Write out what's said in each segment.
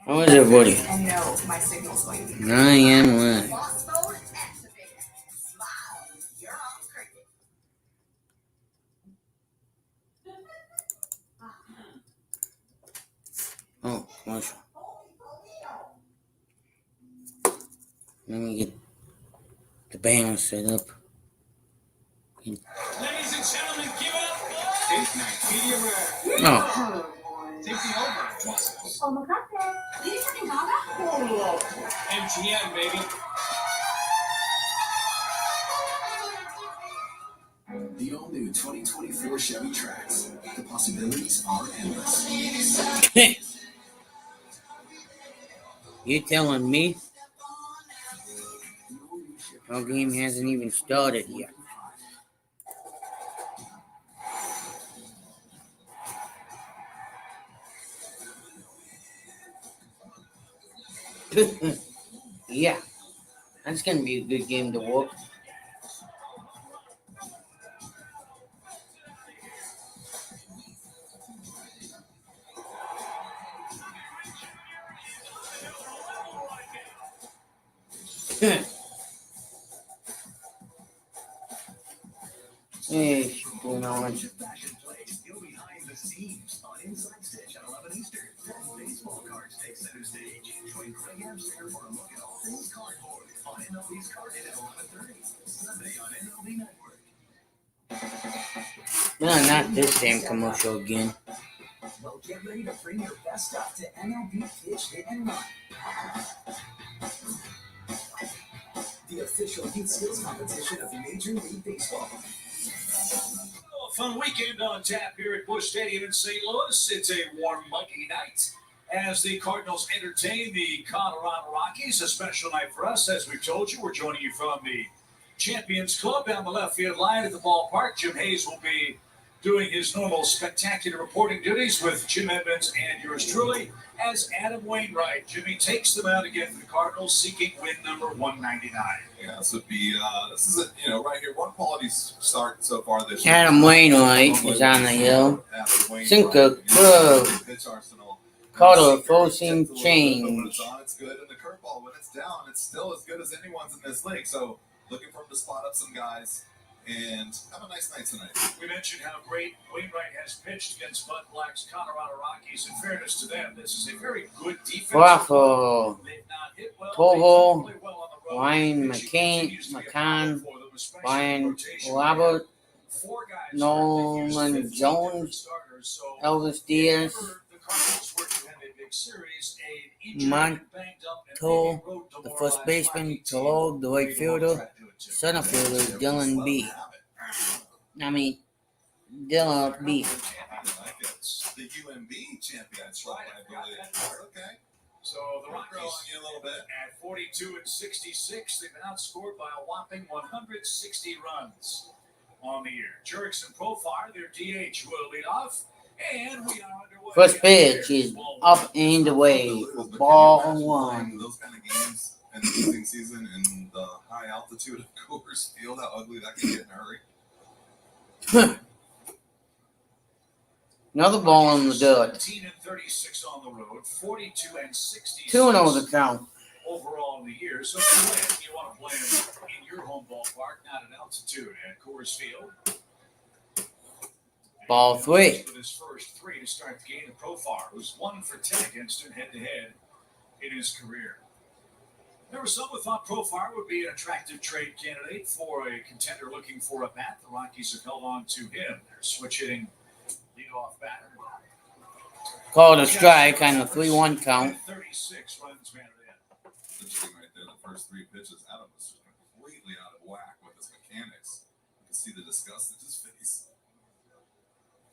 How is it, Woody? And no, my signal's going to be. I am live. Oh, commercial. Let me get the banner set up. Ladies and gentlemen, give it up for Date Night Medium Rare. No. Take the over. MGM, baby. The all-new 2024 Chevy Trax. The possibilities are endless. You telling me? Our game hasn't even started yet. Yeah, that's gonna be a good game to watch. Hey, going on? Go behind the scenes on Inside Stitch at 11 Eastern. Baseball cards take center stage. Join Craig Amster for a look at all things cardboard on MLB's Card at 11:30 Sunday on MLB Network. No, not this damn commercial again. Well, get ready to bring your best stuff to MLB Pitch Hit and Run. The official youth skills competition of Major League Baseball. A fun weekend on tap here at Busch Stadium in St. Louis. It's a warm, muggy night as the Cardinals entertain the Colorado Rockies. A special night for us. As we've told you, we're joining you from the Champions Club down the left field line at the ballpark. Jim Hayes will be doing his normal spectacular reporting duties with Jim Edmonds and yours truly as Adam Wainwright. Jimmy takes them out again for the Cardinals, seeking win number 199. Yeah, this would be this is right here one quality start so far this year. Adam Wainwright is on the hill. Sinker, curve, Pitch arsenal. color, full seam When change. it's on, it's good, and the curveball when it's down, it's still as good as anyone's in this league. So looking for him to spot up some guys and have a nice night tonight. We mentioned how great Wainwright has pitched against Bud Black's Colorado Rockies. In fairness to them, this is a very good defense. Waffle, They've not hit well. Toho, They play well on the road. Ryan Pitching continues to be a problem McCann, for them, especially in Ryan rotation. Robert, Four guys Nolan started. They used 15 Jones, different starters, so Elvis Diaz, whenever the Cardinals were to have a big series, an injured, Monto, banged up, and the maybe road first demoralized baseman, Rocky team, Tolo, the right maybe won't fielder, try to do it too. center fielder, Dylan B. Dylan B. The UMB champions, right? I believe. Okay. So the Rockies Growing you a little bit. at 42 and 66, they've been outscored by a whopping 160 runs on the year. Jurickson Profar, their DH, will lead off, and we are underway. First pitch is up and away for ball one. Those kind of games in the losing season and the high altitude of Coors Field, how ugly that can get in a hurry. Another ball in the dirt. 17 and 36 on the road, 42 and 66 2-0 the count. overall in the year. So if you want to play in your home ballpark, not at altitude at Coors Field. Ball three. With his first three to start the game, Profar, who's 1 for 10 against him head-to-head in his career. There were some who thought Profar would be an attractive trade candidate for a contender looking for a bat. The Rockies have held on to him. They're switch hitting leadoff batter. Called a strike on the 3-1 count. 36 runs batted in. Interesting right there. The first three pitches, Adam was just completely out of whack with his mechanics. You can see the disgust in his face.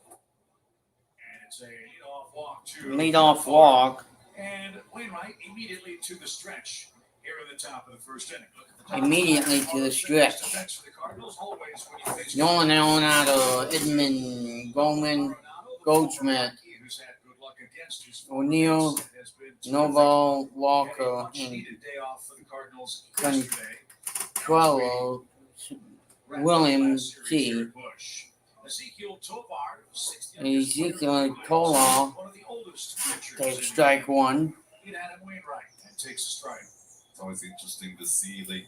And it's a leadoff walk to Leadoff walk. And Wainwright immediately to the stretch here in the top of the first inning. Look at the top. Immediately to the stretch. Defense for the Cardinals, always when you face Nolan Arenado, Edmund, Goldman, Goldschmidt, who's had good luck against his O'Neill, has been Noble, terrific. Walker, Much and needed day off for the Cardinals Con- yesterday. Trello, Williams, T. Ezekiel Tovar, 60 Ezekiel Tovar, one of the oldest pitchers take in strike one. in Adam Wainwright and takes a strike. It's always interesting to see the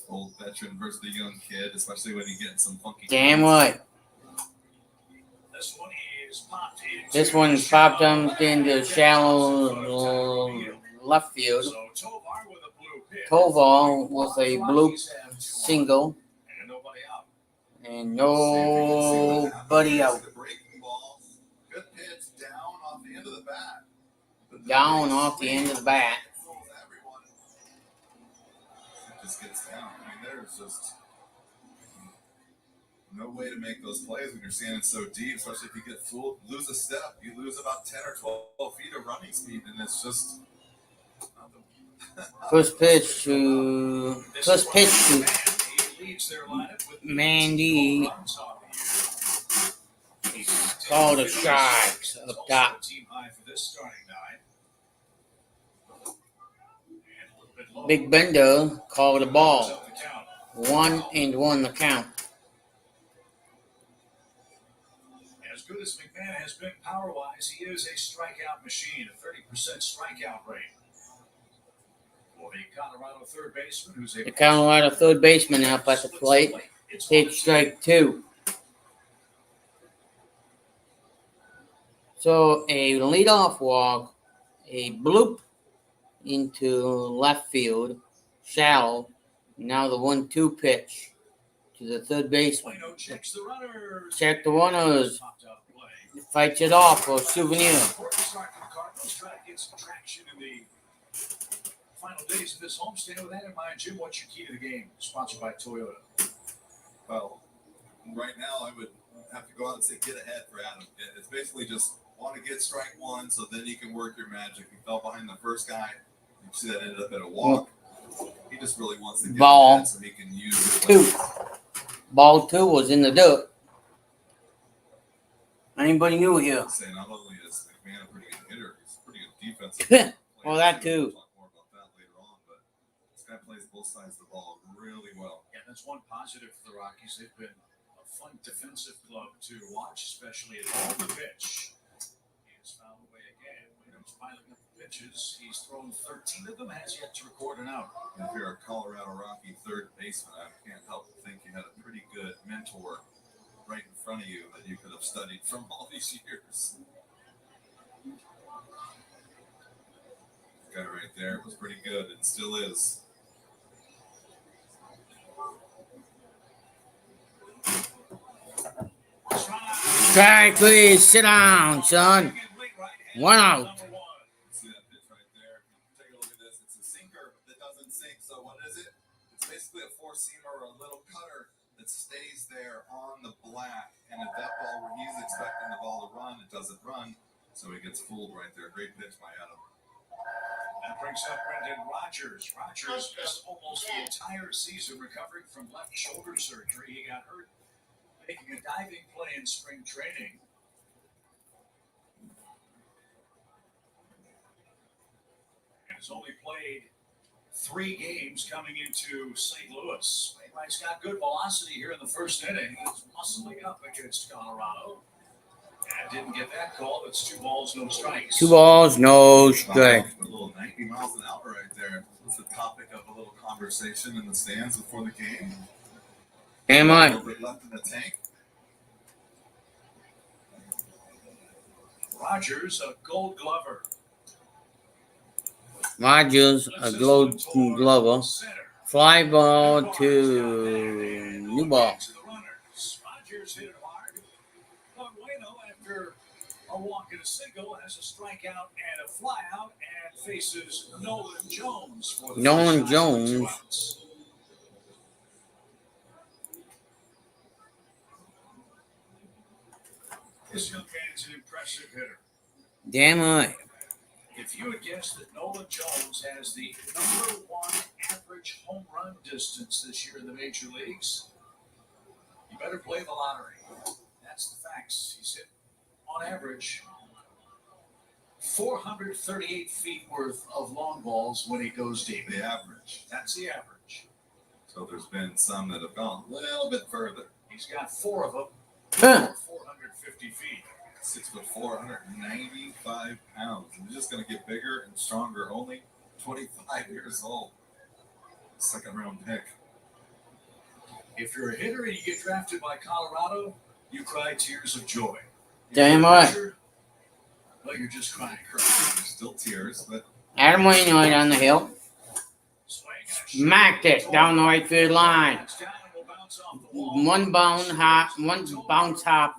old veteran versus the young kid, especially when you get some funky. Damn right. This one is popped into This one's popped into shallow left field. So Tovar with a blue pitch. Tovar with a blue Rockies have 2 on single and nobody out. and nobody out. The breaking ball, good pitch down off the end of the bat. Down off the end of the bat. Everyone just gets down. I mean, there's just no way to make those plays when you're standing so deep, especially if you get fooled. Lose a step, you lose about 10 or 12 feet of running speed, and it's just First pitch to Mandy. Called a strike up top. Big Bender called a ball. 1-1 the count. As good as McMahon has been power-wise, he is a strikeout machine, a 30% strikeout rate. For the Colorado third baseman, who's a The Colorado third baseman up at the plate. Takes strike 2. So a leadoff walk, a bloop into left field, shallow. Now the 1-2 pitch to the third baseman. Check the runners. Fights it off for a souvenir. Cardinals try to get some traction in the final days of this homestand. With that in mind, Jim, what's your key to the game? Sponsored by Toyota. well, right now I would have to go out and say get ahead for Adam. It's basically just want to get strike 1 so then you can work your magic. He fell behind the first guy. You see that ended up at a walk. He just really wants to get ahead so he can use it. Ball 2 was in the dirt. Anybody new here? Say not only is McMahon a pretty good hitter, he's a pretty good defensive player. Well, that too. We'll talk more about that later on, but this guy plays both sides of the ball really well. Yeah, that's one positive for the Rockies. They've been a fun defensive club to watch, especially at home. The pitch is fouled away again. Williams piling up the pitches. He's thrown 13 of them, has yet to record an out. If you're a Colorado Rocky third baseman, I can't help but think you had a pretty good mentor right in front of you that you could have studied from all these years. The guy right there was pretty good and still is. Strike, please. Sit down, son. 1 out. See that pitch right there? Take a look at this. It's a sinker that doesn't sink. So what is it? It's basically a four-seamer or a little cutter that stays there on the black. And if that ball where he's expecting the ball to run, it doesn't run. So he gets fooled right there. Great pitch by Adam. That brings up Brendan Rodgers. Rodgers missed almost the entire season recovering from left shoulder surgery. He got hurt making a diving play in spring training. And has only played 3 games coming into St. Louis. Wainwright's got good velocity here in the first inning. He's muscling up against Colorado. And didn't get that call. It's 2 balls, no strikes. 2 balls, no strike. A little 90 miles an hour right there. It's the topic of a little conversation in the stands before the game. Damn A right. little bit left in the tank. Rodgers, a Gold Glover. Rodgers, a Gold Glover. Fly ball to new ball. Rodgers hit it hard. Bueno, after a walk and a single, has a strikeout and a flyout and faces Nolan Jones for the Nolan first time with 2 Jones. outs. This young man is an impressive hitter. Damn right. If you had guessed that Nolan Jones has the number 1 average home run distance this year in the major leagues, you better play the lottery. That's the facts. He's hit, on average, 438 feet worth of long balls when he goes deep. The average. That's the average. So there's been some that have gone a little bit further. He's got 4 of them, Huh. 450 feet. 6'4", 195 pounds. And just going to get bigger and stronger. Only 25 years old. Second round pick. If you're a hitter and you get drafted by Colorado, you cry tears of joy. Damn right. Well, you're just crying. There's still tears, but Adam Wainwright on the hill. Swing and a Smacked it down the right field line. It's down and will bounce off the wall. One bounce hop.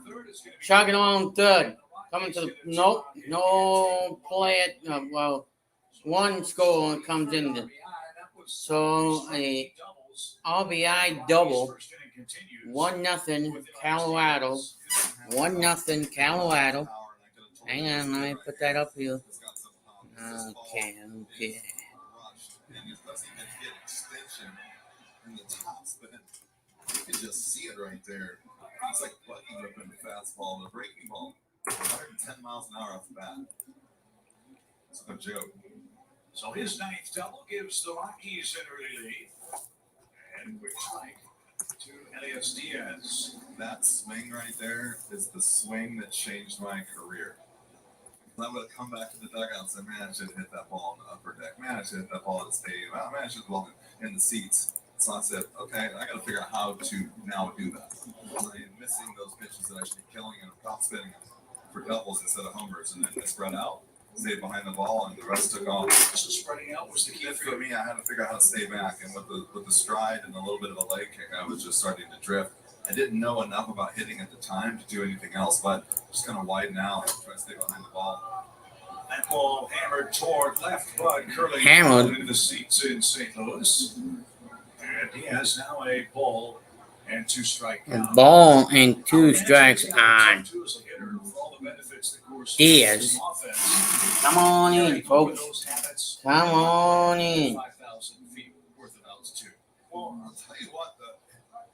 Chugging along third. Coming to the nope. No play it. Well, one score comes in. So a RBI double. 1-0 Colorado. 1-0 Colorado. Hang on, let me put that up here. it's got some Okay. rushed, and it doesn't even get extension in the top spin. You can just see it right there. It's like button ripping a fastball and a breaking ball. 110 miles an hour off the bat. It's no joke. So his ninth double gives the Rockies an early lead. And quick strike to Elias Diaz. That swing right there is the swing that changed my career. I would have come back to the dugout and said, man, I should have hit that ball in the upper deck. Man, I should have hit that ball at the stadium. Man, I should have hit the ball in the seats. So I said, okay, I got to figure out how to now do that. I am missing those pitches that I should be killing and top spinning them for doubles instead of homers. And then they spread out, stayed behind the ball, and the rest took off. So spreading out was the key For me, I had to figure out how to stay back. And with the stride and a little bit of a leg kick, I was just starting to drift. I didn't know enough about hitting at the time to do anything else, but just kind of widen out and try to stay behind the ball. That ball hammered toward left, but curling Hammered. into the seats in St. Louis. And he has now a ball and 2 strike count. Ball and 2 strikes on Diaz. Come on in, folks. Come on in. 5,000 feet worth of altitude. Well, I'll tell you what,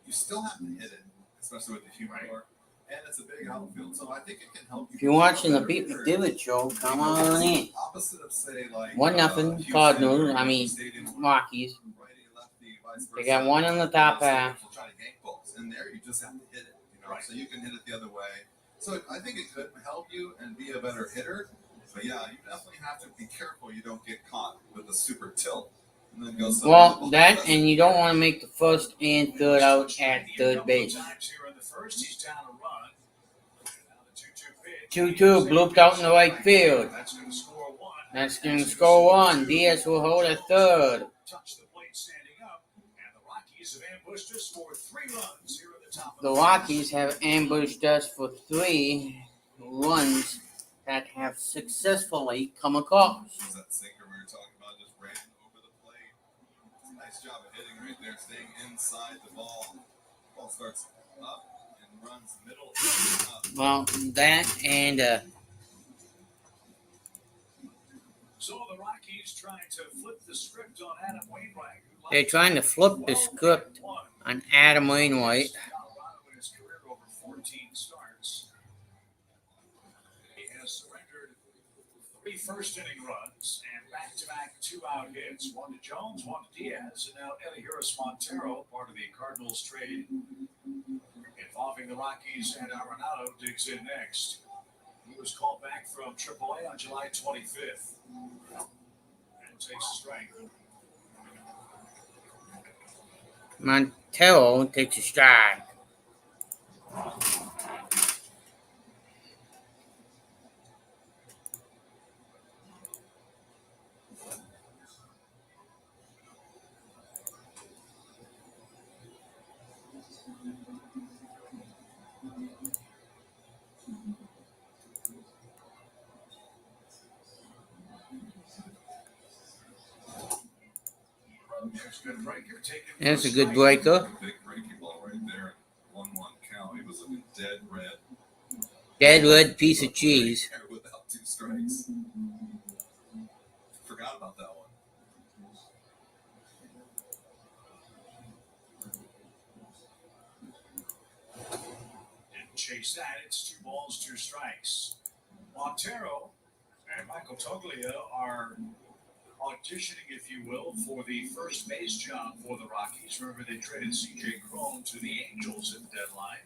you still have to hit it, especially with the humidor, and it's a big outfield, so I think it can help you. If you're watching the Pete McDivitt show, come on in. Opposite of, say, like 1-0 Houston Cardinals. or I mean Stadium, Rockies. righty, lefty, vice They versa. got one in the top half. Will try to yank balls. In there, you just have to hit it, Right. So you can hit it the other way. So I think it could help you and be a better hitter. But yeah, you definitely have to be careful you don't get caught with a super tilt. And then go Well, that and you don't want to make the first and third out at third base. Times here in the first, he's down a run. Now the 2-2 pitch. 2-2 blooped out in the right field. That's going to score 1. That's going to score 1. Diaz will hold a third. Touch the plate standing up, and the Rockies have ambushed us for 3 runs here at the top of The Rockies have ambushed us for 3 runs that have successfully come across. That sinker we were talking about just ran over the plate. Nice job of hitting right there, staying inside the ball. Ball starts up and runs middle up. Well, that and So the Rockies trying to flip the script on Adam Wainwright. they're trying to flip the script on Adam Wainwright. Colorado in his career over 14 starts. He has surrendered 3 first-inning runs and back-to-back 2-out hits. 1 to Jones, 1 to Diaz, and now Elias Montero, part of the Cardinals trade involving the Rockies, and Arenado digs in next. He was called back from AAA on July 25th and takes a strike. Montero takes a strike. That's a good breaker. Big breaking ball right there. 1-1 count. He was looking dead red. Dead red piece of cheese. Without 2 strikes. Forgot about that one. Didn't chase that. It's 2 balls, 2 strikes. Montero and Michael Toglia are auditioning, if you will, for the first base job for the Rockies. Remember, they traded C.J. Cron to the Angels at the deadline.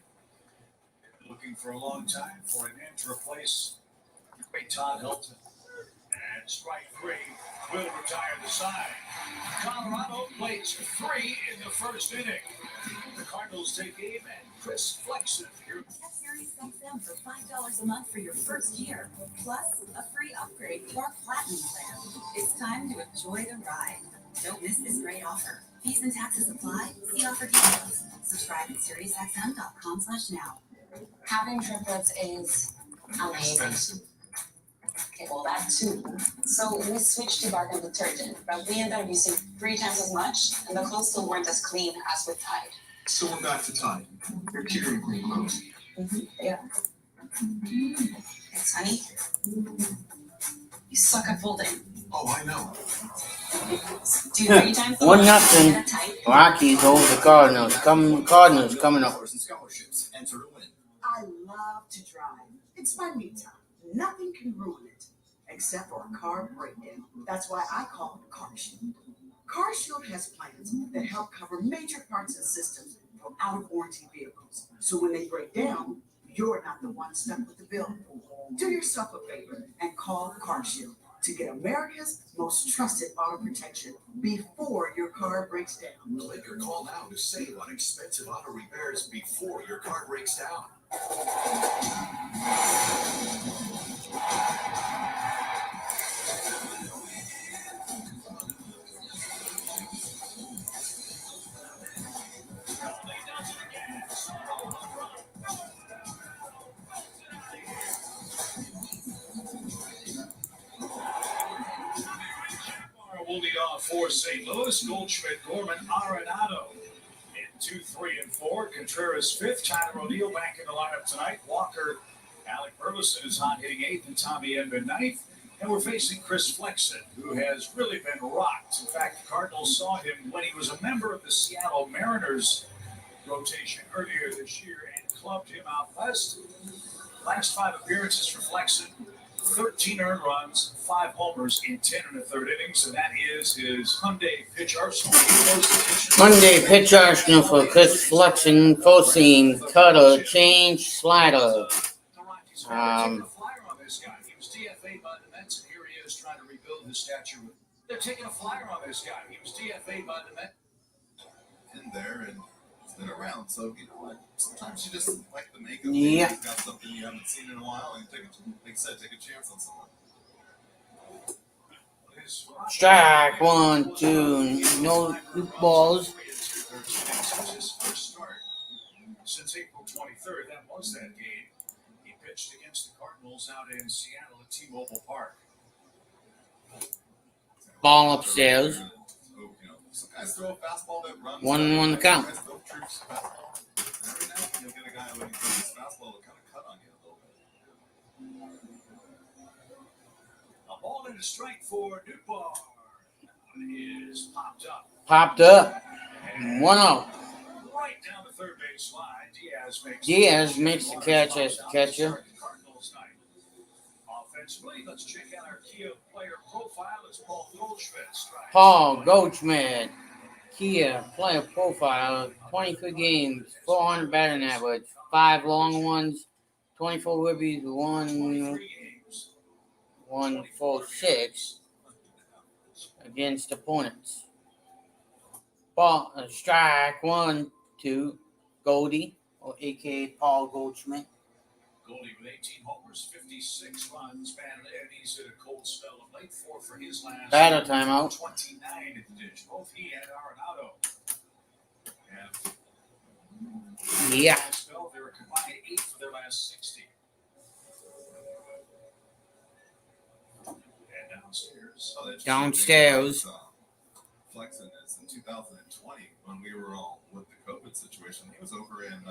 They're looking for a long time for a man to replace the great Todd Helton. Strike three will retire the side. Colorado plays three in the first inning. The Cardinals take aim at Chris Flexen here. Get Series XM for $5 a month for your first year, plus a free upgrade to our Platinum plan. It's time to enjoy the ride. Don't miss this great offer. Fees and taxes apply. See offer details. Subscribe at SiriusXM.com/now. Having triplets is amazing. Okay, well, that too. So we switched to Bark detergent, but we ended up using 3 times as much, and the clothes still weren't as clean as with Tide. So we're back to Tide. You're curing clean clothes. Yeah. Thanks, honey. You suck at folding. Oh, I know. Do 3 times the 1-0. at Tide. Rockies over the Cardinals. Cardinals coming up. And scholarships. Enter to win. I love to drive. It's my me time. Nothing can ruin it, except for a car breakdown. That's why I call it CarShield. CarShield has plans that help cover major parts and systems for out-of-warranty vehicles. So when they break down, you're not the one stuck with the bill. Do yourself a favor and call CarShield to get America's most trusted auto protection before your car breaks down. Make your call now to save on expensive auto repairs before your car breaks down. Will lead off for St. Louis. Goldschmidt, Gorman, Arenado in 2, 3, and 4. Contreras 5th. Tyler O'Neill back in the lineup tonight. Walker, Alec Burleson is hot hitting 8th, and Tommy Edman 9th. And we're facing Chris Flexen, who has really been rocked. In fact, the Cardinals saw him when he was a member of the Seattle Mariners rotation earlier this year and clubbed him out west. Last 5 appearances for Flexen. 13 earned runs, 5 homers in 10 1/3 innings, and that is his Hyundai pitch arsenal. Monday pitch arsenal for Chris Flexen, full seam, cutter, change, slider. The Rockies are taking a flyer on this guy. He was DFA by the Mets, and here he is trying to rebuild his stature. They're taking a flyer on this guy. He was DFA by the Mets. In there, and it's been around. So you know what? Sometimes you just like the makeup. Yeah. You've got something you haven't seen in a while, and like I said, take a chance on someone. Strike 1, 2, no balls. His first start since April 23rd. That was that game. He pitched against the Cardinals out in Seattle at T-Mobile Park. Ball upstairs. So, you know, some guys throw a fastball that runs. 1-1 the count. Guys throw troops fastball. Every now and then you'll get a guy when he throws his fastball to kind of cut on you a little bit. A ball and a strike for Dupont. Is popped up. Popped up. And 1-0. right down the third base line. Diaz makes the catch as the catcher. Cardinals night. Offensively, let's check out our Kia player profile. It's Paul Goldschmidt. Strike. Paul Goldschmidt, Kia player profile, 23 games, 400 batting average, 5 long ones, 24 ribbies, 146 against opponents. Ball, strike 1, 2, Goldie, or aka Paul Goldschmidt. Goldie with 18 homers, 56 runs, batted in. He's hit a cold spell of late. 4 for his last. Batter timeout. 29 at the ditch. Both he and Arenado have. Yeah. Spell. They were combined 8 for their last 60. And downstairs. Oh, that's Downstairs. Flexen is in 2020 when we were all with the COVID situation. He was over in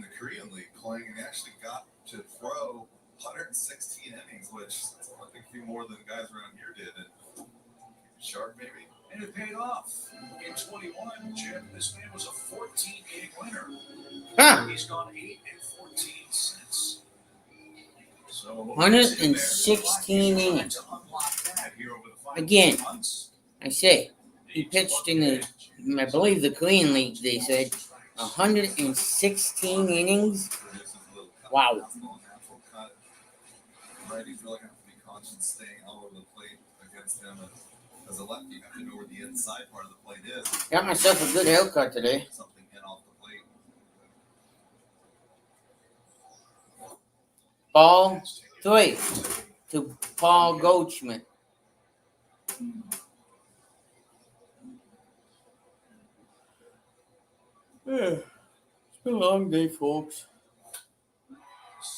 the Korean League playing, and he actually got to throw 116 innings, which I think a few more than guys around here did. And sharp, maybe. And it paid off. In 21, Jim, this man was a 14-inning winner. Huh. He's gone 8 and 14 since. So 116 innings. To unlock that here over the final Again. months. I say, he pitched in the, I believe the Korean League, they said, 116 innings. Wow. Righties really have to be conscience staying out of the plate against him. And as a lefty, you have to know where the inside part of the plate is. Got myself a good haircut today. Something in off the plate. Ball 3 to Paul Goldschmidt. It's been a long day, folks.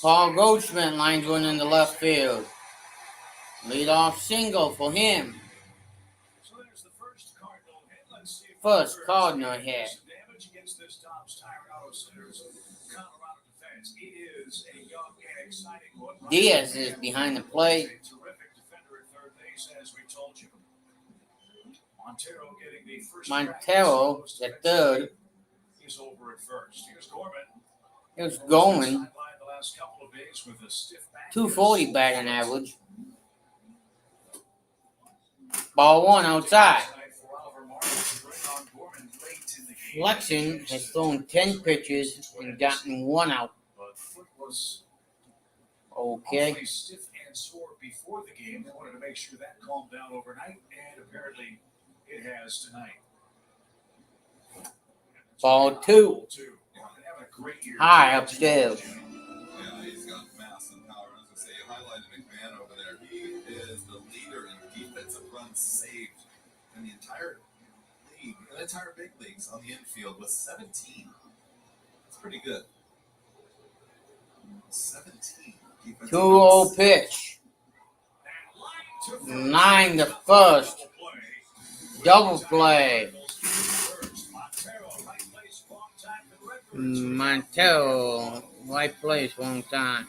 Paul Goldschmidt lines one in the left field. Leadoff single for him. So there's the first Cardinal hit. Let's see if First Cardinal hit. some damage against this Tom's Tire Auto Center's Colorado defense. It is a young and exciting one. Diaz is behind the plate. A terrific defender at third base, as we told you. Montero getting the first. Montero at third. He's over at first. Here's Gorman. It was going. Sidelined the last couple of days with a stiff back. 240 batting average. Ball 1 outside. Flexen has thrown 10 pitches and gotten 1 out. But foot was Okay. awfully stiff and sore before the game. They wanted to make sure that calmed down overnight, and apparently it has tonight. Ball 2. Having a great year. High upstairs. Yeah, he's got massive power. As I say, you highlighted McMahon over there. He is the leader in defensive runs saved in the entire league, the entire big leagues on the infield with 17. That's pretty good. 17. 2-0 pitch. 9 to first. Double play. Montero, right place, wrong time.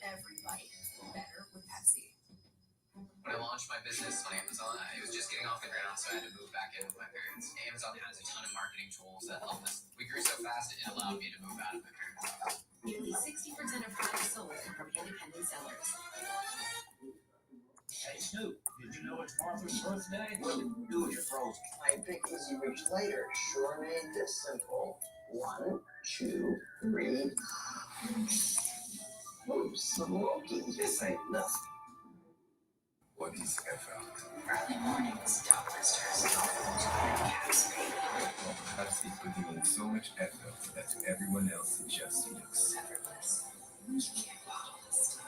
Every bite better with Pepsi. When I launched my business on Amazon, it was just getting off the ground, so I had to move back in with my parents. Amazon has a ton of marketing tools that help us. We grew so fast, it allowed me to move out of my parents' house. Nearly 60% of products sold are from independent sellers. Hey Snoop, did you know it's Martha's birthday? What did you do with your frozen? I picked Easy Reach later. Sure made this simple. 1, 2, 3. Ooh, some Rockies. This ain't nothing. What he's found. Early mornings, doctors test caps. Pepsi putting in so much effort that to everyone else it just looks Effortless. You can't bottle this stuff.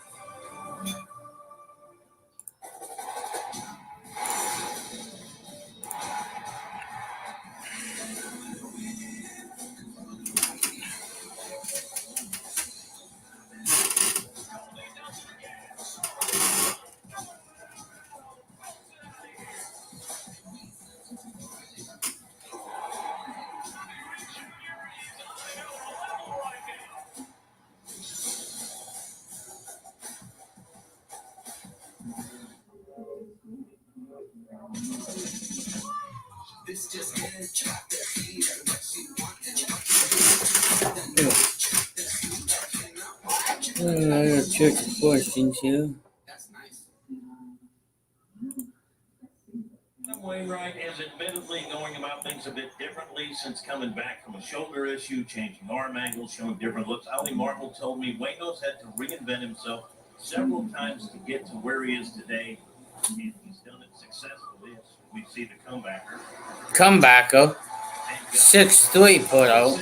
This just in. Chop that feed and what she want and I gotta check the questions here. that's nice. Wainwright is admittedly going about things a bit differently since coming back from a shoulder issue, changing arm angles, showing different looks. Ali Marvel told me Waino's had to reinvent himself several times to get to where he is today, and he's done it successfully. As we see the comebacker. Comebacker. 6-3 put out.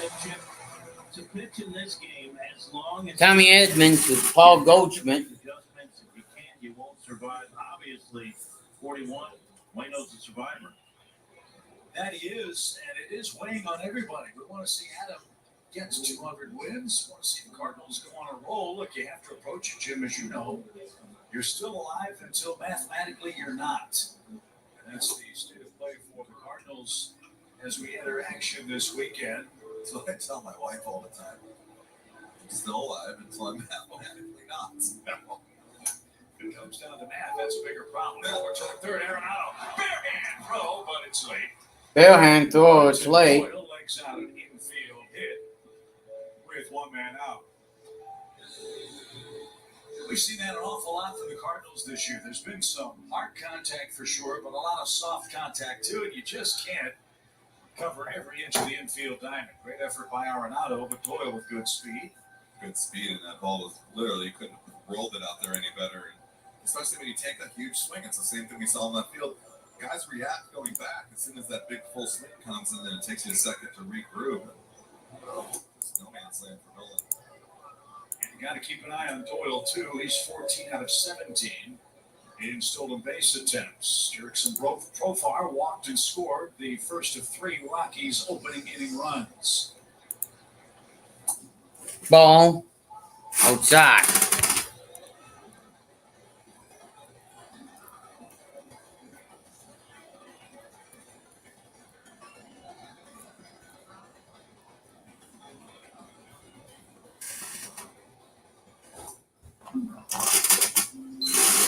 To pitch in this game, as long as Tommy Edmonds to Paul Goldschmidt. adjustments, if you can't, you won't survive. Obviously, 41. Waino's a survivor. That he is, and it is weighing on everybody. We want to see Adam get to 200 wins. We want to see the Cardinals go on a roll. Look, you have to approach it, Jim, as you know. You're still alive until mathematically you're not. And that's the state of play for the Cardinals as we enter action this weekend. So I tell my wife all the time, I'm still alive until I'm mathematically not. If it comes down to math, that's a bigger problem. Over to the third, Arenado. Barehand throw, but it's late. Barehand throw, it's late. Doyle legs out an infield hit with one man out. We've seen that an awful lot for the Cardinals this year. There's been some hard contact for sure, but a lot of soft contact too, and you just can't cover every inch of the infield diamond. Great effort by Arenado, but Doyle with good speed. Good speed, and that ball was literally, you couldn't have rolled it out there any better. And especially when you take a huge swing, it's the same thing we saw in that field. Guys react going back as soon as that big full swing comes, and then it takes you a second to regroup. It's no man's land for Nolan. And you got to keep an eye on Doyle too. He's 14 out of 17 in stolen base attempts. Jurickson Profar walked and scored the first of 3 Rockies opening inning runs. Ball outside.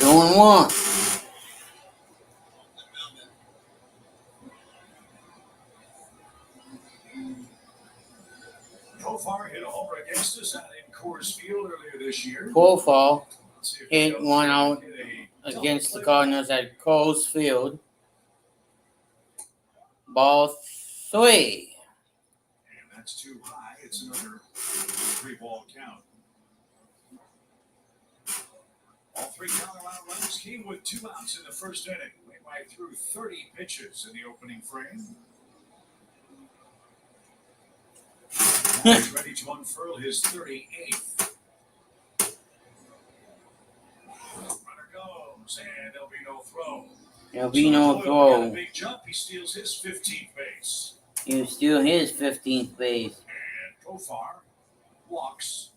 Going one. Profar hit a homer against us out in Coors Field earlier this year. Profile Let's see if hit Doyle one can out hit a double against the play. Cardinals at Coles Field. Ball 3. And that's too high. It's another 3-ball count. All 3 Colorado runners came with 2 outs in the first inning. Wainwright threw 30 pitches in the opening frame. Now he's ready to unfurl his 38th. Runner goes, and there'll be no throw. There'll be no Doyle got a throw. big jump. He steals his 15th base. He steal his 15th base. And Profar walks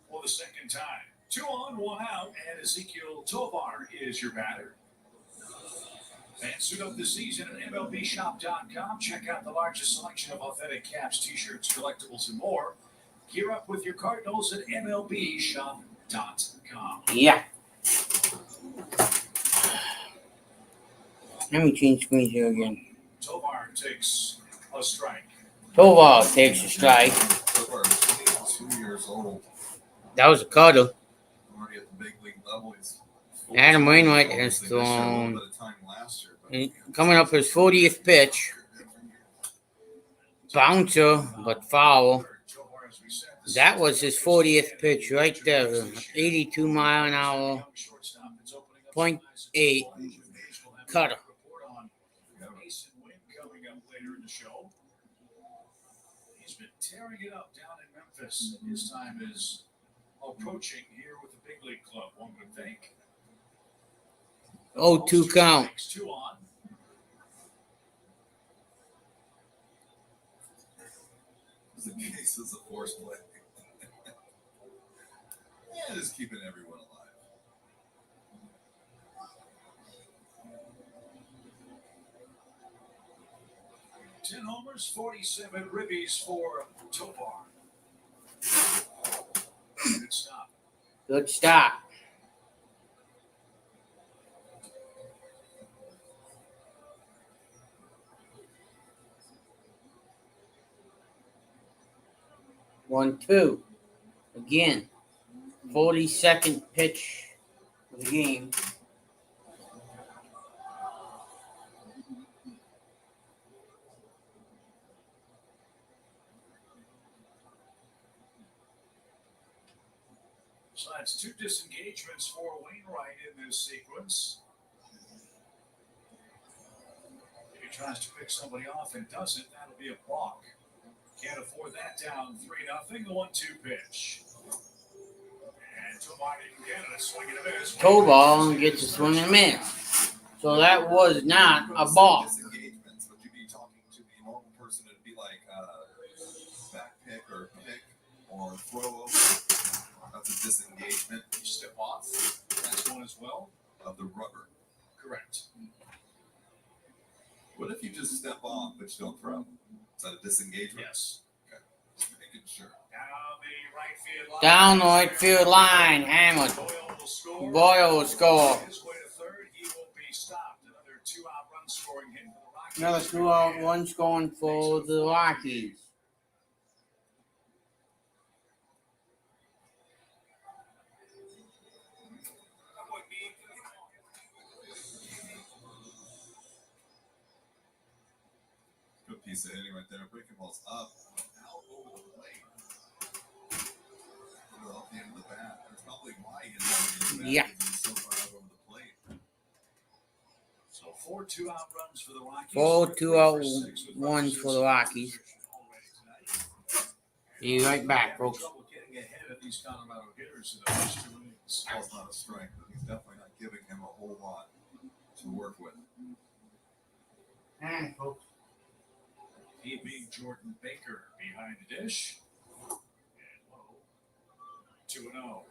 for the second time. 2 on, 1 out, and Ezekiel Tovar is your batter. Fans suit up this season at MLBshop.com. Check out the largest selection of authentic caps, t-shirts, collectibles, and more. Gear up with your Cardinals at MLBshop.com. Yeah. Let me change screens here again. Tovar takes a strike. Tovar takes a strike. So far, 22 years old, That was a cutter. already at the big league level. He's Adam Wainwright has obviously missed a little thrown. bit of time last year, but And coming up his 40th pitch. Bouncer, but foul. Tovar, as we said, the That was his 40th pitch right there. 82 mile an hour. .8 cutter. Mason Wynn coming up later in the show. He's been tearing it up down in Memphis, and his time is approaching here with the big league club, one would think. 0-2 count. 2 on. the case is a forced play. Yeah, just keeping everyone alive. Ten homers, 47 ribbies for Tovar. Good stop. Good stop. One, two. Again. 42nd pitch of the game. So that's two disengagements for Wainwright in this sequence. If he tries to pick somebody off and doesn't, that'll be a balk. Can't afford that down 3-0. The 1-2 pitch. And Tovar didn't get it. A swing and a miss. Tovar gets a swing and a miss. So that was not a ball. Disengagements, would you be talking to the normal person? It'd be like back pick or pick or throw over. That's a disengagement. You step off. That's one as well. Of the rubber. Correct. What if you just step off but you don't throw? Is that a disengagement? Yes. Okay. Just making sure. Down the right field line. Down the right field line. Hammered. Doyle will score. Boyle will score. His way to third. He will be stopped. Another 2-out run scoring hit for the Rockies. Another 2-out run scoring for the Rockies. piece of hitting right there. Breaking balls up, out over the plate. Off the end of the bat. That's probably why he didn't Yeah. He's so far out over the plate. So 4 2-out runs for the Rockies. 4 They're 2-out 3 for 6 with ones for the runners Rockies. already tonight. Be right back, Having folks. trouble getting ahead of these Colorado hitters in the first 2 innings. Ball's not a strike, but he's definitely not giving him a whole lot to work with. And folks. He being Jordan Baker behind the dish. And low. 2-0.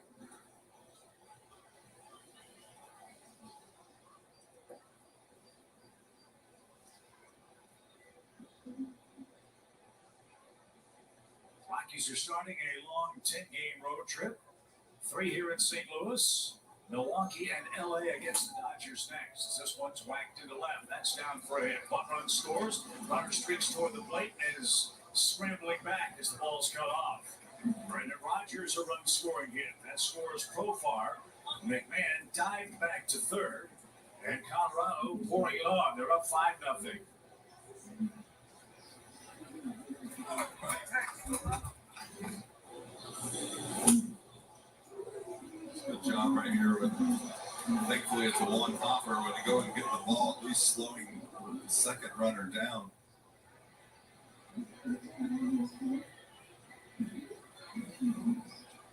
Rockies are starting a long 10-game road trip. 3 here in St. Louis, Milwaukee, and LA against the Dodgers next. This one's whacked to the left. That's down for a hit. 1 run scores. Runner streaks toward the plate and is scrambling back as the ball's cut off. Brendan Rodgers, a run scoring hit. That scores Profar. McMahon dived back to third. And Colorado pouring it on. They're up 5-0. Good job right here with, thankfully it's a one hopper when you go and get the ball, at least slowing the second runner down.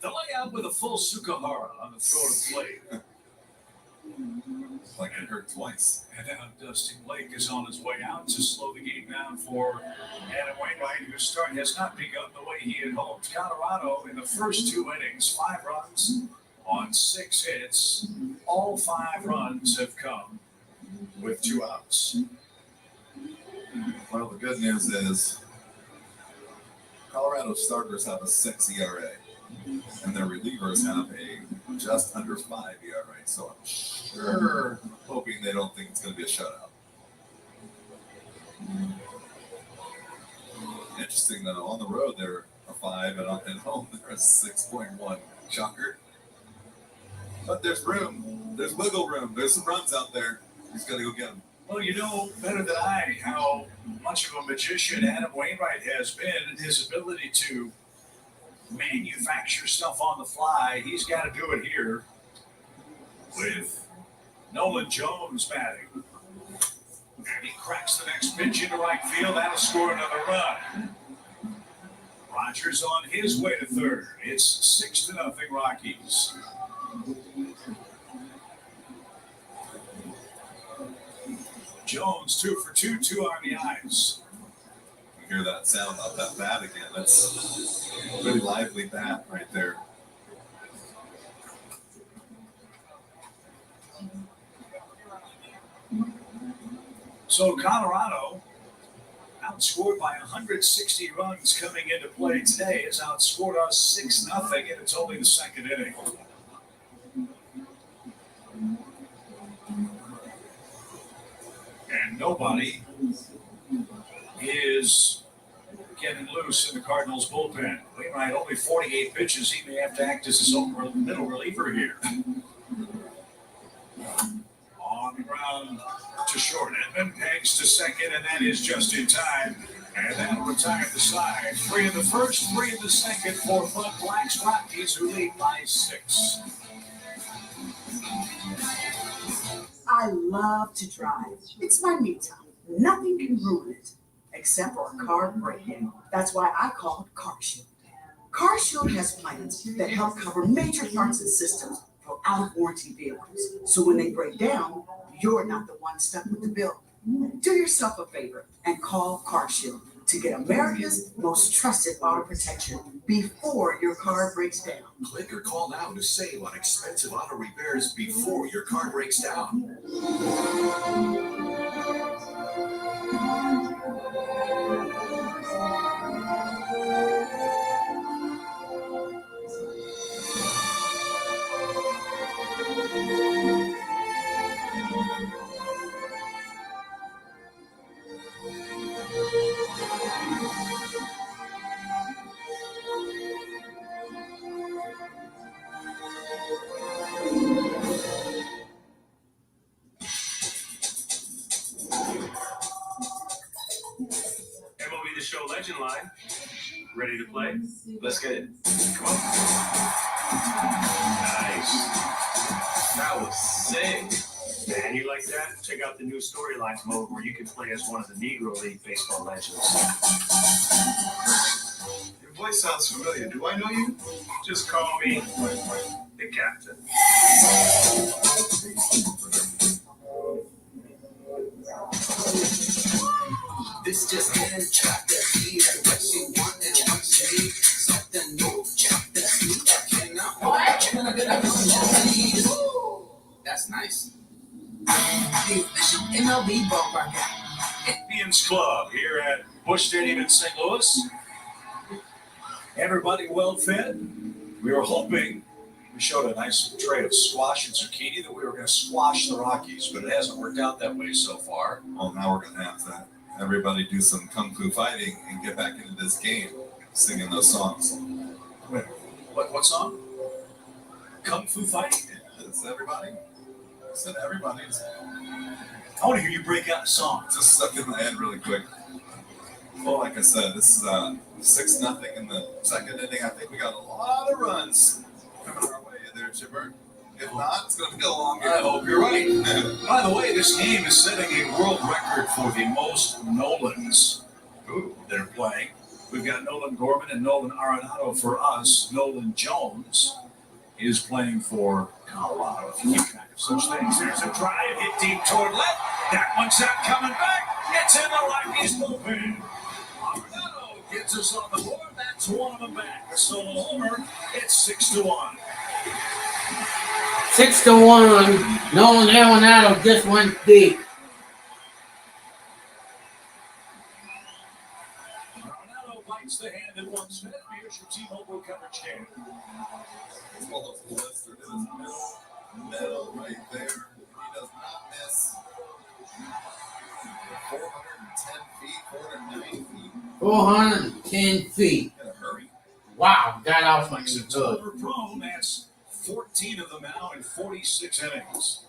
The layout with a full Sukahara on the throw to plate. Like it hurt twice. And now Dusty Blake is on his way out to slow the game down for Adam Wainwright, whose start has not begun the way he had hoped. Colorado in the first 2 innings, 5 runs on 6 hits. All 5 runs have come with 2 outs. Well, the good news is Colorado starters have a 6 ERA, and their relievers have a just under 5 ERA. So I'm sure hoping they don't think it's going to be a shutout. Interesting though, on the road they're a 5, and at home they're a 6.1. Shocker. But there's room. There's wiggle room. There's some runs out there. He's got to go get them. Well, you know better than I how much of a magician Adam Wainwright has been in his ability to manufacture stuff on the fly. He's got to do it here with Nolan Jones batting. And he cracks the next pitch into right field. That'll score another run. Rogers on his way to third. It's 6-0 Rockies. Jones 2 for 2, 2 on the eyes. You hear that sound of that bat again. That's a really lively bat right there. So Colorado, outscored by 160 runs coming into play today, has outscored us 6-0, and it's only the second inning. And nobody is getting loose in the Cardinals bullpen. Wainwright only 48 pitches. He may have to act as his own middle reliever here. On the ground to short. Edmund pegs to second, and that is just in time. And that'll retire the side. 3 in the first, 3 in the second for Bud Black's Rockies, who lead by 6. I love to drive. It's my me time. Nothing can ruin it, except for a car break-in. That's why I call it CarShield. CarShield has plans that help cover major parts and systems for out-of-warranty vehicles. So when they break down, you're not the one stuck with the bill. Do yourself a favor and call CarShield to get America's most trusted auto protection before your car breaks down. Click or call now to save on expensive auto repairs before your car breaks down. legend line. Ready to play? Let's get it. Come on. Nice. That was sick. Man, you like that? Check out the new storylines mode where you can play as one of the Negro League baseball legends. Your voice sounds familiar. Do I know you? Just call me the captain. This just in, chop that beat. What she want and what she need. Something new, chop that beat. Can I get a That's nice. The official MLB ballpark guy. Indians Club here at Busch Stadium in St. Louis. Everybody well fed. We were hoping, we showed a nice tray of squash and zucchini, that we were going to squash the Rockies, but it hasn't worked out that way so far. Well, now we're going to have to everybody do some kung fu fighting and get back into this game, singing those songs. Wait, what song? Kung Fu Fighting? It's everybody. I said everybody. I want to hear you break out a song. Just stuck in my head really quick. Well, like I said, this is 6-0 in the second inning. I think we got a lot of runs coming our way there, Chipper. If not, it's going to be a long game. I hope you're right. By the way, this game is setting a world record for the most Nolans that are playing. We've got Nolan Gorman and Nolan Arenado for us. Nolan Jones is playing for Colorado. If you keep track of such things. There's a drive hit deep toward left. That one's not coming back. It's in the Rockies bullpen. Arenado gets us on the board. That's one of them back. A solo homer. It's 6-1. 6-1. Nolan Arenado just went deep. Arenado bites the hand that once met. Here's your T-Mobile coverage game. All those blisters in his middle right there. He does not miss. 410 feet, 490 feet. 410 feet. In a hurry. Wow, that outfit Flex is it's good. overthrown. That's 14 of them now in 46 innings.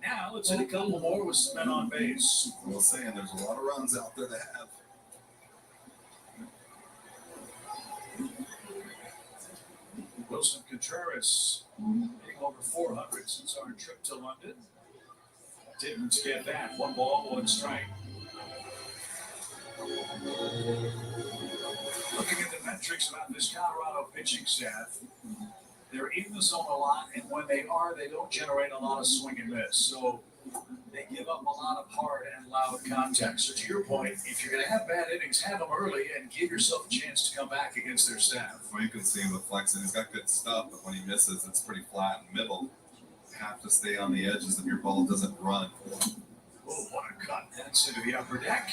Now let's hit a couple more with some men on base. We'll say, and there's a lot of runs out there to have. Wilson Contreras hitting over 400 since our trip to London. Didn't get that. 1 ball, 1 strike. Looking at the metrics about this Colorado pitching staff, they're in the zone a lot, and when they are, they don't generate a lot of swing and miss. So they give up a lot of hard and loud contact. So to your point, if you're going to have bad innings, have them early and give yourself a chance to come back against their staff. Well, you can see him with flexing. He's got good stuff, but when he misses, it's pretty flat in the middle. You have to stay on the edges if your ball doesn't run. Oh, what a cut. That's into the upper deck.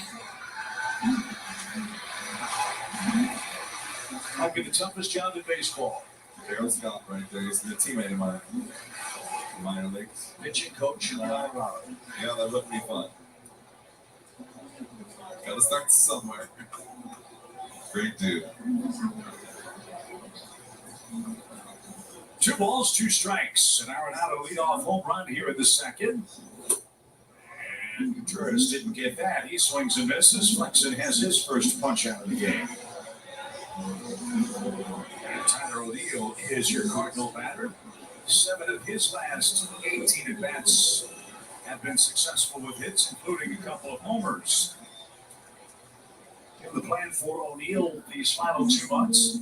Might be the toughest job in baseball. Darryl Scott right there. He's a good teammate of mine. Minor leagues. Pitching coach in Colorado. Yeah, that would be fun. Gotta start somewhere. Great dude. 2 balls, 2 strikes. And Arenado leadoff home run here in the second. And Contreras didn't get that. He swings and misses. Flexen has his first punch out of the game. And Tyler O'Neill is your Cardinal batter. 7 of his last 18 at-bats have been successful with hits, including a couple of homers. The plan for O'Neill these final 2 months: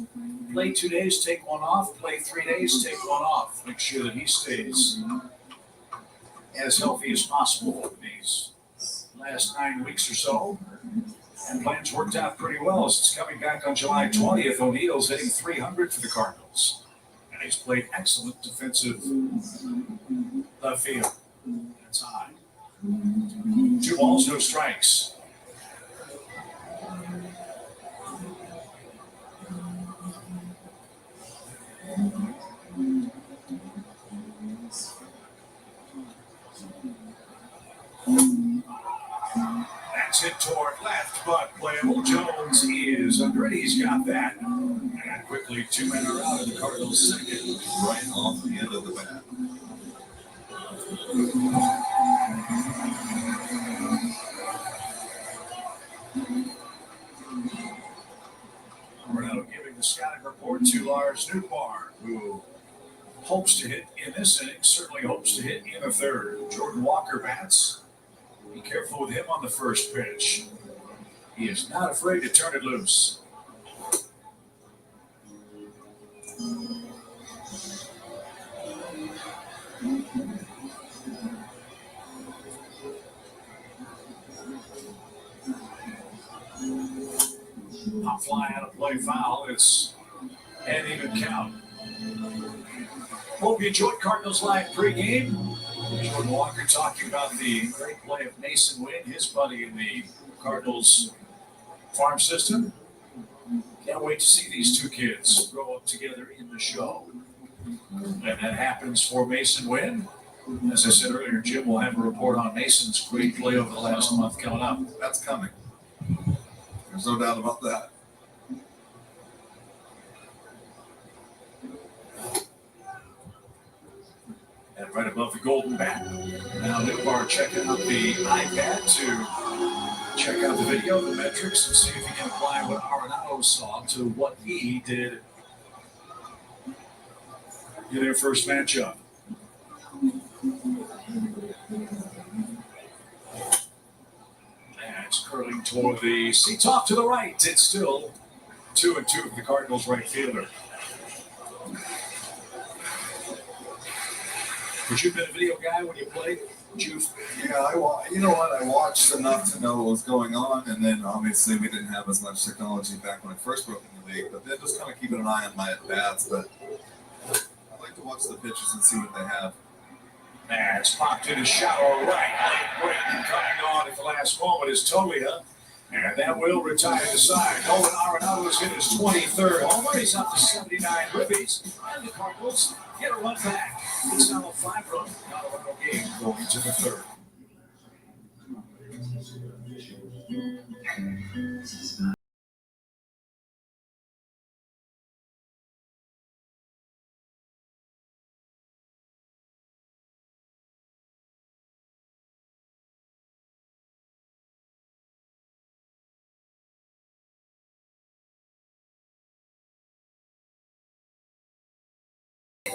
play 2 days, take 1 off, play 3 days, take 1 off. Make sure that he stays as healthy as possible these last 9 weeks or so. And plans worked out pretty well. Since coming back on July 20th, O'Neill's hitting .300 for the Cardinals. And he's played excellent defensive left field. That's high. 2 balls, no strikes. That's hit toward left, but playable. Jones is under it. He's got that. And quickly, 2 men are out of the Cardinals' second. Right off the end of the bat. to Lars Nootbaar, who hopes to hit in this inning, certainly hopes to hit in the third. Jordan Walker bats. Be careful with him on the first pitch. He is not afraid to turn it loose. Pop fly out of play, foul. It's an even count. Hope you enjoyed Cardinals Live pregame. Jordan Walker talking about the great play of Mason Wynn, his buddy in the Cardinals farm system. Can't wait to see these two kids grow up together in the show. And that happens for Mason Wynn. As I said earlier, Jim will have a report on Mason's great play over the last month coming up. That's coming. There's no doubt about that. And right above the golden bat. Now Nootbaar checking out the iPad to check out the video, the metrics, and see if he can apply what Arenado saw to what he did in their first matchup. And it's curling toward the seats off to the right. It's still 2-2 for the Cardinals right fielder. Would you have been a video guy when you played? Yeah, you know what? I watched enough to know what was going on, and then obviously we didn't have as much technology back when I first broke in the league. But then just kind of keeping an eye on my at bats. But I like to watch the pitches and see what they have. And it's popped in a shallow right. Breaking coming on at the last moment is Tolia. And that will retire the side. Nolan Arenado's hit his 23rd homer. He's up to 79 ribbies. And the Cardinals get a run back. It's now a 5-run Colorado game going into the third.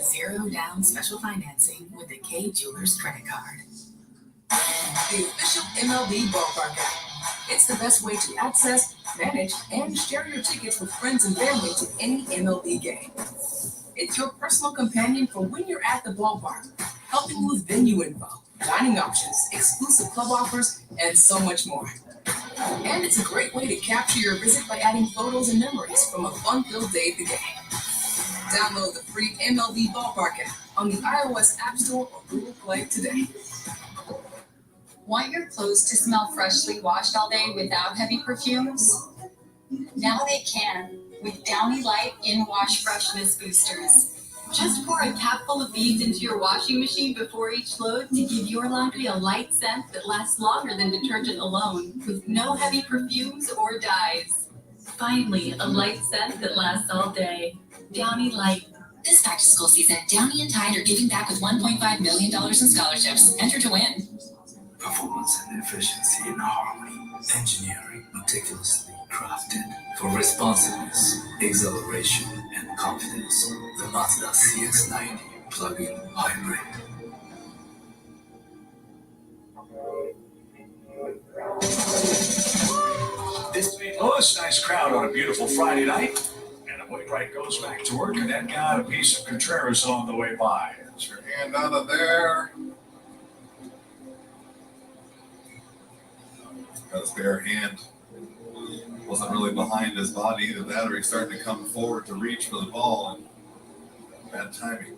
Zero down special financing with the K Jewelers credit card. The official MLB ballpark app. It's the best way to access, manage, and share your tickets with friends and family to any MLB game. It's your personal companion for when you're at the ballpark, helping you with venue info, dining options, exclusive club offers, and so much more. And it's a great way to capture your visit by adding photos and memories from a fun-filled day at the game. Download the free MLB Ballpark app on the iOS App Store or Google Play today. Want your clothes to smell freshly washed all day without heavy perfumes? Now they can with Downy Light In-Wash Freshness Boosters. Just pour a capful of these into your washing machine before each load to give your laundry a light scent that lasts longer than detergent alone, with no heavy perfumes or dyes. Finally, a light scent that lasts all day. Downy Light. This back-to-school season, Downey and Tide are giving back with $1.5 million in scholarships. Enter to win. Performance and efficiency in harmony. Engineering meticulously crafted for responsiveness, exhilaration, and confidence. The Mazda CX-90 plug-in hybrid. This St. Louis, nice crowd on a beautiful Friday night. And the Wainwright goes back to work, and that got a piece of Contreras on the way by. Get your hand out of there. Got his bare hand. Wasn't really behind his body. Either that or he's starting to come forward to reach for the ball, and bad timing.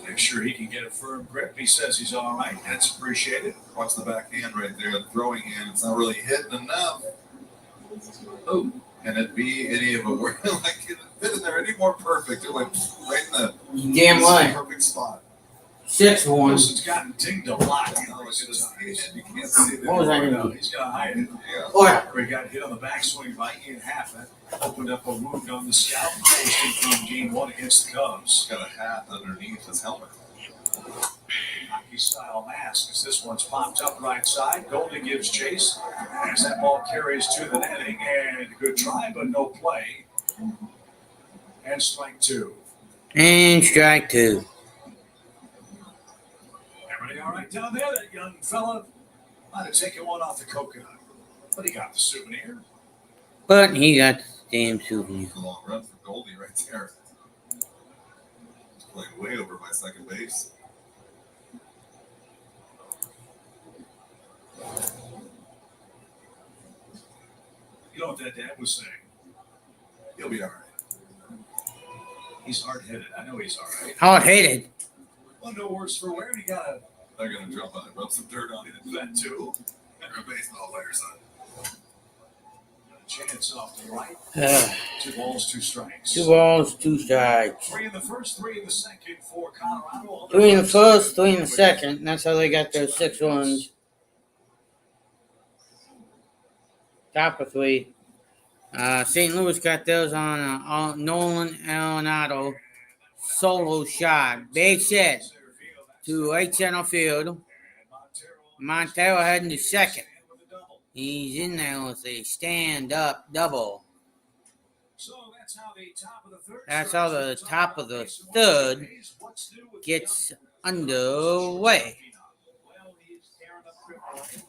Make sure he can get a firm grip. He says he's all right. That's appreciated. Watch the back hand right there, the throwing hand. It's not really hitting enough. Oh, can it be any of a word? Like, it fit in there any more perfect? It went right in the Damn right. perfect spot. 6-1. Wilson's gotten dinged a lot. You You can't see What was I that. gonna do? He's got to hide it. Yeah. Or He got hit on the backswing by Ian Happ. That opened up a wound on the scalp. Posted from game 1 against the Cubs. Got a hat underneath his helmet. Hockey style mask as this one's popped up right side. Goldie gives chase as that ball carries to the netting, and good try, but no play. And strike two. And strike two. Everything all right down there? That young fella might have taken one off the coconut, but he got the souvenir. But he got the damn souvenir. It's a long run for Goldie right there. He's playing way over by second base. You know what that dad was saying? He'll be all right. He's hard-headed. I know he's all right. Hard-headed. Well, no worse for wear. He got a They're going to jump on it, rub some dirt on it. that too. They're a baseball player, son. Chance off to the right. 2 balls, 2 strikes. 2 balls, 2 strikes. 3 in the first, 3 in the second for Colorado. 3 in the first, 3 in the second. That's how they got those 6 runs. Top of 3. St. Louis got those on Nolan Arenado solo shot. Base hit to right center field. Montero heading to second. He's in there with a stand-up double. That's how the top of the third gets underway. Well, he's tearing up triple.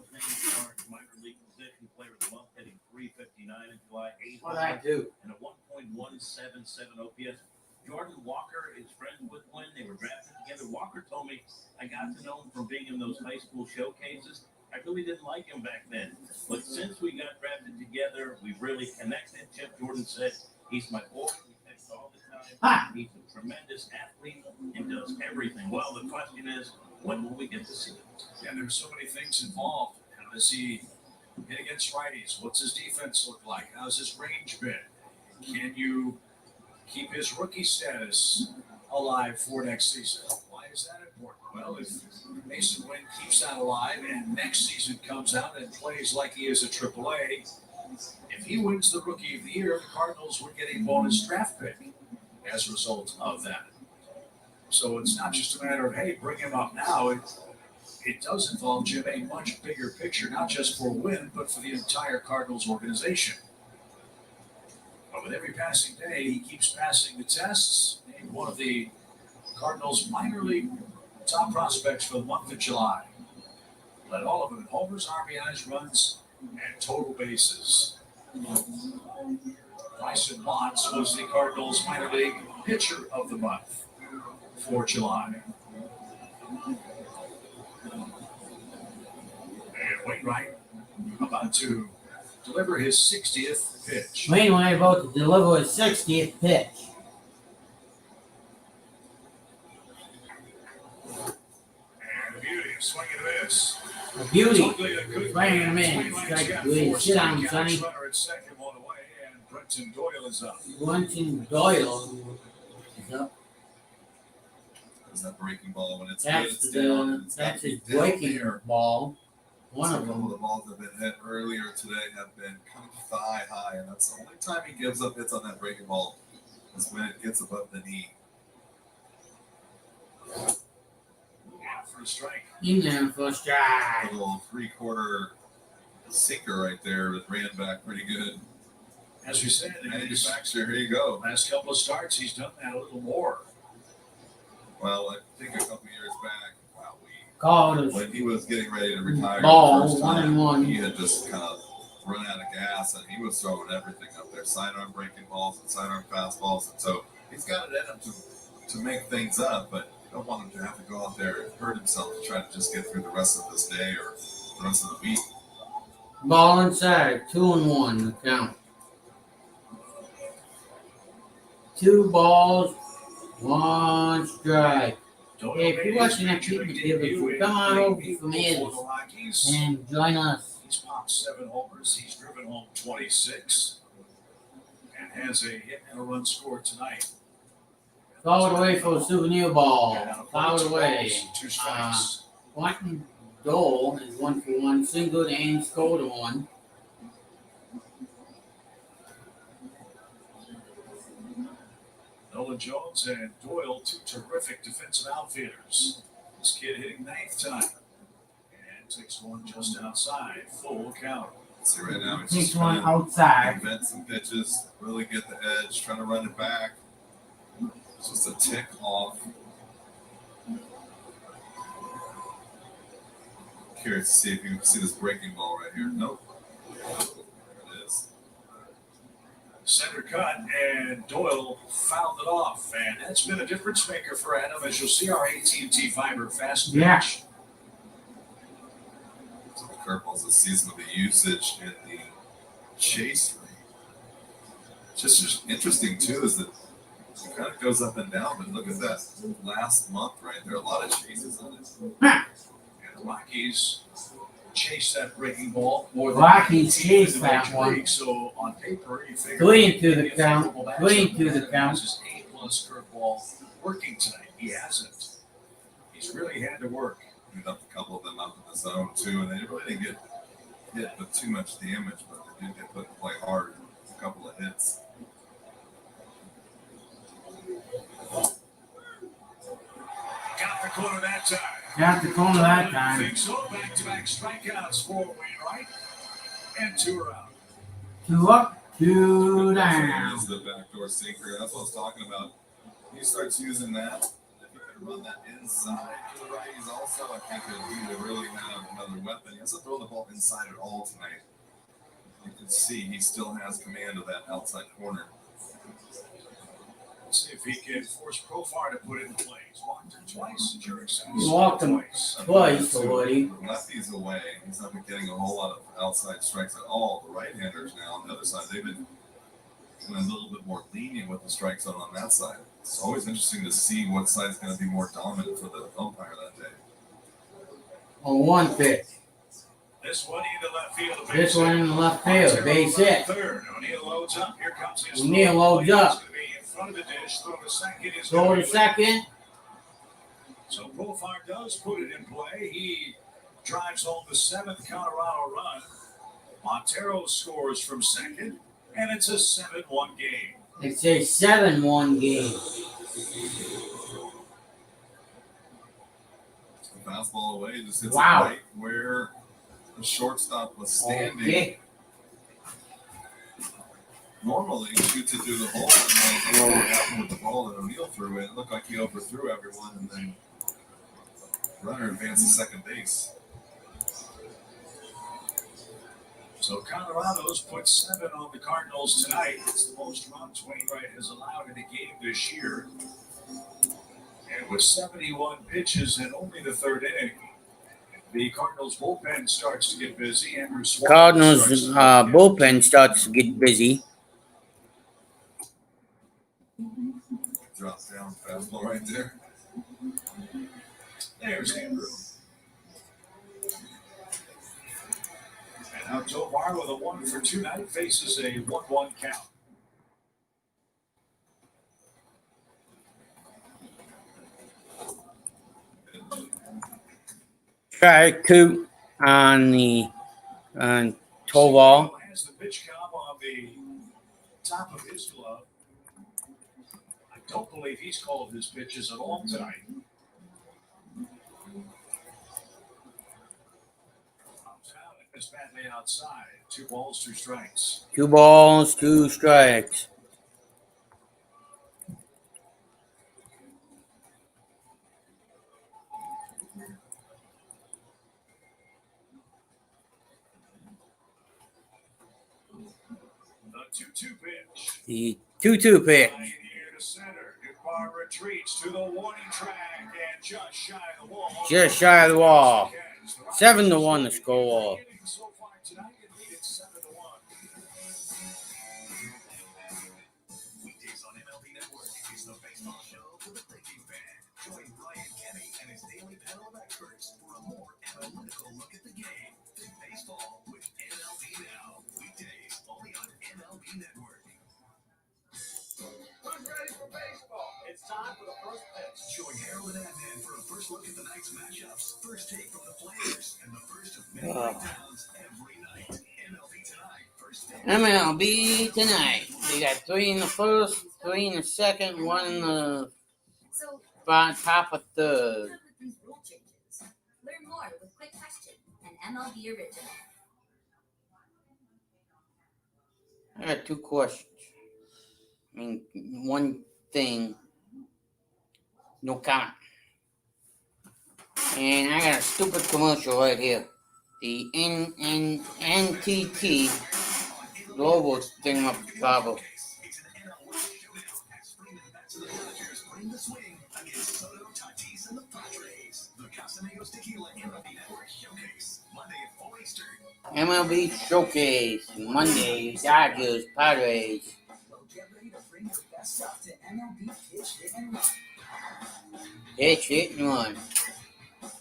Minor league position player of the month, hitting .359 in July, 8 What I do? and a 1.177 OPS. Jordan Walker is friends with Wynn. They were drafted together. Walker told me, I got to know him from being in those high school showcases. I really didn't like him back then. But since we got drafted together, we really connected. Chip Jordan said, he's my boy. We text all the time. He's a tremendous athlete and does everything. Well, the question is, when will we get to see him? Yeah, there's so many things involved. How does he hit against righties? What's his defense look like? How's his range been? Can you keep his rookie status alive for next season? Why is that important? Well, if Mason Wynn keeps that alive and next season comes out and plays like he is at AAA, if he wins the Rookie of the Year, the Cardinals would get a bonus draft pick as a result of that. So it's not just a matter of, hey, bring him up now. It does involve, Jim, a much bigger picture, not just for Wynn, but for the entire Cardinals organization. But with every passing day, he keeps passing the tests. Named one of the Cardinals' minor league top prospects for the month of July. Led all of them in homers, RBIs, runs, and total bases. Bryson Watts was the Cardinals' minor league pitcher of the month for July. And Wainwright about to deliver his 60th pitch. Wainwright about to deliver his 60th pitch. And a beauty, swinging a miss. A beauty. Swinging a miss. Strike three. Sit down, Sonny. Runner at second, one away, and Brenton Doyle is up. Brenton Doyle is up. There's that breaking ball when it's That's good, it's down. that's his breaking ball. One of A couple them. of the balls that have been hit earlier today have been kind of thigh high, and that's the only time he gives up hits on that breaking ball is when it gets above the knee. Yeah, for a strike. In there for a A strike. little 3/4 sinker right there that ran back pretty good. As we said, in his Manufacturer, here you go. last couple of starts, he's done that a little more. Well, I think a couple years back, wow, Called when he was getting ready to retire Ball, the first time, 1-1. he had just kind of run out of gas, and he was throwing everything up there, sidearm breaking balls and sidearm fastballs, and so he's got it in him to make things up, but you don't want him to have to go out there and hurt himself to try to just get through the rest of this day or the rest of the week. ball inside. 2-1 the count. 2 balls, 1 strike. Doyle Hey, if made you're his watching that major treatment league video, debut in come on over April from for Ed's the Rockies. and join us. He's popped 7 homers. He's driven home 26 and has a hit and a run scored tonight. Fouled away for a souvenir ball. And Fouled away. 2 strikes. Quentin Dole is 1 for 1, singled and scored 1. Nolan Jones and Doyle, 2 terrific defensive outfielders. This kid hitting 9th time. And takes one just outside. Full count. See right now, he's Takes just one trying to outside. invent some pitches, really get the edge, trying to run it back. It's just a tick off. Curious to see if you can see this breaking ball right here. Nope. There it is. Center cut, and Doyle fouled it off, and that's been a difference maker for Adam, as you'll see our AT&T Fiber fast pitch. Yeah. So the curveballs this season will be usage in the chase rate. Just interesting too is that it kind of goes up and down, but look at that last month right there. A lot of chases on it. Huh. And the Rockies chase that breaking ball more than Rockies 18 chase in the that major one. league. So on paper, you figure Going to the maybe a count. favorable matchup. Going to the count. This is A+ curveball working tonight. He hasn't. He's really had to work. We dumped a couple of them up in the zone too, and they really didn't get hit with too much damage, but they did get put in play hard. A couple of hits. Got the corner that time. Got the corner that time. Think so. Back-to-back strikeouts for Wainwright. And 2 are out. 2 up, 2 down. Is the backdoor sinker. That's what I was talking about. He starts using that. If he can run that inside to the righties also, I think that he will really have another weapon. He hasn't thrown the ball inside at all tonight. You can see he still has command of that outside corner. Let's see if he can force Profar to put it in play. He's walked him twice. Jurek says He walked him twice already. Lefties away. He's not been getting a whole lot of outside strikes at all. The right-handers now on the other side, they've been a little bit more lenient with the strike zone on that side. It's always interesting to see what side's going to be more dominant for the umpire that day. On 1 pitch. This one into left field. This one in the left field. Base hit. Third. O'Neill loads up. Here comes his O'Neill loads up. He's going to be in front of the dish. Throw to second. Is Throw gonna to be second. So Profar does put it in play. He drives home the 7th Colorado run. Montero scores from second, and it's a 7-1 game. It's a 7-1 game. Fastball away, just hits Wow. it right where the shortstop was standing. Okay. Normally, he shoots it through the hole. And like, what happened with the ball that O'Neill threw it? It looked like he overthrew everyone, and then runner advances second base. So Colorado's put 7 on the Cardinals tonight. It's the most runs Wainwright has allowed in a game this year. And with 71 pitches in only the 3rd inning, the Cardinals bullpen starts to get busy. Andrew Swan Cardinals starts to bullpen starts to get busy. Drops down, fastball right there. There's Andrew. And now Tovar with a 1-for-2 night faces a 1-1 count. Strike 2 on Tovar. Has the pitch count on the top of his glove. I don't believe he's called his pitches at all tonight. Comes out and is badly outside. 2 balls, 2 strikes. 2 balls, 2 strikes. The 2-2 pitch. The 2-2 pitch. Line here to center. Goodbar retreats to the warning track and just shy of the wall. Just shy of the wall. 7-1 the score. So far tonight, it lead at 7-1. Weekdays on MLB Network, it's the baseball show for the thinking fan. Join Brian Kenny and his daily panel of experts for a more analytical look at the game. Think baseball with MLB Now. Weekdays only on MLB Network. Who's ready for baseball? It's time for the first pitch. Join Harold and Adnan for a first look at the night's matchups, first take from the players, and the first of many breakdowns every night. MLB Tonight, first pitch. MLB tonight. We got 3 in the first, 3 in the second, 1 in the So, top of third. what's up with these rule changes? Learn more with Quick Question, an MLB original. I got two questions. I mean, one thing, no comment. And I got a stupid commercial right here. The NTT Global thing up Pablo. MLB Showcase, Monday, Dodgers, Padres. Get ready to bring your best stuff to MLB Pitch Hit and Run. Pitch, hit, and run.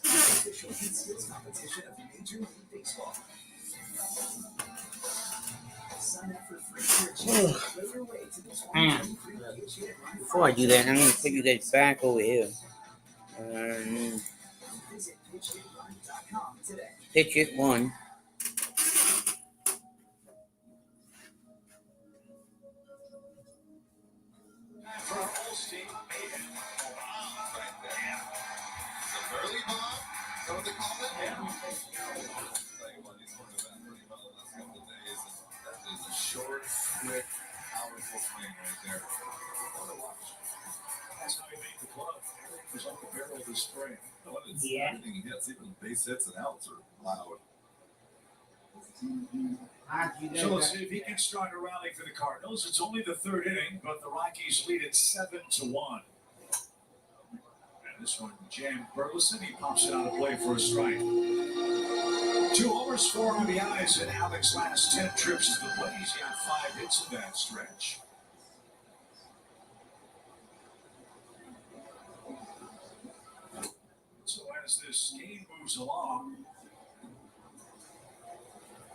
Official heat skills competition of Major League Baseball. Sign up for free for a chance to play your way to the 2023 Pitch Hit and Run. Before I do that, I'm going to put you guys back over here. Visit pitchhitrun.com today. Pitch it one. Early bomb? Is that what they call it? Yeah. Tell you what, he's going to bat pretty well the last couple of days. And that is a short, quick, powerful swing right there. What a watch. That's how he made the club. It was on the barrel of the spring. Yeah. Everything he hits, even base hits and outs are loud. So let's see if he can start a rally for the Cardinals. It's only the third inning, but the Rockies lead it 7-1. And this one, Jan Burleson, he pops it out of play for a strike. 2 homers, 4 RBIs in Alex's last 10 trips to the plate. He's got 5 hits in that stretch. So as this game moves along,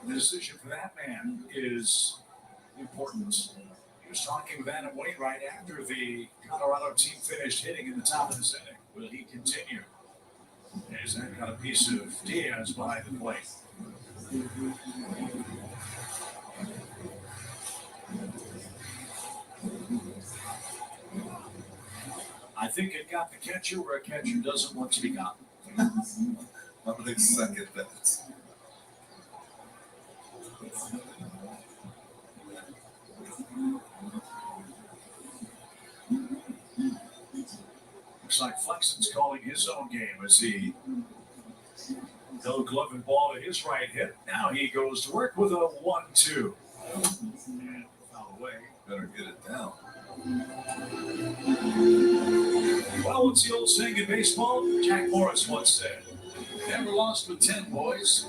the decision for that man is important. He was talking with Adam Wainwright after the Colorado team finished hitting in the top of this inning. Will he continue? As that got a piece of Diaz behind the plate. I think it got the catcher where a catcher doesn't want to be gotten. I would second that. Looks like Flexen's calling his own game as he no glove and ball to his right hit. Now he goes to work with a 1-2. And foul away. Better get it down. Well, what's the old saying in baseball? Jack Morris once said, "Never lost with 10 boys."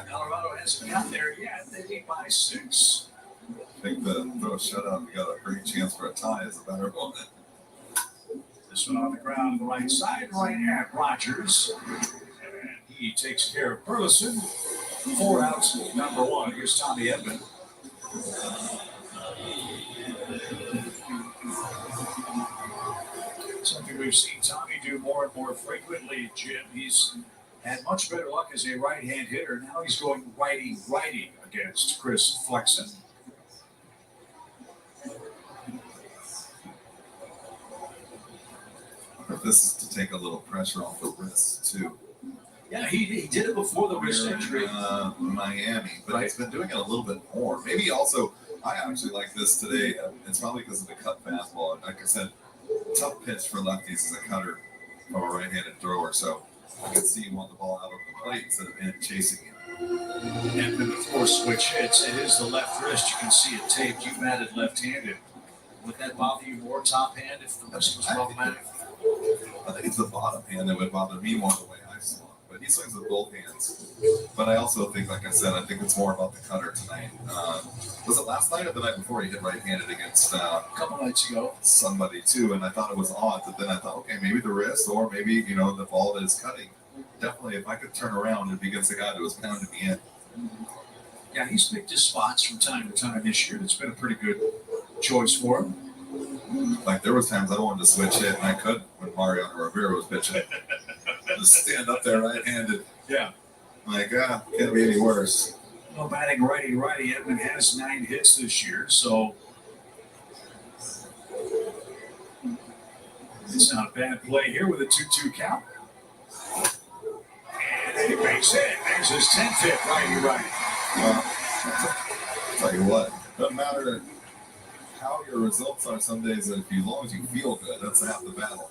Colorado hasn't got there yet. They lead by 6. I think the throw a shutout, we got a great chance for a tie is a better one. This one on the ground, the right side, right at Rogers. And he takes care of Burleson. 4 outs, number 1. Here's Tommy Edman. Something we've seen Tommy do more and more frequently, Jim. He's had much better luck as a right-hand hitter. Now he's going righty against Chris Flexen. This is to take a little pressure off the wrist, too. Yeah, he did it before the wrist injury. Miami, but he's been doing it a little bit more. Maybe also, I actually like this today. It's probably because of the cut fastball. Like I said, tough pitch for lefties is a cutter from a right-handed thrower. So I can see you want the ball out of the plate instead of in chasing it. And then before switch hits, it is the left wrist. You can see it taped. You batted left-handed. Would that bother you more, top hand, if the wrist was problematic? I think it's the bottom hand that would bother me more the way I swung. But he swings with both hands. But I also think, like I said, I think it's more about the cutter tonight. Was it last night or the night before he hit right-handed against a couple nights ago somebody too? And I thought it was odd. But then I thought, okay, maybe the wrist or maybe, the ball that is cutting. Definitely, if I could turn around, it'd be against a guy that was pounding me in. Yeah, he's picked his spots from time to time this year. It's been a pretty good choice for him. Like, there was times I wanted to switch hit, and I could when Mariano Rivera was pitching. Just stand up there right-handed. Yeah. Like, can't be any worse. Well, batting righty. Edman has 9 hits this year, so it's not a bad play here with a 2-2 count. And he makes it. There's his 10th hit, righty. Well, I'll tell you what. Doesn't matter how your results are some days, as long as you feel good, that's half the battle.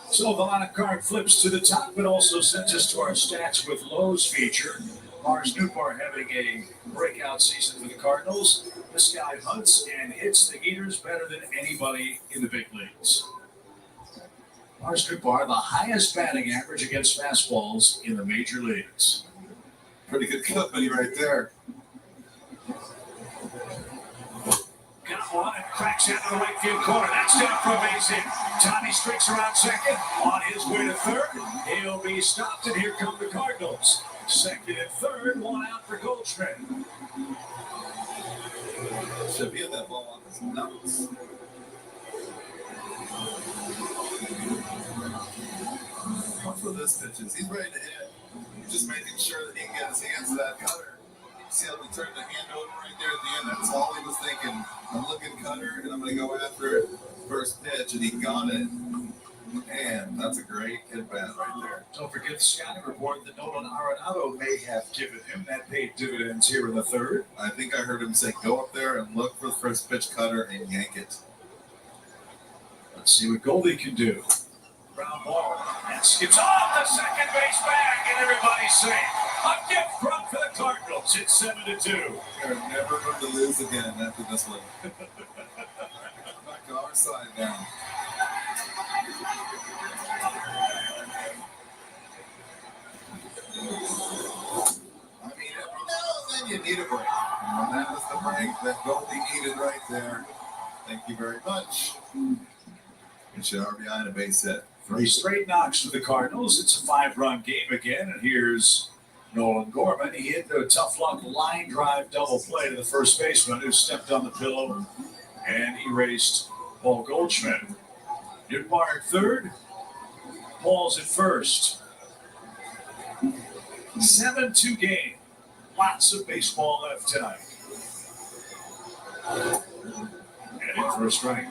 So the line of card flips to the top, but also sends us to our stats with Lowe's feature. Mars Newport having a breakout season for the Cardinals. This guy hunts and hits the heaters better than anybody in the big leagues. Mars Newport, the highest batting average against fastballs in the major leagues. Pretty good company right there. Got one and cracks out to the right field corner. That's down for a base hit. Tommy streaks around second. On his way to third. He'll be stopped, and here come the Cardinals. Second and third, one out for Goldschmidt. Should be in that ball on his nuts. Watch for this pitches. He's ready to hit. He's just making sure that he can get his hands to that cutter. See how he turned the hand over right there at the end? That's all he was thinking. I'm looking cutter, and I'm going to go after it. First pitch, and he got it. Man, that's a great hit bat right there. Don't forget the scouting report that Nolan Arenado may have given him. That paid dividends here in the third. I think I heard him say, go up there and look for the first pitch cutter and yank it. Let's see what Goldie can do. Ground ball. And skips off the second base bag, and everybody's safe. A gift run for the Cardinals. It's 7-2. They're never going to lose again after this one. Back to our side now. I mean, every now and then you need a break. And that was the break that Goldie needed right there. Thank you very much. It's your RBI and a base hit. 3 straight knocks for the Cardinals. It's a 5-run game again, and here's Nolan Gorman. He hit the tough luck line drive double play to the first baseman who stepped on the pillow and erased Paul Goldschmidt. Newton at third. Paul's at first. 7-2 game. Lots of baseball left tonight. And in for a strike.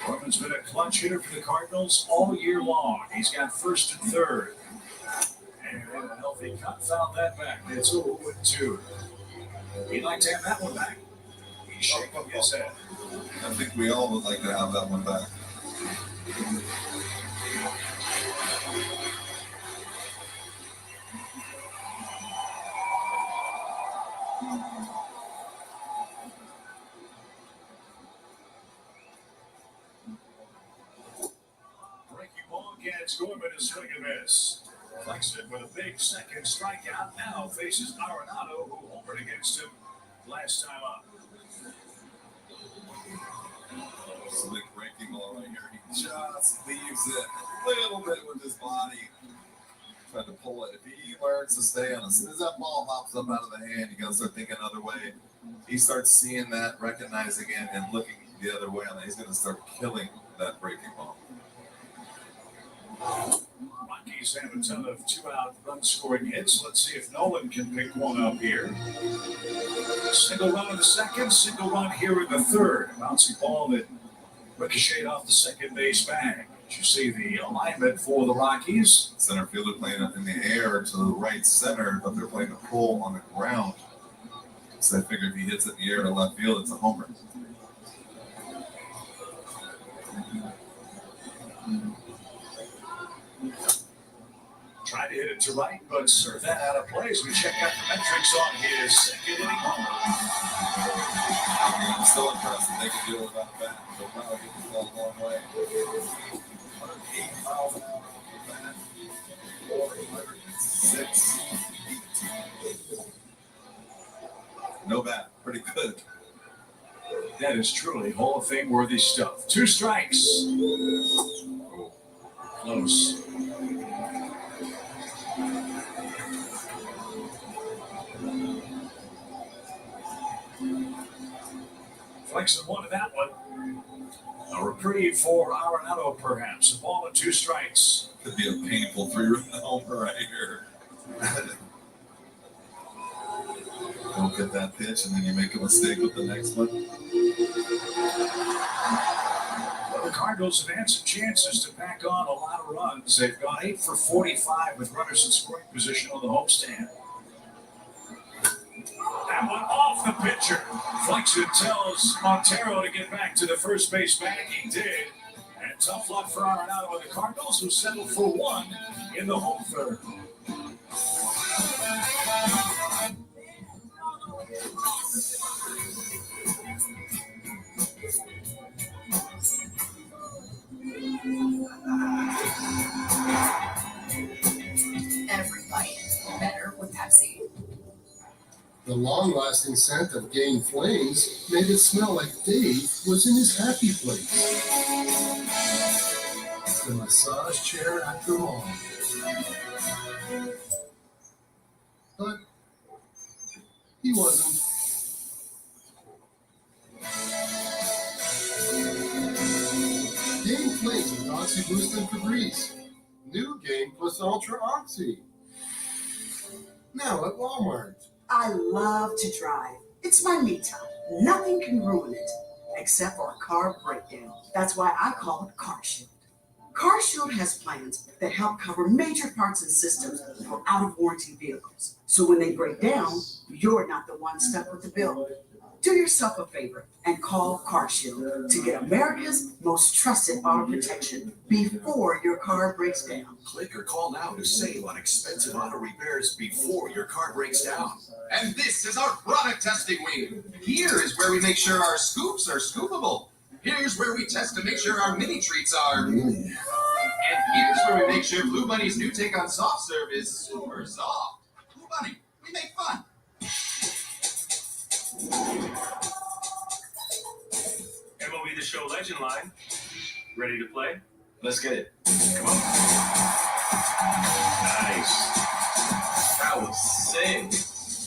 Gorman's been a clutch hitter for the Cardinals all year long. He's got first and third. And a healthy cut found that back. It's 0-2. He'd like to have that one back. He's shaking his head. I think we all would like to have that one back. Breaking ball gets Gorman to swing and miss. Flexen with a big second strikeout. Now faces Arenado, who homered against him last time up. Slick breaking ball right here. He just leaves it a little bit with his body. Trying to pull it. If he learns to stay on, as soon as that ball hops up out of the hand, you gotta start thinking another way. He starts seeing that, recognizing it, and looking the other way on that. He's gonna start killing that breaking ball. Rockies have a ton of 2-out run-scoring hits. Let's see if Nolan can pick one up here. Single run in the second, single run here in the third. A bouncing ball that ricocheted off the second base bag. You see the alignment for the Rockies. Center fielder playing up in the air to the right center, but they're playing a pull on the ground. So I figure if he hits it in the air to left field, it's a homer. Tried to hit it to right, but served that out of play as we check out the metrics on his second inning homer. I'm still impressed that they can do it without a bat. They'll probably get the ball a long way. 108 miles an hour with that. 406 feet. No bat. Pretty good. That is truly Hall of Fame worthy stuff. 2 strikes. Close. Flexing one of that one. A reprieve for Arenado, perhaps. A ball and 2 strikes. Could be a painful 3-run homer right here. Don't get that pitch, and then you make a mistake with the next one. Well, the Cardinals have had some chances to pack on a lot of runs. They've gone 8 for 45 with runners in scoring position on the homestand. That one off the pitcher. Flexen tells Montero to get back to the first base bag. He did. And tough luck for Arenado and the Cardinals, who settled for 1 in the home third. Every bite better with Pepsi. The long-lasting scent of Gain Flames made it smell like Dave was in his happy place. The massage chair after all. But he wasn't. Gain Flames with Oxy Boost and Febreze. New Gain plus Ultra Oxy. Now at Walmart. I love to drive. It's my me time. Nothing can ruin it, except for a car breakdown. That's why I call it CarShield. CarShield has plans that help cover major parts and systems for out-of-warranty vehicles. So when they break down, you're not the one stuck with the bill. Do yourself a favor and call CarShield to get America's most trusted auto protection before your car breaks down. Click or call now to save on expensive auto repairs before your car breaks down. And this is our product testing week. Here is where we make sure our scoops are scoopable. Here's where we test to make sure our mini treats are. And here's where we make sure Blue Bunny's new take on soft serve is super soft. Blue Bunny, we make fun. MLB The Show Legend line. Ready to play? Let's get it. Come on. Nice. That was sick.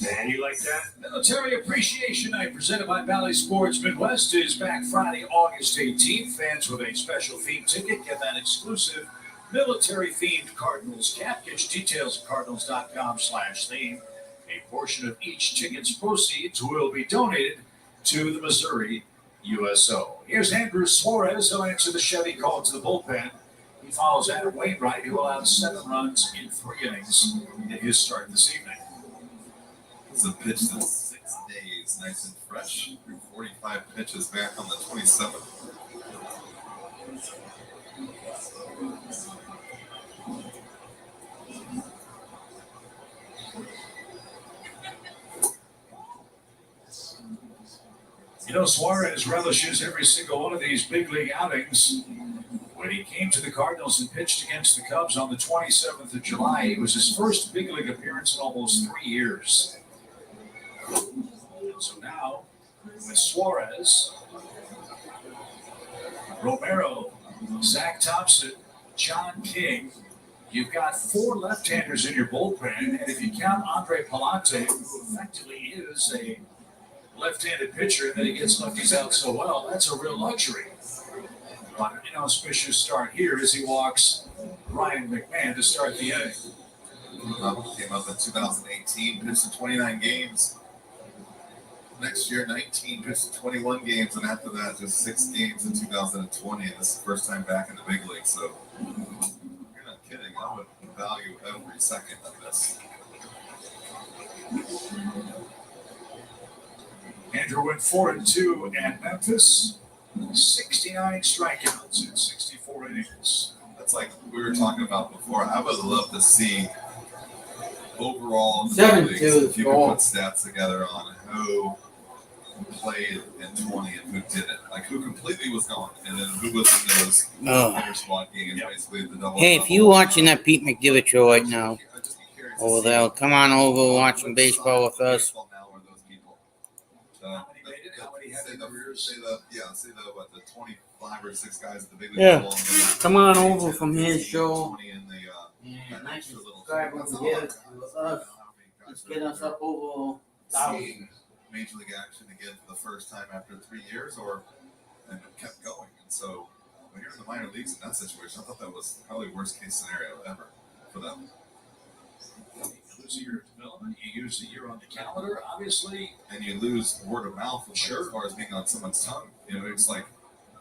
Man, you like that? Military Appreciation Night presented by Valley Sports Midwest is back Friday, August 18th. Fans with a special theme ticket get that exclusive military-themed Cardinals cap. Get your details at cardinals.com/theme. A portion of each ticket's proceeds will be donated to the Missouri USO. Here's Andrew Suarez. He'll answer the Chevy call to the bullpen. He follows Adam Wainwright, who allowed 7 runs in 3 innings in his start this evening. It's a pitch that's 6 days, nice and fresh. Through 45 pitches back on the 27th. You know, Suarez relishes every single one of these big league outings. When he came to the Cardinals and pitched against the Cubs on the 27th of July, it was his first big league appearance in almost 3 years. So now, with Suarez, Romero, Zach Thompson, John King, you've got 4 left-handers in your bullpen, and if you count Andre Palante, who effectively is a left-handed pitcher, and then he gets lefties out so well, that's a real luxury. But an inauspicious start here as he walks Ryan McMahon to start the inning. Came up in 2018, pitched in 29 games. Next year, 19, pitched 21 games, and after that, just 6 games in 2020. And this is the first time back in the big league. So, you're not kidding. I would value every second of this. Andrew went 4-2 at Memphis, 69 strikeouts in 64 innings. That's like we were talking about before. I would love to see overall 7-2 if you could goal. put stats together on who played in 20 and who didn't. Like who completely was gone, and then who was in those inter-squad games, basically the double. Hey, if you watching that Pete McDivitt show right now over there, come on over watching baseball with us. Say the what, the 25 or 6 guys at the big league Yeah. level, and Come on over from his show. 20 in the And that nice extra little subscribe and get us. Let's get us up over 1,000. seeing major league action again for the first time after 3 years, and it kept going. And so when you're in the minor leagues in that situation, I thought that was probably worst case scenario ever for them. lose a year of development. You use a year on the calendar, obviously. And you lose word of mouth as far as being on someone's tongue. You know, it's like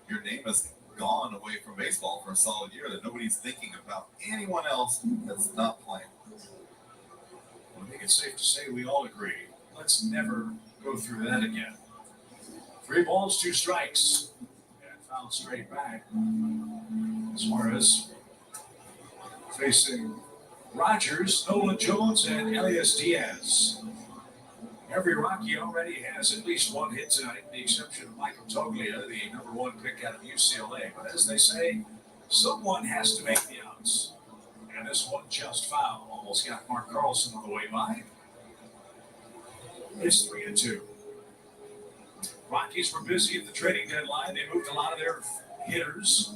your name has gone away from baseball for a solid year that nobody's thinking about anyone else that's not playing. I think it's safe to say we all agree. Let's never go through that again. 3 balls, 2 strikes. And fouled straight back. Suarez facing Rogers, Nolan Jones, and Elias Diaz. Every Rocky already has at least 1 hit tonight, with the exception of Michael Toglia, the #1 pick out of UCLA. But as they say, someone has to make the outs. And this one just foul. Almost got Mark Carlson on the way by. It's 3-2. Rockies were busy at the trading deadline. They moved a lot of their hitters.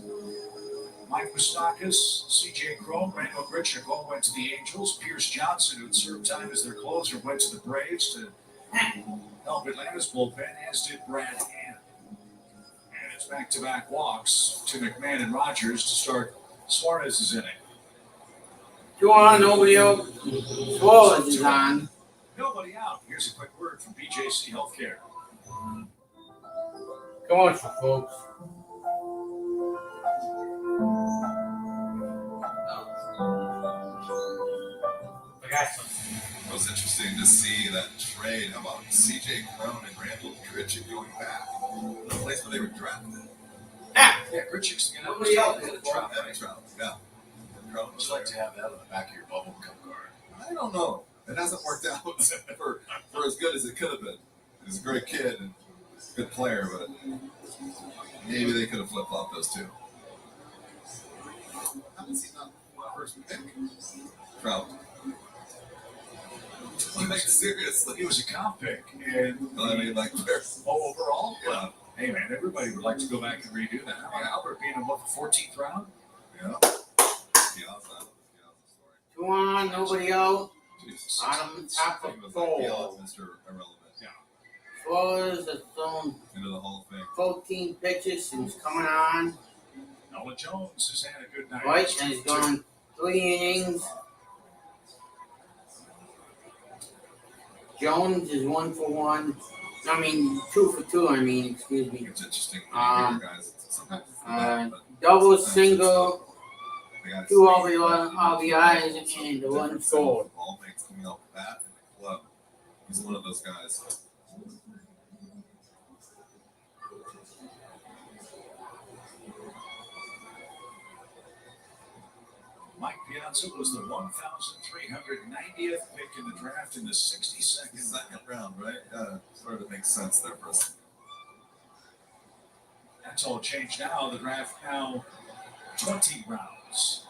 Mike Moustakas, C.J. Cron, Randall Grichuk all went to the Angels. Pierce Johnson, who had served time as their closer, went to the Braves to help Atlanta's bullpen, as did Brad Hand. And it's back-to-back walks to McMahon and Rogers to start Suarez's inning. 2 on, nobody out. Suarez is on. Nobody out. Here's a quick word from BJC Healthcare. Commercial, folks. I got something. It was interesting to see that trade. How about C.J. Cron and Randall Grichuk going back to the place where they were drafted? Yeah, Grichuk's going to Nobody out. hit a drop. Yeah. Cron Would you like to have that on the back of your bubble gum card? I don't know. It hasn't worked out for as good as it could have been. He's a great kid and good player, but maybe they could have flip-flopped those two. How is he not first pick? Trout. Like, seriously. He was a comp pick. And I mean, like, overall? Yeah. Hey, man, everybody would like to go back and redo that. How about Albert being in, what, the 14th round? Yeah. Yeah, 2 on, nobody out. Jesus. Bottom, top of He was 4. like, Mr. Irrelevant. Yeah. Suarez has thrown Into the Hall of Fame. 14 pitches and he's coming on. Nolan Jones has had a good night. Right, and he's gone 3 innings. Jones is 1 for 1. I mean, 2 for 2. I mean, excuse me. It's interesting when you hear guys. Sometimes it's bad, but Double, sometimes single, the guys 2 RBIs, and the 1 scored. Ball mates coming off the bat in the club. He's one of those guys. Mike Piazza was the 1,390th pick in the draft in the 62nd Second round, right? Sort of makes sense there for us. That's all changed now. The draft now 20 rounds.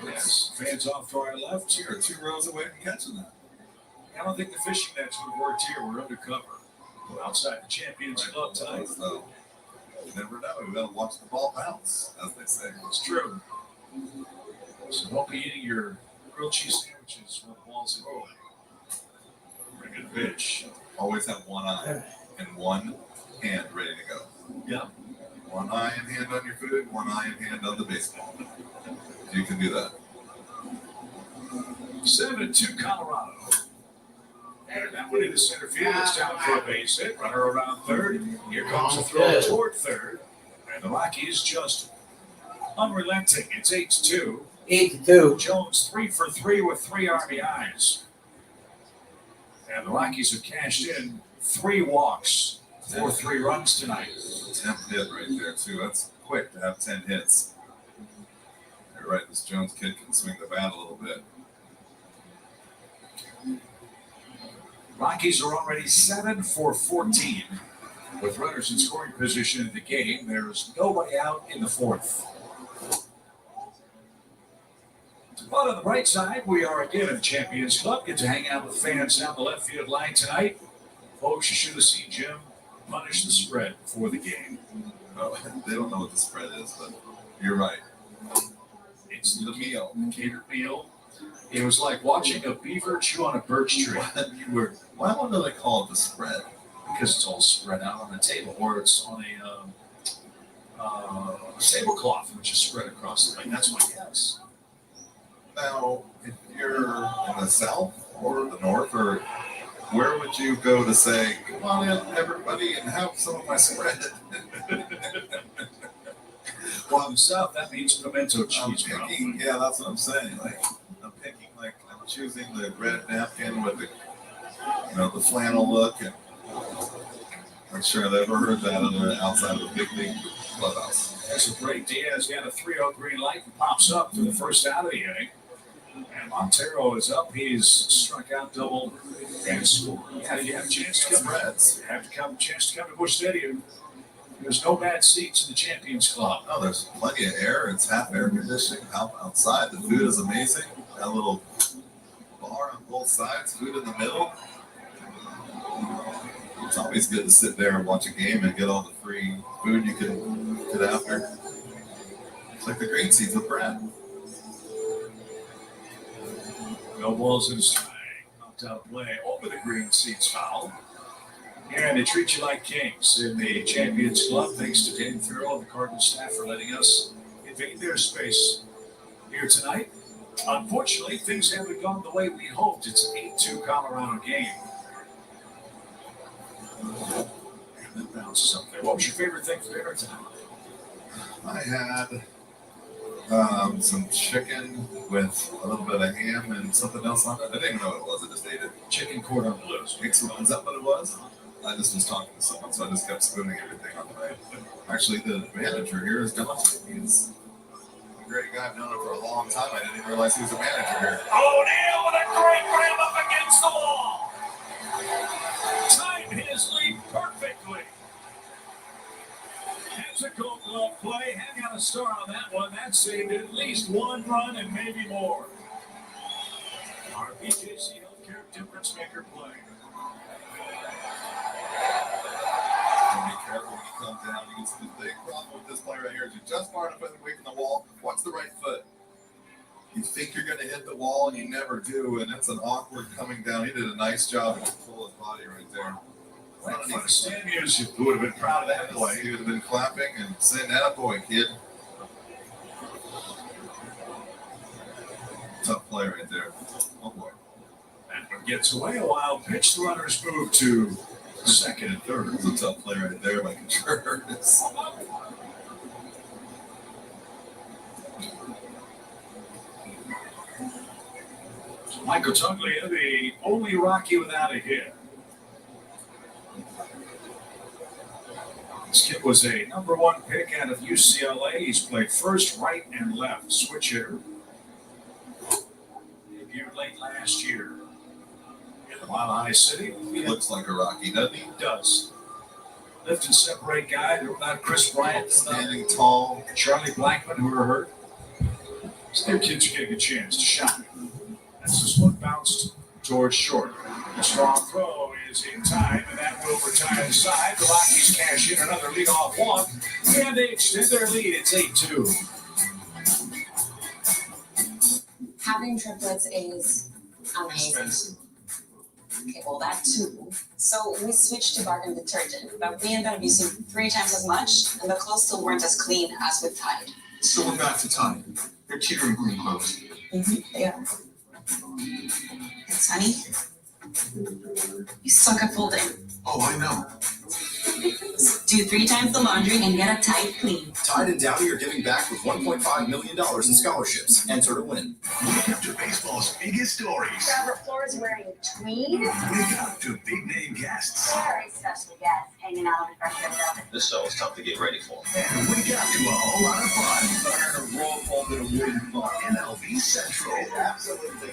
Yes, fans off to our left here. 2 rows away from catching that. I don't think the fishing nets would have worked here. We're undercover. We're outside the Champions Club tonight. So, you never know. We gotta watch the ball bounce, as they say. It's true. So don't be eating your grilled cheese sandwiches when the ball's in play. Pretty good pitch. Always have one eye and one hand ready to go. Yeah. One eye and hand on your food, one eye and hand on the baseball. You can do that. 7-2 Colorado. And that one into center field. It's down for a base hit. Runner around third. Here comes a throw toward third. And the Rockies just unrelenting. It's 8-2. 8-2. Jones 3 for 3 with 3 RBIs. And the Rockies have cashed in 3 walks for 3 runs tonight. 10th hit right there, too. That's quick to have 10 hits. You're right, this Jones kid can swing the bat a little bit. Rockies are already 7 for 14 with runners in scoring position in the game. There's nobody out in the 4th. But on the right side, we are again in the Champions Club. Get to hang out with fans down the left field line tonight. Folks, you should have seen Jim punish the spread before the game. Oh, they don't know what the spread is, but you're right. It's the meal, the catered meal. It was like watching a beaver chew on a birch tree. Why do they call it the spread? Because it's all spread out on the table, or it's on a tablecloth, which is spread across the plate. That's my guess. Now, if you're in the south or the north, or where would you go to say, come on in, everybody, and have some of my spread? Well, in the south, that means pimento cheese. Yeah, that's what I'm saying. Like, I'm choosing the red napkin with the, the flannel look, and I'm sure I've ever heard that outside of the big league clubhouse. That's a break. Diaz got a 3-0 green light and pops up for the first out of the inning. And Montero is up. He's struck out, double, and scored. Yeah, you have a chance to come. You have to come. Chance to come to Busch Stadium. There's no bad seats in the Champions Club. No, there's plenty of air. It's half air conditioning outside. The food is amazing. Got a little bar on both sides, food in the middle. It's always good to sit there and watch a game and get all the free food you can get after. It's like the green seats with Brad. No balls in strike. Knocked out play over the green seats foul. And they treat you like kings in the Champions Club. Thanks to Dan Farrell and the Cardinals staff for letting us invade their space here tonight. Unfortunately, things haven't gone the way we hoped. It's an 8-2 Colorado game. And it bounces up there. What was your favorite thing for dinner tonight? I had some chicken with a little bit of ham and something else on it. I didn't even know what it was. I just ate it. Chicken cordon blues. Is that what it was? I just was talking to someone, so I just kept spooning everything on the way. Actually, the manager here is John. He's a great guy. I've known him for a long time. I didn't even realize he was a manager here. O'Neal with a great grab up against the wall. Timed his lead perfectly. That's a Gold Glove play. Hang out a star on that one. That saved at least one run and maybe more. Our BJC Healthcare difference maker play. Be careful when you come down. You can see the big problem with this play right here is you're just far enough away from the wall. Watch the right foot. You think you're going to hit the wall, and you never do, and it's an awkward coming down. He did a nice job to control his body right there. Stand music. Who would have been proud of that play? He would have been clapping and saying, "That boy, kid." Tough play right there. Oh boy. That one gets away. A wild pitch. The runners move to second and third. It's a tough play right there by Contreras. Michael Tuglia, the only Rocky without a hit. This kid was a number 1 pick out of UCLA. He's played first, right, and left. Switch hitter. Debuted late last year in the Mile High City. He looks like a Rocky, doesn't he? He does. Lift and separate guy. They're not Chris Bryant. Standing tall. Charlie Blackmon, who were hurt. So their kids are getting a chance to shine. That's this one bounced towards short. The strong throw is in time, and that will retire the side. The Rockies cash in another leadoff walk, and they extend their lead. It's 8-2. Having triplets is amazing. Okay, well, that too. So we switched to bargain detergent, but we ended up using 3 times as much, and the clothes still weren't as clean as with Tide. So we're back to Tide. They're cuter and clean clothes. They are. Thanks, honey. You suck at folding. Oh, I know. Do 3 times the laundry and get a Tide clean. Tide and Downey are giving back with $1.5 million in scholarships. Enter to win. Wake up to baseball's biggest stories. Robert Flores wearing a tweed. Wake up to big name guests. Very special guest hanging out on the front row. This show is tough to get ready for. And wake up to a whole lot of fun. Learn a roll folded award from MLB Central. Absolutely.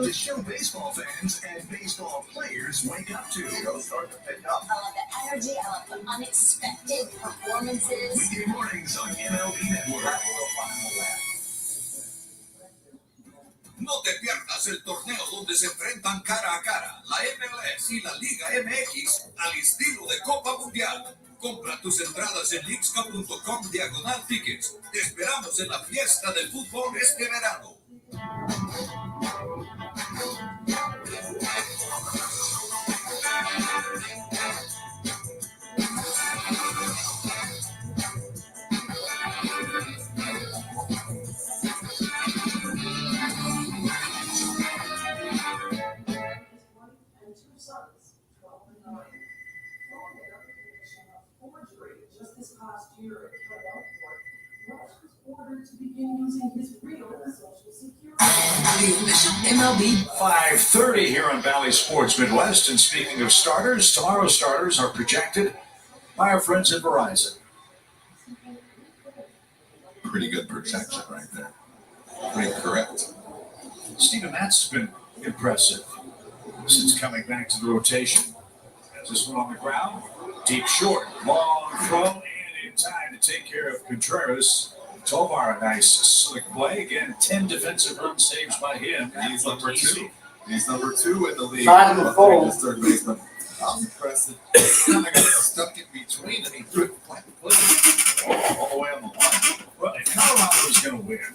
The show baseball fans and baseball players wake up to. Show start to pick up. I love the energy. I love the unexpected performances. Weekday mornings on MLB Network. No te pierdas el torneo donde se enfrentan cara a cara la MLS y la Liga MX al estilo de Copa Mundial. Compra tus entradas en lixca.com/tickets. Te esperamos en la fiesta del fútbol este verano. last year at airport, Welsh was ordered to begin using his real social security. MLB 5:30 here on Valley Sports Midwest. And speaking of starters, tomorrow's starters are projected by our friends at Verizon. Pretty good projection right there. Pretty correct. Steven Matz has been impressive since coming back to the rotation. As this one on the ground, deep short, long throw, and in time to take care of Contreras. Tovar, a nice slick play. Again, 10 defensive run saves by him. He's number two. He's number 2 in the league. Bottom of four. Third baseman. I was impressed that he kind of got stuck in between and he threw it flat footed all the way on the line. Well, if Colorado is going to win,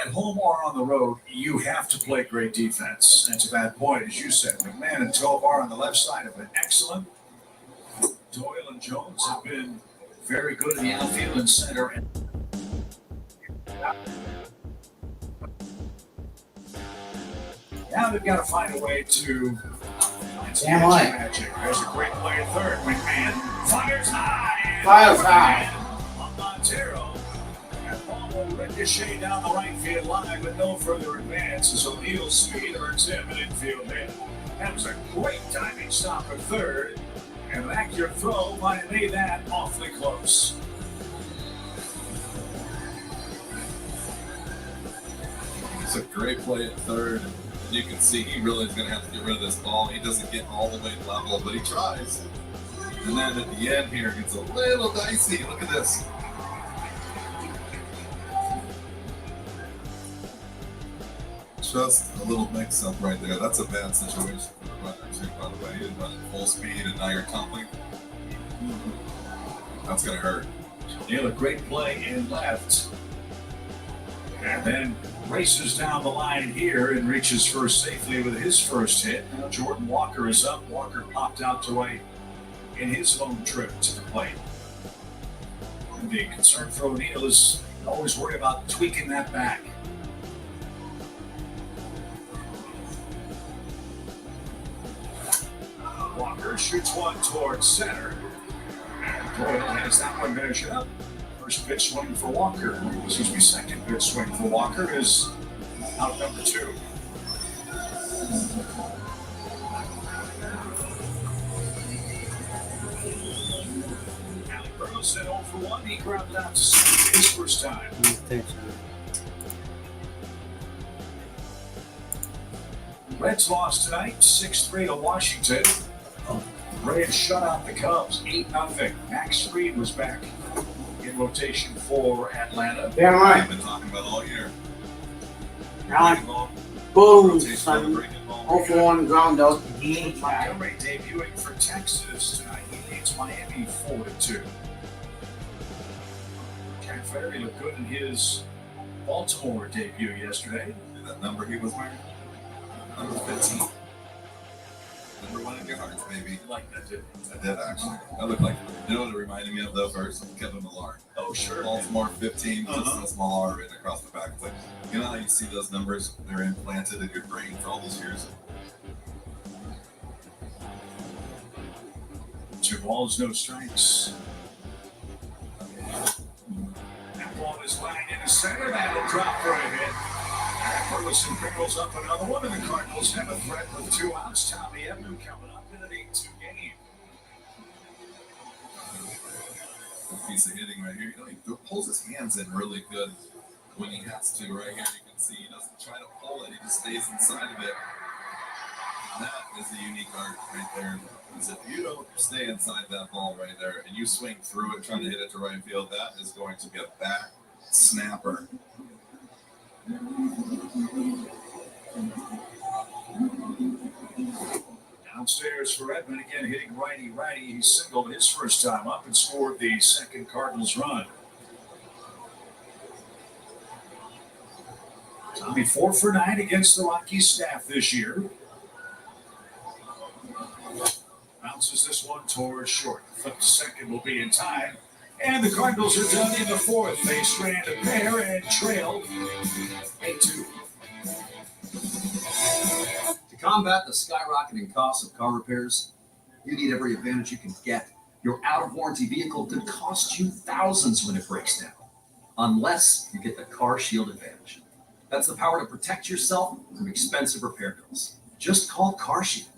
at home or on the road, you have to play great defense. And to that point, as you said, McMahon and Tovar on the left side have been excellent. Doyle and Jones have been very good in the outfield and center. Now they've got to find a way to find some magic. There's a great play at third. McMahon fires high. Fires high. On Montero. And ball will ricochet down the right field line with no further advance as O'Neal's speed earns him an infield hit. That was a great timing stop at third. And an accurate throw might have made that awfully close. It's a great play at third. You can see he really is going to have to get rid of this ball. He doesn't get all the way level, but he tries. And then at the end here, it gets a little dicey. Look at this. Just a little mix-up right there. That's a bad situation for the runner, too, by the way. You didn't run at full speed, and now you're tumbling. That's going to hurt. Neal, a great play in left. And then races down the line here and reaches first safely with his first hit. Now Jordan Walker is up. Walker popped out to right in his lone trip to the plate. And the concern for O'Neal is always worried about tweaking that back. Walker shoots one towards center. And Doyle has that one measured up. First pitch swing for Walker. Second pitch swing for Walker is out number 2. Alec Burleson 0 for 1. He grounded out to second his first time. Reds lost tonight, 6-3 to Washington. Braves shut out the Cubs, 8-0. Max Fried was back in rotation for Atlanta. Damn right. I've been talking about all year. Boom, son. 0 for 1 ground out. Montgomery debuting for Texas tonight. He leads Miami 4-2. Canferi looked good in his Baltimore debut yesterday. That number he was wearing? Number 15. Number 1 in your hearts, baby. You like that, didn't I did, actually. That looked like, you know what it reminded me of, though, first? Kevin Millar. Oh, sure. Baltimore 15, just a small R written across the back. It's like, you know how you see those numbers? They're implanted in your brain for all those years. 2 balls, no strikes. That ball is lined into center. That'll drop for a hit. Burleson pickles up another one, and the Cardinals have a threat with 2 outs. Tommy Edman coming up in an 8-2 game. A piece of hitting right here. You know, he pulls his hands in really good when he has to. Right here, you can see he doesn't try to pull it. He just stays inside of it. That is the unique art right there. Because if you don't stay inside that ball right there and you swing through it trying to hit it to right field, that is going to be a back snapper. Downstairs for Edman again, hitting righty-righty. He singled his first time up and scored the second Cardinals run. Tommy 4 for 9 against the Rockies staff this year. Bounces this one towards short. Flip to second will be in time. And the Cardinals are done in the 4th. They strand a pair and trailed 8-2. To combat the skyrocketing costs of car repairs, you need every advantage you can get Your out-of-warranty vehicle could cost you thousands when it breaks down, unless you get the Car Shield Advantage. That's the power to protect yourself from expensive repair bills. Just call Car Shield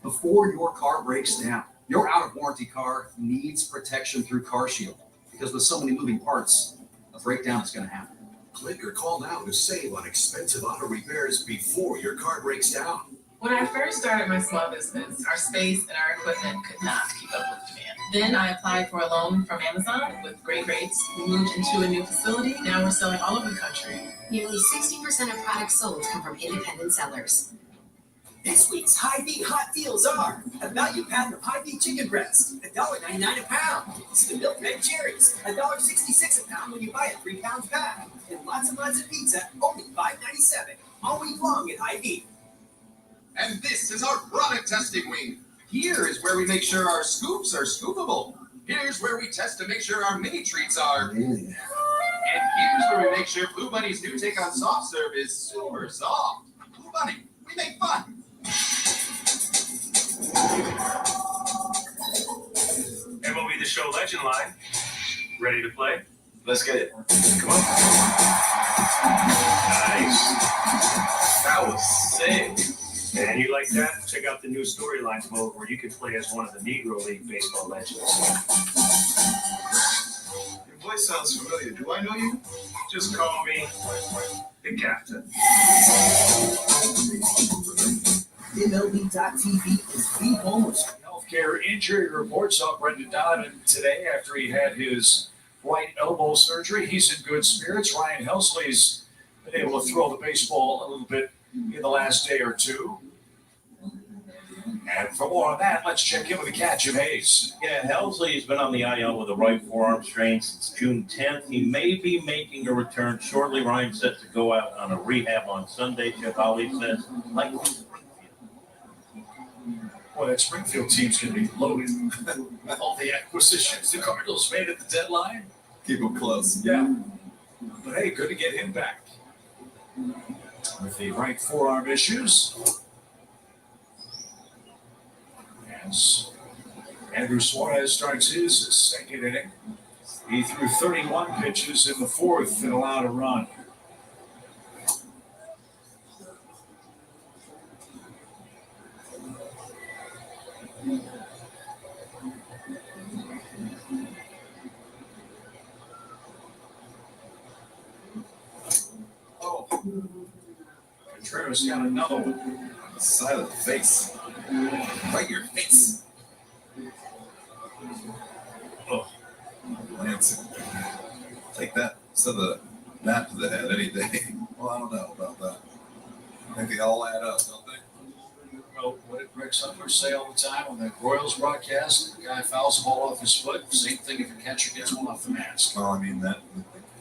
before your car breaks down. Your out-of-warranty car needs protection through Car Shield, because with so many moving parts, a breakdown is going to happen. Click or call now to save on expensive auto repairs before your car breaks down. When I first started my small business, our space and our equipment could not keep up with demand. Then I applied for a loan from Amazon with great rates. We moved into a new facility. Now we're selling all over the country. Nearly 60% of products sold come from independent sellers. This week's Hy-Vee hot deals are a value pack of Hy-Vee chicken breast, $1.99 a pound. Instant milk red cherries, $1.66 a pound when you buy a 3-pound pack. And lots of pizza, only $5.97. All week long at Hy-Vee. And this is our product testing week. Here is where we make sure our scoops are scoopable. Here's where we test to make sure our mini treats are. And here's where we make sure Blue Bunny's new take on soft serve is super soft. Blue Bunny, we make fun. MLB The Show Legend Line. Ready to play? Let's get it. Come on. Nice. That was sick. And you like that? Check out the new storylines mode where you can play as one of the Negro League baseball legends. Your voice sounds familiar. Do I know you? Just call me the captain. MLB.tv is the home of Healthcare injury reports saw Brendan Donovan today after he had his right elbow surgery. He's in good spirits. Ryan Helsley's been able to throw the baseball a little bit in the last day or two. And for more on that, let's check in with the catch of Hayes. Yeah, Helsley has been on the IL with a right forearm strain since June 10th. He may be making a return shortly. Ryan's set to go out on a rehab on Sunday. Jeff Ali says, like Well, that Springfield team's going to be loaded. All the acquisitions the Cardinals made at the deadline. Keep them close. Yeah. But hey, good to get him back. With the right forearm issues. As Andrew Suarez starts his second inning. He threw 31 pitches in the fourth and allowed a run. Oh, Contreras got another one. On the side of the face. Right in your face. Oh, Lansing. Take that instead of that to the head any day. Well, I don't know about that. I think they all add up, don't they? well, what did Greg Sutler say all the time on the Royals broadcast? The guy fouls the ball off his foot. Same thing if a catcher gets one off the mask. Well, I mean, that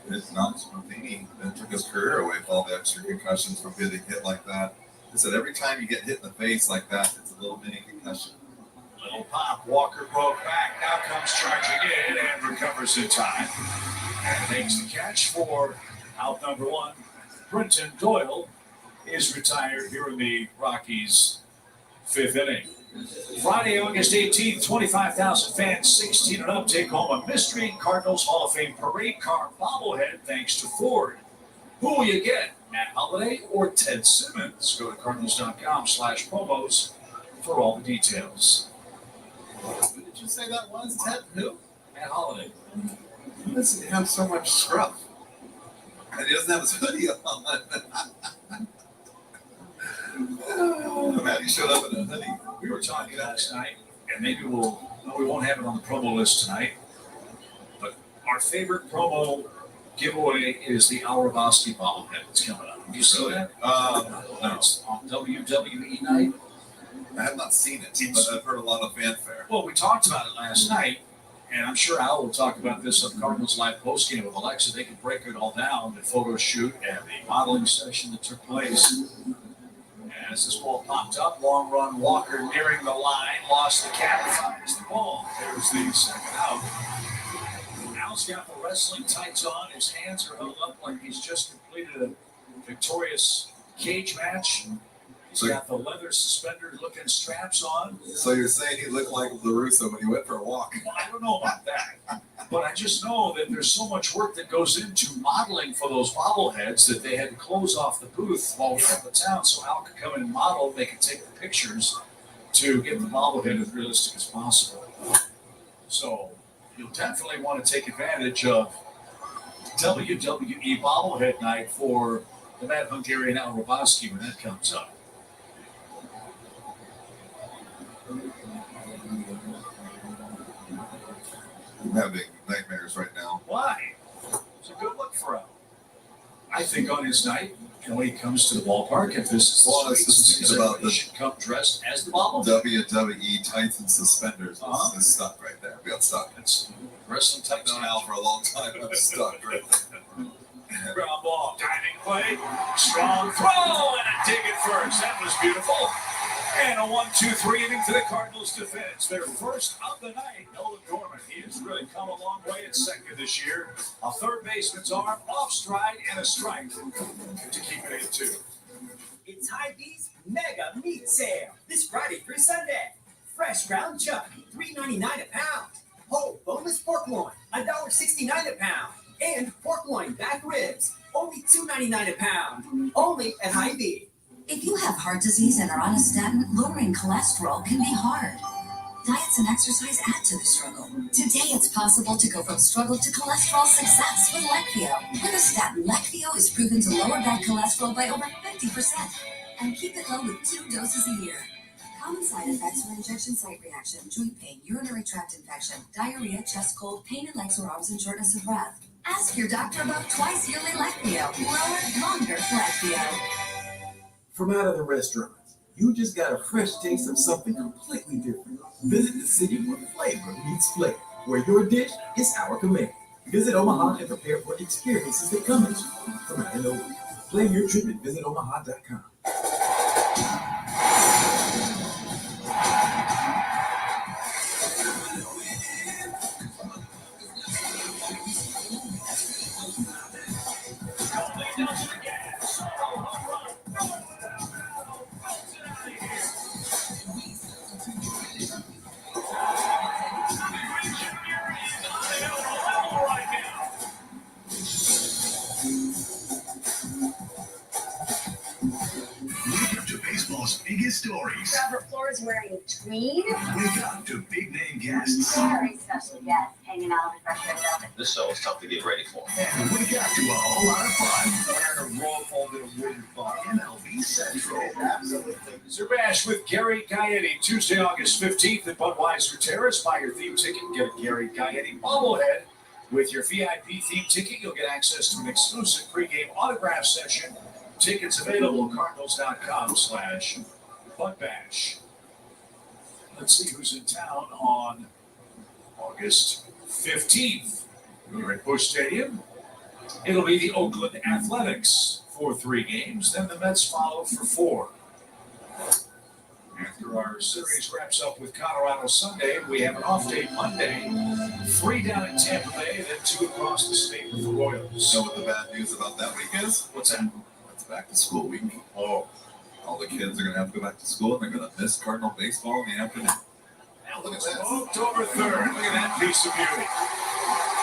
it's not Spontini that took his career away with all the extra concussions from getting hit like that. He said every time you get hit in the face like that, it's a little mini concussion. Little pop. Walker broke back. Now comes charging in and recovers in time. And makes the catch for out number one. Brenton Doyle is retired here in the Rockies' fifth inning. Friday, August 18th, 25,000 fans, 16 and up, take home a Mystery Cardinals Hall of Fame parade car bobblehead thanks to Ford. Who will you get, Matt Holliday or Ted Simmons? Go to cardinals.com/promos for all the details. Who did you say that was? Ted who? Matt Holliday. He doesn't have so much scruff. And he doesn't have his hoodie on. Matt, he showed up in a hoodie. We were talking last night, and maybe we won't have it on the promo list tonight, but our favorite promo giveaway is the Auerbosky bobblehead that's coming up. Have you seen that? No. It's on WWE night. I have not seen it, but I've heard a lot of fanfare. Well, we talked about it last night, and I'm sure Al will talk about this on Cardinals Live postgame with Alexa. They could break it all down, the photo shoot and the modeling session that took place. As this ball popped up, long run, Walker nearing the line, lost the cap, finds the ball. There's the second out. Al's got the wrestling tights on. His hands are held up like he's just completed a victorious cage match. He's got the leather suspender-looking straps on. So you're saying he looked like LaRusso when he went for a walk? Well, I don't know about that, but I just know that there's so much work that goes into modeling for those bobbleheads that they had to close off the booth while we were in the town so Al could come in and model. They could take the pictures to get the bobblehead as realistic as possible. So you'll definitely want to take advantage of WWE bobblehead night for the Mad Hungarian Al Robowski when that comes up. I'm having nightmares right now. Why? It's a good look for him. I think on his night, when he comes to the ballpark, if this is Well, I was just thinking about he should come dressed as the bobblehead. WWE tights and suspenders. This stuck right there. We got stuck. It's wrestling tights. Known Al for a long time. I'm stuck right there. Ground ball, diving play, strong throw, and a dig at first. That was beautiful. And a 1-2-3 inning to the Cardinals defense. Their first of the night. Nolan Gorman, he has really come a long way at second this year. A third baseman's arm, off stride, and a strike to keep it 8-2. It's Hy-Vee's Mega Meat Sale this Friday through Sunday. Fresh ground chuck, $3.99 a pound. Whole boneless pork loin, $1.69 a pound. And pork loin back ribs, only $2.99 a pound. Only at Hy-Vee. If you have heart disease and are on a statin, lowering cholesterol can be hard. Diets and exercise add to the struggle. Today, it's possible to go from struggle to cholesterol success with Leqvio. With a statin, Leqvio is proven to lower bad cholesterol by over 50% and keep it low with 2 doses a year. Common side effects are injection site reaction, joint pain, urinary tract infection, diarrhea, chest cold, pain in legs or arms, and shortness of breath. Ask your doctor about twice-yearly Leqvio. Lower, longer Leqvio. From out of the restaurants, you just got a fresh taste of something completely different. Visit the city where flavor meets flavor, where your dish is our command. Visit Omaha and prepare for experiences that come at you from out of nowhere. Plan your trip at visitomaha.com. Biggest stories. Robert Flores wearing tweed. Wake up to big name guests. Very special guest hanging out on the fresh red velvet. This show is tough to get ready for. And wake up to a whole lot of fun. We're gonna roll all the winter fun. MLB Central. Absolutely. Zerbash with Gary Gaetti, Tuesday, August 15th at Budweiser Terrace. Buy your theme ticket and get a Gary Gaetti bobblehead. With your VIP theme ticket, you'll get access to an exclusive pregame autograph session. Tickets available at cardinals.com/Budbash. Let's see who's in town on August 15th. We're at Busch Stadium. It'll be the Oakland Athletics for 3 games. Then the Mets follow for 4. After our series wraps up with Colorado Sunday, we have an off day Monday. 3 down in Tampa Bay, then 2 across the state with the Royals. You know what the bad news about that week is? What's that? It's back to school week. Oh. All the kids are going to have to go back to school, and they're going to miss Cardinal baseball in the afternoon. Now look at that. October 3rd. Look at that piece of beauty.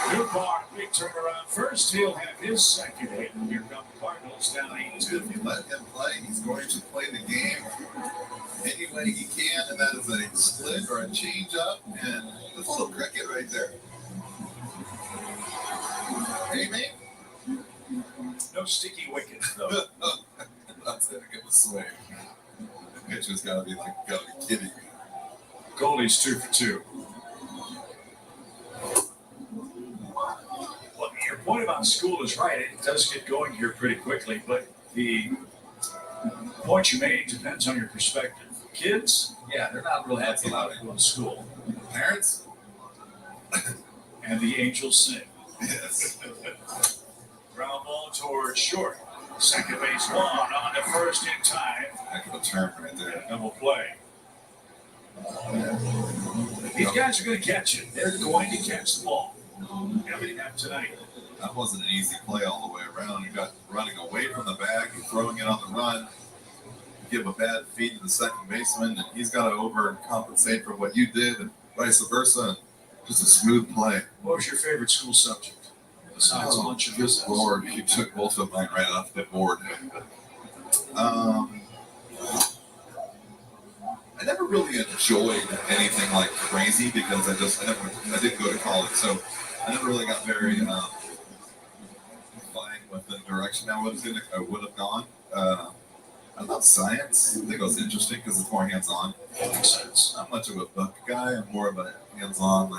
Newbar, big turnaround first. He'll have his second hit. And here come the Cardinals down 8-2. If you let him play, he's going to play the game any way he can, and that is a split or a change-up, and this little cricket right there. Hey, man. No sticky wickets, though. That's it. Give a swing. The pitcher's got to be like, got to be kidding me. Goldie's 2 for 2. Well, your point about school is right. It does get going here pretty quickly, but the point you made depends on your perspective. Kids, yeah, they're not real happy about it going to school. Parents? And the angels sing. Yes. Ground ball towards short. Second base one on to first in time. Heck of a turn right there. Double play. These guys are going to catch it. They're going to catch the ball. Everything up tonight. That wasn't an easy play all the way around. You got running away from the bag and throwing it on the run. give a bad feed to the second baseman, and he's got to overcompensate for what you did, and vice versa. And just a smooth play. What was your favorite school subject besides lunch and good recess? Lord, you took both of mine right off the board. I never really enjoyed anything like crazy because I didn't go to college, so I never really got very fine with the direction I would have gone. I love science. I think it was interesting because it's more hands-on. Not much of a book guy. I'm more of a hands-on,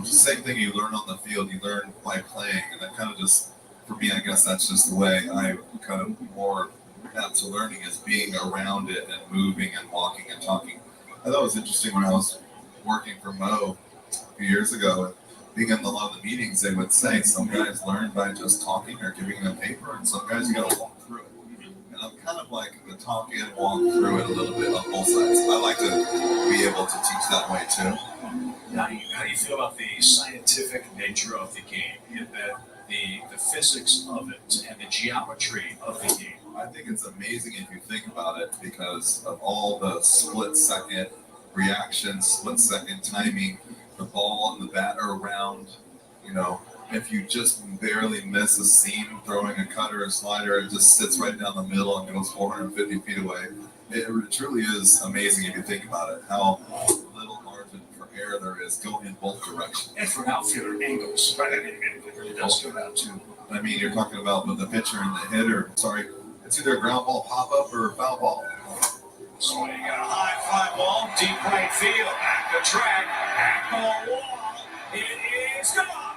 same thing you learn on the field, you learn by playing, and that kind of just, for me, I guess that's just the way I kind of more apt to learning is being around it and moving and walking and talking. I thought it was interesting when I was working for Mo a few years ago, and being in a lot of the meetings, they would say some guys learn by just talking or giving them paper, and some guys you got to walk through it. And I'm kind of like the talk and walk through it a little bit on both sides. I like to be able to teach that way too. How do you feel about the scientific nature of the game, in that the physics of it and the geometry of the game? I think it's amazing if you think about it because of all the split-second reactions, split-second timing, the ball and the bat are around. If you just barely miss a seam throwing a cutter or slider, it just sits right down the middle and goes 450 feet away. It truly is amazing if you think about it, how little margin for error there is going in both directions. And for an outfielder, angles, right? It really does go out too. I mean, you're talking about with the pitcher and the hitter. Sorry, it's either a ground ball pop-up or a foul ball. Swing a high fly ball, deep right field, at the track, at the wall. It is gone.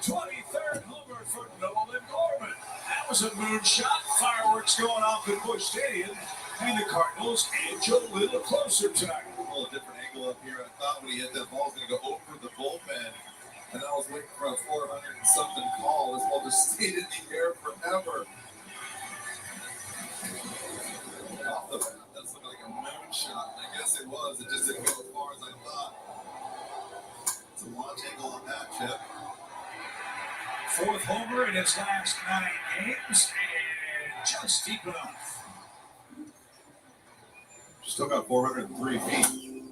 23rd homer for Nolan Gorman. That was a moonshot. Fireworks going off at Busch Stadium, and the Cardinals edge a little closer tonight. A little different angle up here. I thought when he hit that ball, it was going to go over the bullpen. And I was waiting for a 400 and something call. This ball just stayed in the air forever. Off the bat, that's looking like a moonshot. I guess it was. It just didn't go as far as I thought. It's a launch angle on that, Chip. Fourth homer in his last 9 games, and just deep enough. Still got 403 feet.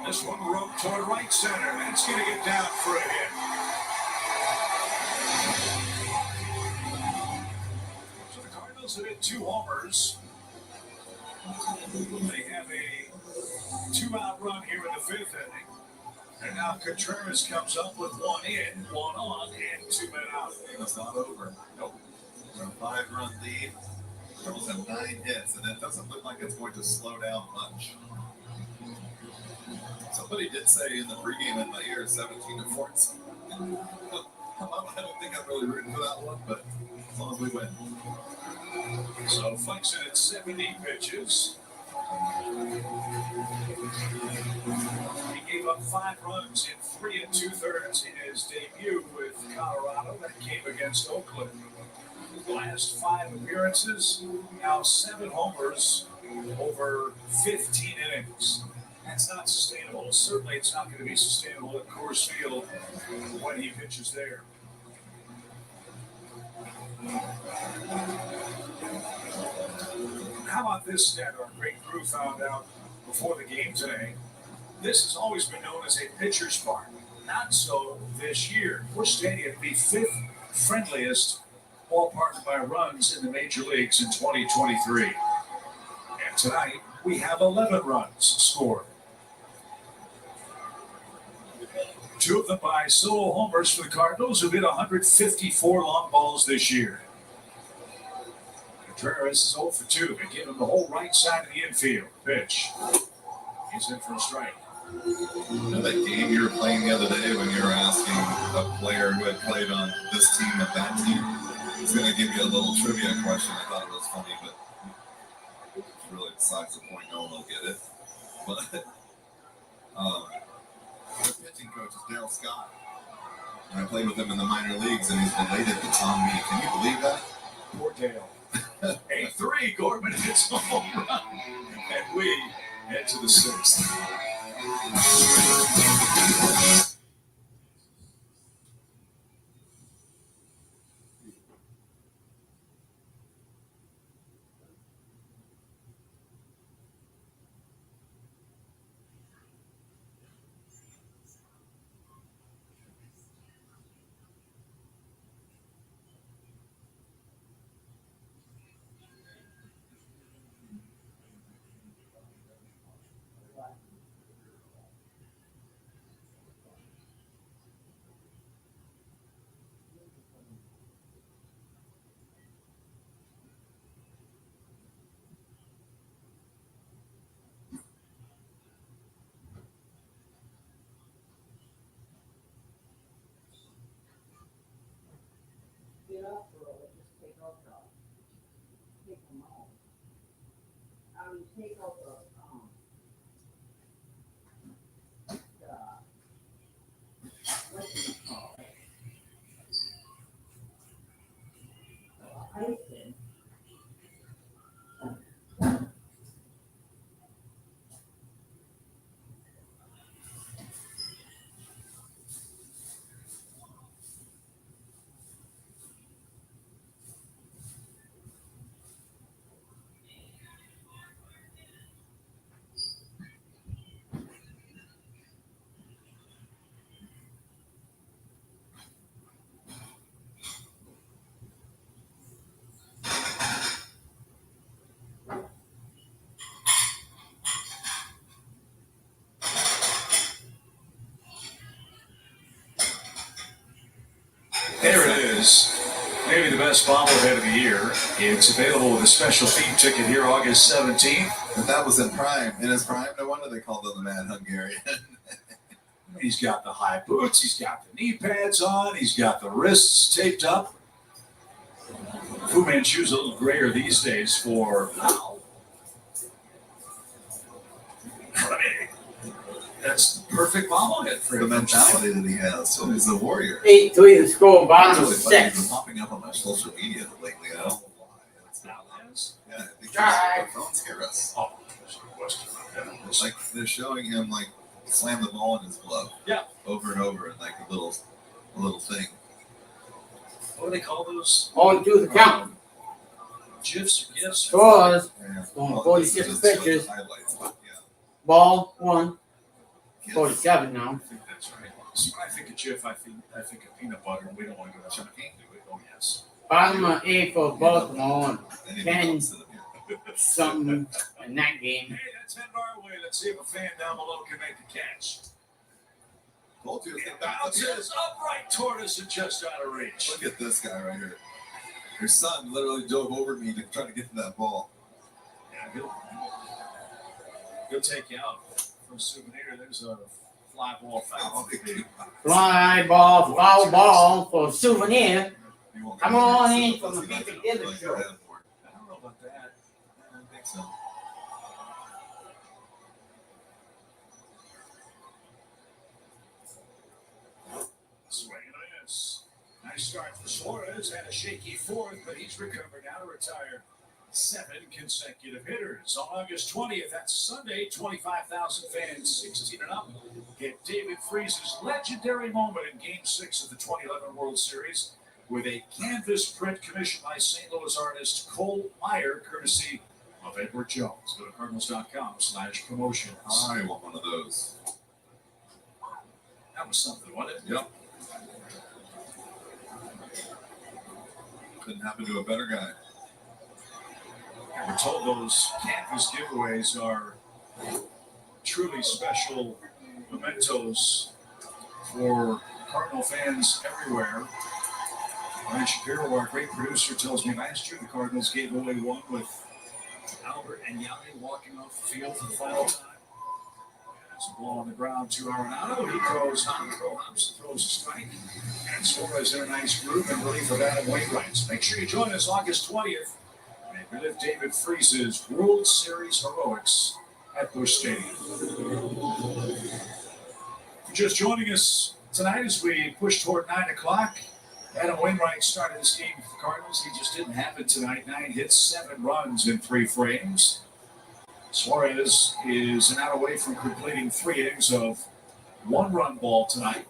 This one roped toward right center, and it's going to get down for a hit. So the Cardinals have hit 2 homers. They have a 2-out run here in the 5th inning. And now Contreras comes up with 1 in, 1 on, and 2 men out. It's not over. Nope. It's a 5-run lead. Cardinals have 9 hits, and it doesn't look like it's going to slow down much. Somebody did say in the pregame in my ear 17-14. I don't think I'm really rooting for that one, but as long as we win. So Flexen at 70 pitches. He gave up 5 runs in 3 2/3 in his debut with Colorado. That came against Oakland. The last 5 appearances, now 7 homers over 15 innings. That's not sustainable. Certainly it's not going to be sustainable at Coors Field when he pitches there. How about this stat our great crew found out before the game today? This has always been known as a pitcher's park. Not so this year. Busch Stadium, the 5th friendliest ballpark by runs in the major leagues in 2023. And tonight, we have 11 runs scored. 2 of them by solo homers for the Cardinals, who've hit 154 long balls this year. Contreras is 0 for 2. They give him the whole right side of the infield. Pitch. He's in for a strike. You know that game you were playing the other day when you were asking a player who had played on this team and that team? He's going to give you a little trivia question. I thought it was funny, but it's really besides the point. No one will get it. But their pitching coach is Daryl Scott. And I played with him in the minor leagues, and he's related to Tom Mee. Can you believe that? Poor Dale. 8-3, Gorman hits a home run. And we head to the 6th. There it is. Maybe the best bobblehead of the year. It's available with a special theme ticket here August 17th. But that was in prime. In his prime, no wonder they called him the Mad Hungarian. He's got the high boots. He's got the knee pads on. He's got the wrists taped up. Fu Manchu's a little grayer these days for now. That's the perfect bobblehead for The him. mentality that he has. So he's a warrior. 8-3 the score, bottom of It's really funny. It's 6. popping up on my social media lately. I don't know why. It's yeah, I think Alright. the phones hear us. Oh, there's no question about that. It's like they're showing him like slam the ball in his glove. Yeah. Over and over in like a little thing. What do they call those? On to the count. GIFs or GIFs? Scores. Yeah. Going Well, 46 this is just pitches. the highlights, but yeah. Ball 1. 47 now. I think that's right. So when I think of GIF, I think of peanut butter, and we don't want to go down. I can't do it. Oh, yes. Bottom of 8 for Baltimore. Anything 10 else in here? something in that game. Hey, that's headed our way. Let's see if a fan down below can make the catch. Told you. It bounces upright toward us and just out of reach. Look at this guy right here. Your son literally dove over me to try to get to that ball. Yeah, he'll take you out for a souvenir. There's a fly ball foul. Fly ball, foul ball for souvenir. You won't Come get on it. in from the Like, Big Dibber like, show. I don't know about that. I don't think so. Swing and a miss. Nice start for Suarez. Had a shaky fourth, but he's recovered now to retire 7 consecutive hitters. On August 20th, that's Sunday, 25,000 fans, 16 and up, get David Freese's legendary moment in Game 6 of the 2011 World Series with a canvas print commissioned by St. Louis artist Cole Meyer, courtesy of Edward Jones. Go to Cardinals.com/promotions. I want one of those. That was something, wasn't it? Yep. Couldn't happen to a better guy. And we're told those canvas giveaways are truly special mementos for Cardinal fans everywhere. Ryan Shapiro, our great producer, tells me last year the Cardinals gave away one with Albert and Yanni walking off the field for the final time. There's a ball on the ground to Arenado. He throws hops, throws a strike. And Suarez in a nice groove in relief of Adam Wainwright. So make sure you join us August 20th. And relive David Freese's World Series heroics at Busch Stadium. For just joining us tonight as we push toward 9 o'clock. Adam Wainwright started this game for the Cardinals. He just didn't have it tonight. 9 hits, 7 runs in 3 frames. Suarez is an out away from completing 3 innings of 1-run ball tonight.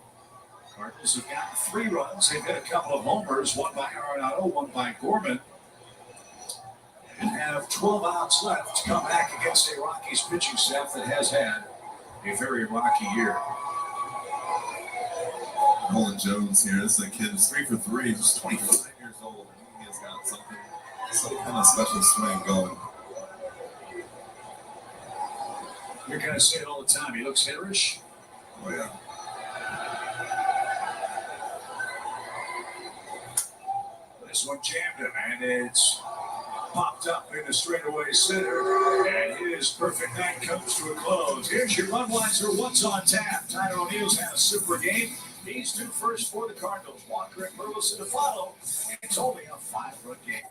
Cardinals have gotten 3 runs. They've hit a couple of homers, one by Arenado, one by Gorman, and have 12 outs left to come back against a Rockies pitching staff that has had a very rocky year. Nolan Jones here. This is a kid who's 3 for 3. He's just 25 years old. He has got some kind of special swing going. You're going to say it all the time. He looks hitterish. Oh, yeah. This one jammed him, and it's popped up in the straightaway center, and his perfect night comes to a close. Here's your Budweiser What's on Tap. Tyler O'Neill's had a super game. These 2 first for the Cardinals. Walker and Burleson to follow. It's only a 5-run game.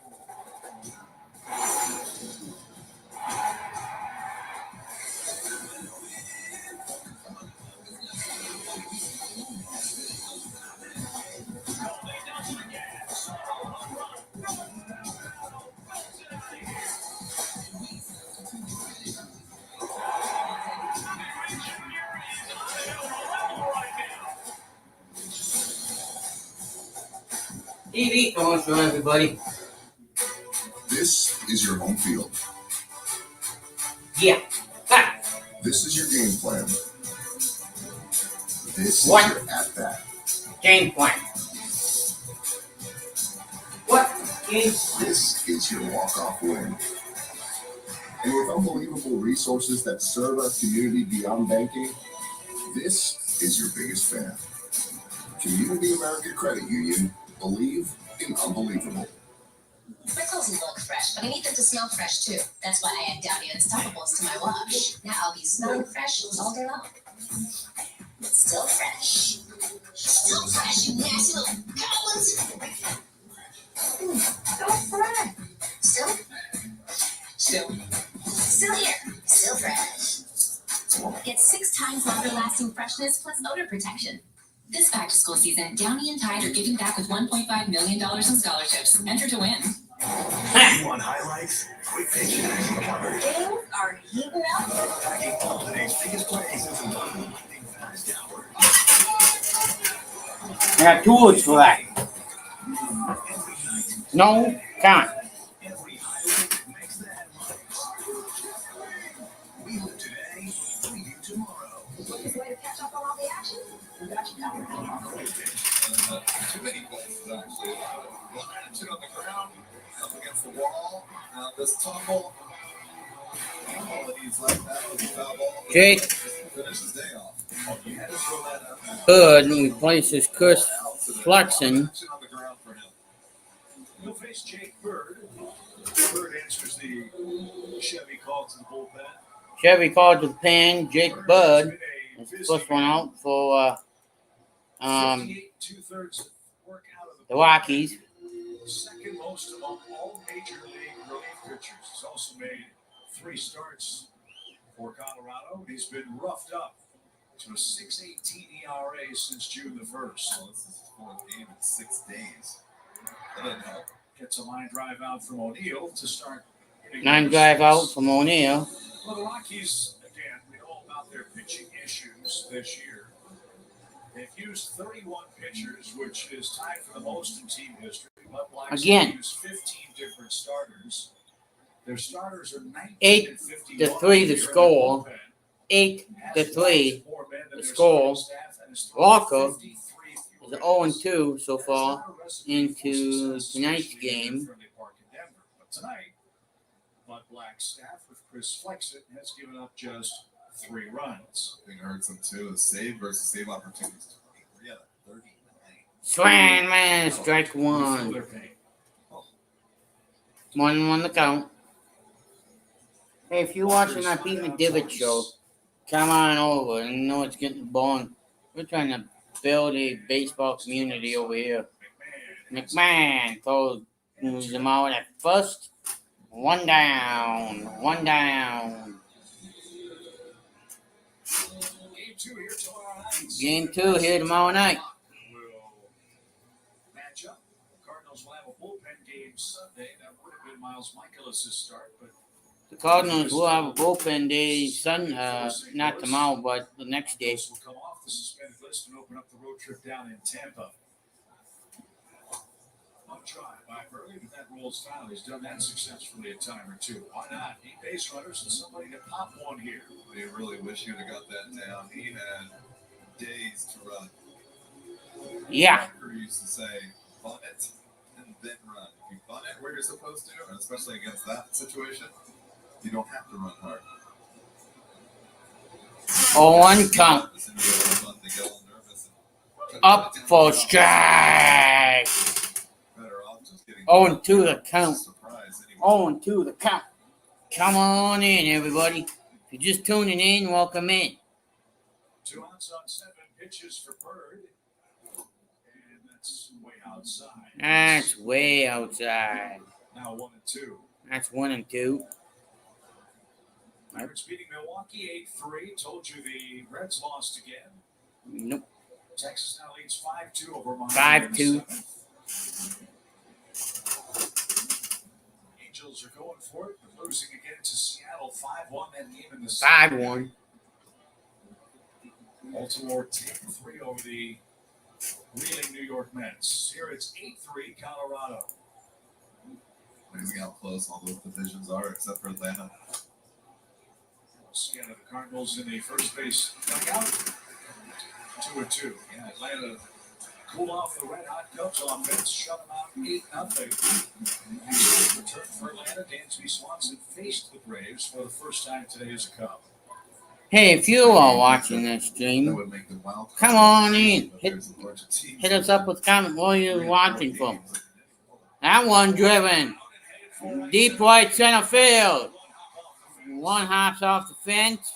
TV commercial, everybody. This is your home field. Yeah. Ha. This is your game plan. This What? is your at-bat. Game plan. What? Game. This is your walk-off win. And with unbelievable resources that serve our community beyond banking, this is your biggest fan. Community American Credit Union. Believe in unbelievable. Pretzels look fresh, but I need them to smell fresh too. That's why I add Downy Unstoppables to my wash. Now I'll be smelling fresh all day long. Still fresh. Still fresh, you national goblins. Still fresh. Still here. Still fresh. Get 6 times longer lasting freshness plus odor protection. This back to school season, Downy and Tide are giving back with $1.5 million in scholarships. Enter to win. You want highlights? Quick pitch action coverage. Things are heating up. Packing all today's biggest plays into one lightning fast hour. I got tools for that. No, can't. Every highlight makes the headlines. We live today, we do tomorrow. Quickest way to catch up on all the action? We got you covered. Quick pitch. Too many places, actually. One attitude on the ground, up against the wall. This tumble. Qualities like that with the foul ball. Jake Finish his day off. Oh, you had to throw that up. Bird replaces Chris Flexen. Action on the ground for him. You'll face Jake Bird. Bird answers the Chevy call to the bullpen. Chevy called to the pen. Jake Bird is the first one out for 58 2/3 work out of the Rockies. second most among all major league relief pitchers. He's also made 3 starts for Colorado. He's been roughed up to a 6.18 ERA since June the 1st. Well, this is his 4th game in 6 days. That doesn't help. Gets a line drive out from O'Neill to start hitting 9 drive out from O'Neill. Well, the Rockies, again, we know about their pitching issues this year. They've used 31 pitchers, which is tied for the most in team history. But Blacks Again. have used 15 different starters. Their starters are 19 8 and 51. to 3 the They're in score. the bullpen. 8 to 3 More men than the their score. starting staff, and has thrown Walker 53 is 0-2 so far into tonight's game. Friendly Park in Denver. But tonight, Bud Black's staff with Chris Flexen has given up just 3 runs. I think it hurts him too. The save versus save opportunities. 23 out of 39. Swing man, strike Feel 1. their pain. 1-1 the count. Hey, if you're watching that Pete McDivitt show, come on over. I know it's getting boring. We're trying to build a baseball community over here. McMahon throws him out at first. 1 down. 1 down. Game 2 here tomorrow night. Game 2 here tomorrow night. Will match up. The Cardinals will have a bullpen game Sunday. That would have been Miles Michaelis' start, but The Cardinals will have a bullpen day not tomorrow, but the next day. will come off the suspended list and open up the road trip down in Tampa. One try by Burley, but that rolls foul. He's done that successfully a time or two. Why not? 8 base runners and somebody to pop one here. I really wish he would have got that down. He had days to run. Yeah. Parker used to say, bunt it and then run. If you bunt it where you're supposed to, and especially against that situation, you don't have to run hard. 0-1 count. As soon as you bunt, they get all nervous and Up for strike. better off just getting 0-2 the count. surprise anyway. 0-2 the count. Come on in, everybody. If you're just tuning in, welcome in. 2 outs on 7 pitches for Bird. And that's way outside. That's way outside. Now 1-2. That's 1-2. Pirates beating Milwaukee 8-3. Told you the Reds lost again. Nope. Texas now leads 5-2 over Miami. 5-2. Angels are going for it, but losing again to Seattle 5-1. That game in the 5-1. Baltimore 10-3 over the reeling New York Mets. Here it's 8-3 Colorado. Amazing how close all those divisions are, except for Atlanta. Seattle, the Cardinals in the first base dugout. 2-2. Yeah, Atlanta cool off the red hot Cubs offense, shut them out 8-0. Return for Atlanta. Dansby Swanson faced the Braves for the first time today as a Cub. Hey, if you are watching this stream, come on in. Hit us up with a comment where you're watching from. That one driven. Deep right center field. One hops off the fence.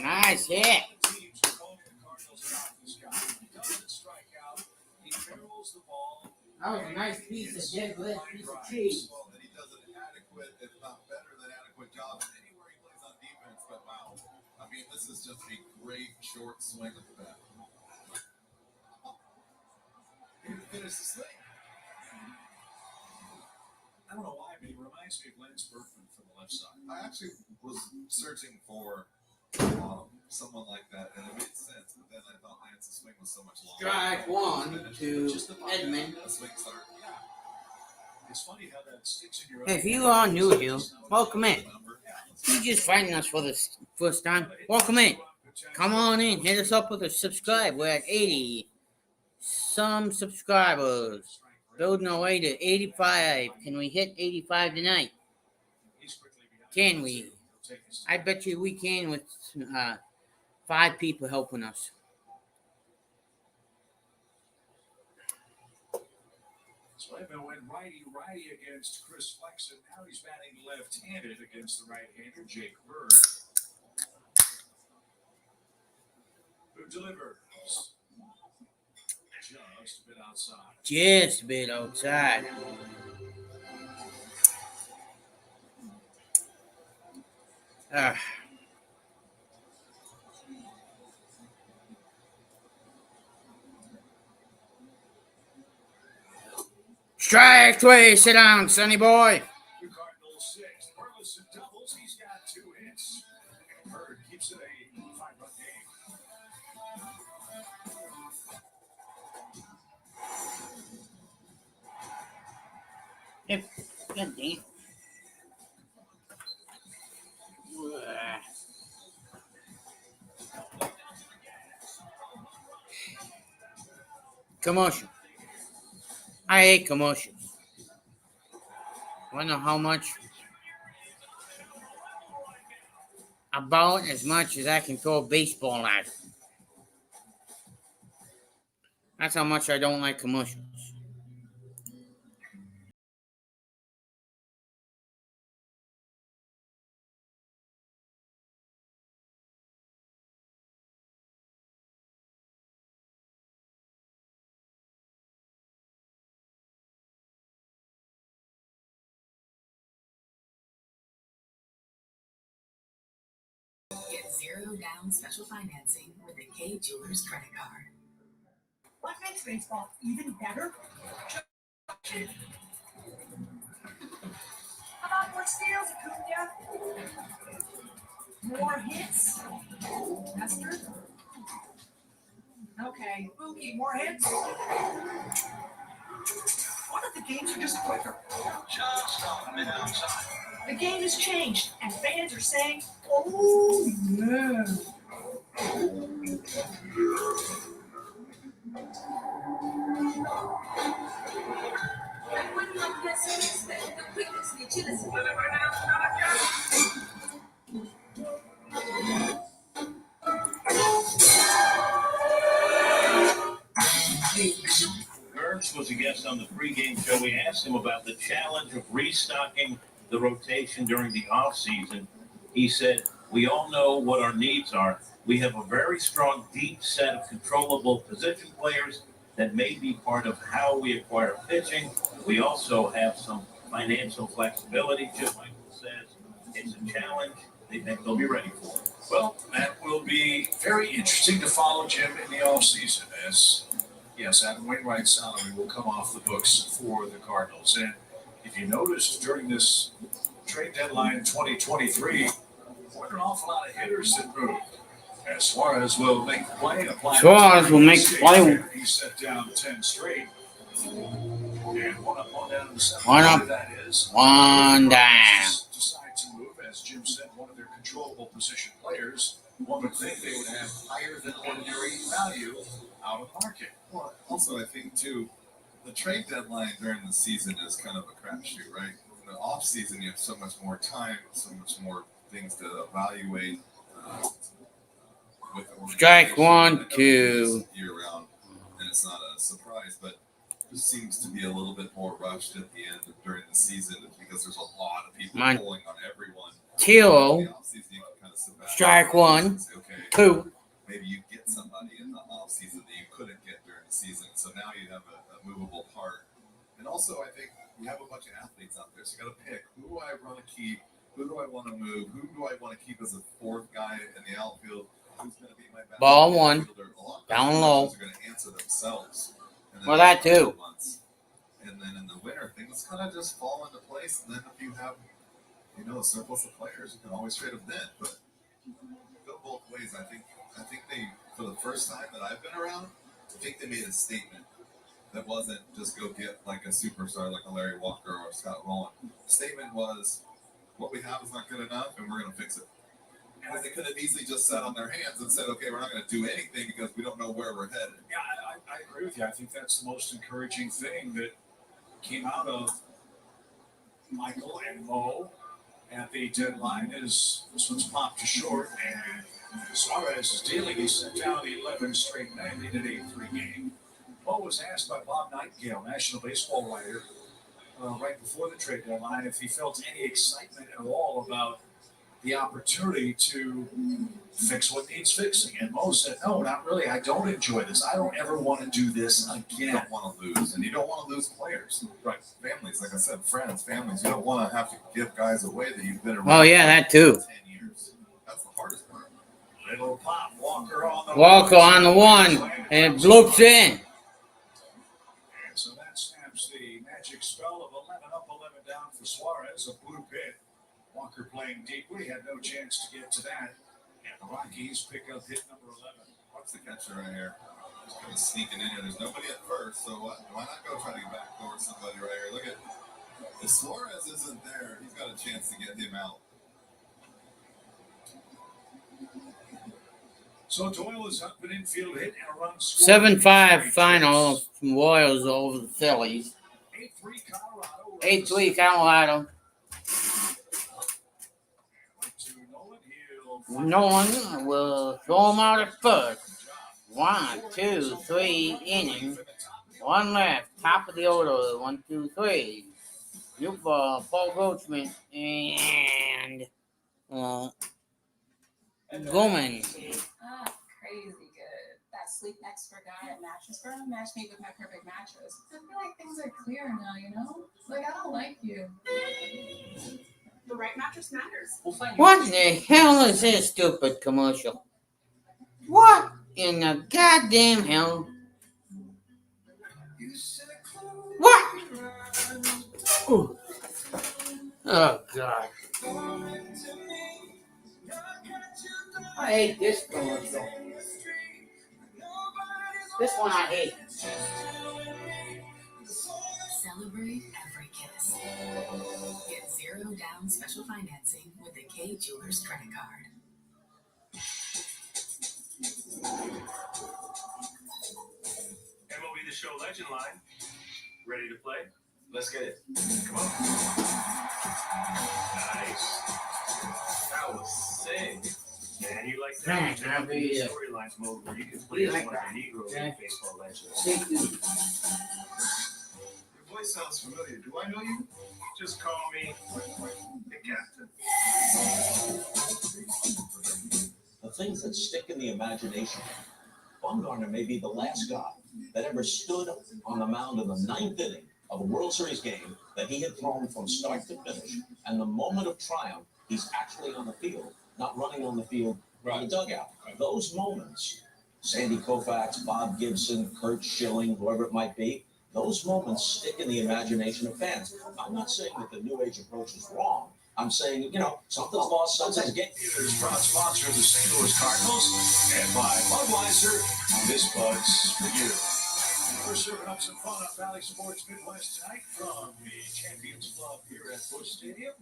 Nice hit. That was a nice piece of dead leg, piece of cheese. And he does an adequate, if not better than adequate job anywhere he plays on defense. But wow, I mean, this is just a great short swing of the bat. He finished the swing. I don't know why, but he reminds me of Lance Berkman from the left side. I actually was searching for someone like that, and it made sense. But then I thought Lance's swing was so much longer. Strike one to Edmund. The swing start. It's funny how that sticks in your Hey, if you are new here, welcome in. If you're just finding us for the first time, welcome in. Come on in, hit us up with a subscribe. We're at 80 some subscribers. Building our way to 85. Can we hit 85 tonight? Can we? I bet you we can with 5 people helping us. Slavin went righty against Chris Flexen. Now he's batting left-handed against the right-hander, Jake Bird. Who delivers? Just a bit outside. Just a bit outside. Strike 3, sit down, sonny boy. The Cardinals 6. Burleson doubles. He's got 2 hits. Bird keeps it a 5-run game. Yep. God damn. Commotion. I hate commotions. Wanna know how much? About as much as I can throw a baseball at. That's how much I don't like commotions. Get zero down special financing with a K Jewelers credit card. What makes baseball even better? How about more steals, Acuna? More hits? Esther? Okay, Mookie, more hits? What if the games are just quicker? Just on the outside. The game has changed, and fans are saying, oh, yeah. Gertz was a guest on the pregame show. We asked him about the challenge of restocking the rotation during the offseason. He said, we all know what our needs are. We have a very strong, deep set of controllable position players that may be part of how we acquire pitching. We also have some financial flexibility. Just like Michael says, it's a challenge. They think they'll be ready for it. Well, that will be very interesting to follow Jim in the offseason as, yes, Adam Wainwright's salary will come off the books for the Cardinals. And if you noticed during this trade deadline in 2023, What an awful lot of hitters that move. As Suarez will make the play. Suarez will make the play. He set down 10 straight. And one up, one down in the seventh. One up, that is. one down. Decide to move, as Jim said, one of their controllable position players. One would think they would have higher than ordinary value out of market. Well, also I think too, the trade deadline during the season is kind of a crapshoot, right? In the off season, you have so much more time, so much more things to evaluate. With the Strike one, organization. two. Year round, and it's not a surprise, but it seems to be a little bit more rushed at the end during the season because there's a lot of people pulling on everyone. Till Kind of strike one, say, okay, two. Maybe you get somebody in the off season that you couldn't get during the season, so now you have a movable part. And also, I think you have a bunch of athletes out there, so you got to pick who do I want to keep, who do I want to move, who do I want to keep as a fourth guy in the outfield. Who's going to be my best Ball one, down low. Are going to answer themselves. Well, that too. And then in the winter, things kind of just fall into place. And then if you have, a surplus of players, you can always trade them then. But go both ways. I think they, for the first time that I've been around, I think they made a statement that wasn't just go get like a superstar like a Larry Walker or Scott Rowland. The statement was, what we have is not good enough, and we're going to fix it. And they could have easily just sat on their hands and said, okay, we're not going to do anything because we don't know where we're headed. Yeah, I agree with you. I think that's the most encouraging thing that came out of Michael and Mo at the deadline is this one's popped to short, and Suarez is dealing. He set down 11 straight 90 in an 8-3 game. Mo was asked by Bob Nightingale, National Baseball writer, right before the trade deadline, if he felt any excitement at all about the opportunity to fix what needs fixing. And Mo said, no, not really. I don't enjoy this. I don't ever want to do this again. You don't want to lose, and you don't want to lose players. Right. Families, like I said, friends, families. You don't want to have to give guys away that you've been around. Oh, yeah, that too. 10 years. That's the hardest part. Little pop, Walker on the one, and it bloops in. And so that snaps the magic spell of 11 up, 11 down for Suarez, a blue pit. Walker playing deeply, had no chance to get to that. And the Rockies pick up hit number 11. Watch the catcher right here. Just kind of sneaking in here. There's nobody at first, so why not go try to get back towards somebody right here? Look at, if Suarez isn't there, he's got a chance to get him out. So Doyle is up an infield hit and a run scored. 7-5 final from Royals over the Phillies. 8-3 Colorado. 8-3 Colorado. Nolan will throw him out at first. 1, 2, 3 innings. One left. Top of the order. 1, 2, 3. New ball. Paul Goldschmidt and Goldman. Crazy good. That sleep expert guy at Mattress Firm matched me with my perfect mattress. I feel like things are clearer now, Like, I don't like you. The right mattress matters. What the hell is this stupid commercial? What in the goddamn hell? What? Ooh. Oh, God. I hate this commercial. This one I hate. Celebrate every kiss. Get 0 down special financing with the K Jewelers credit card. MLB The Show Legend Line. Ready to play? Let's get it. Come on. Nice. That was sick. Man, you like that? Storylines mode where you can play as one of the Negro League baseball legends. Your voice sounds familiar. Do I know you? Just call me the captain. The things that stick in the imagination. Bumgarner may be the last guy that ever stood on the mound in the 9th inning of a World Series game that he had thrown from start to finish. And the moment of triumph, he's actually on the field, not running on the field in the dugout. Those moments, Sandy Koufax, Bob Gibson, Kurt Schilling, whoever it might be, those moments stick in the imagination of fans. I'm not saying that the New Age approach is wrong. I'm saying, something's lost, something's gained. Theaters, proud sponsor of the St. Louis Cardinals, and by Budweiser, this Bud's for you. We're serving up some fun on Valley Sports Midwest tonight from the Champions Club here at Busch Stadium.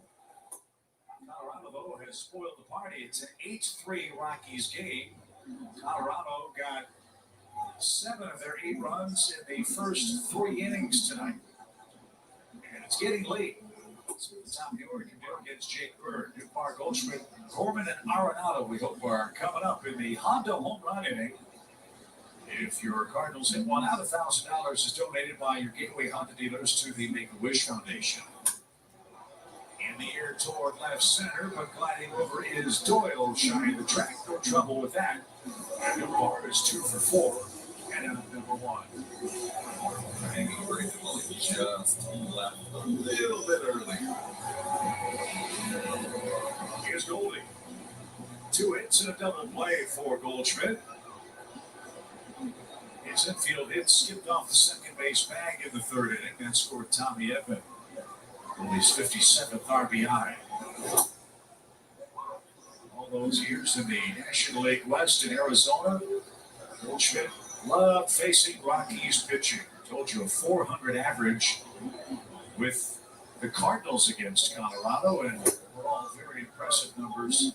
Colorado, though, has spoiled the party. It's an 8-3 Rockies game. Colorado got 7 of their 8 runs in the first 3 innings tonight. And it's getting late. So the top of the order can do against Jake Bird, Newbar, Goldschmidt, Gorman, and Arenado, we hope, are coming up in the Honda home run inning. If your Cardinals hit one out, $1,000 is donated by your Gateway Honda dealers to the Make-A-Wish Foundation. In the air toward left center, but gliding over is Doyle, shining the track. No trouble with that. And Newbar is 2 for 4. And out number 1. Maybe originally just left a little bit early. Here's Goldie. 2 hits and a double play for Goldschmidt. His infield hit skipped off the second base bag in the 3rd inning. That scored Tommy Edman. Goldie's 57th RBI. All those years in the National League West in Arizona, Goldschmidt loved facing Rockies pitching. Told you a 400 average with the Cardinals against Colorado, and all very impressive numbers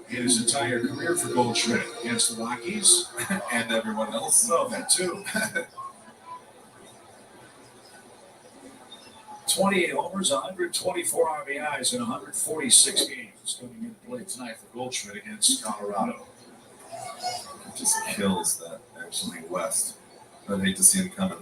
in his entire career for Goldschmidt against the Rockies And everyone else. Oh, that too. 28 homers, 124 RBIs in 146 games coming into play tonight for Goldschmidt against Colorado. It just kills that actually West. I'd hate to see him coming.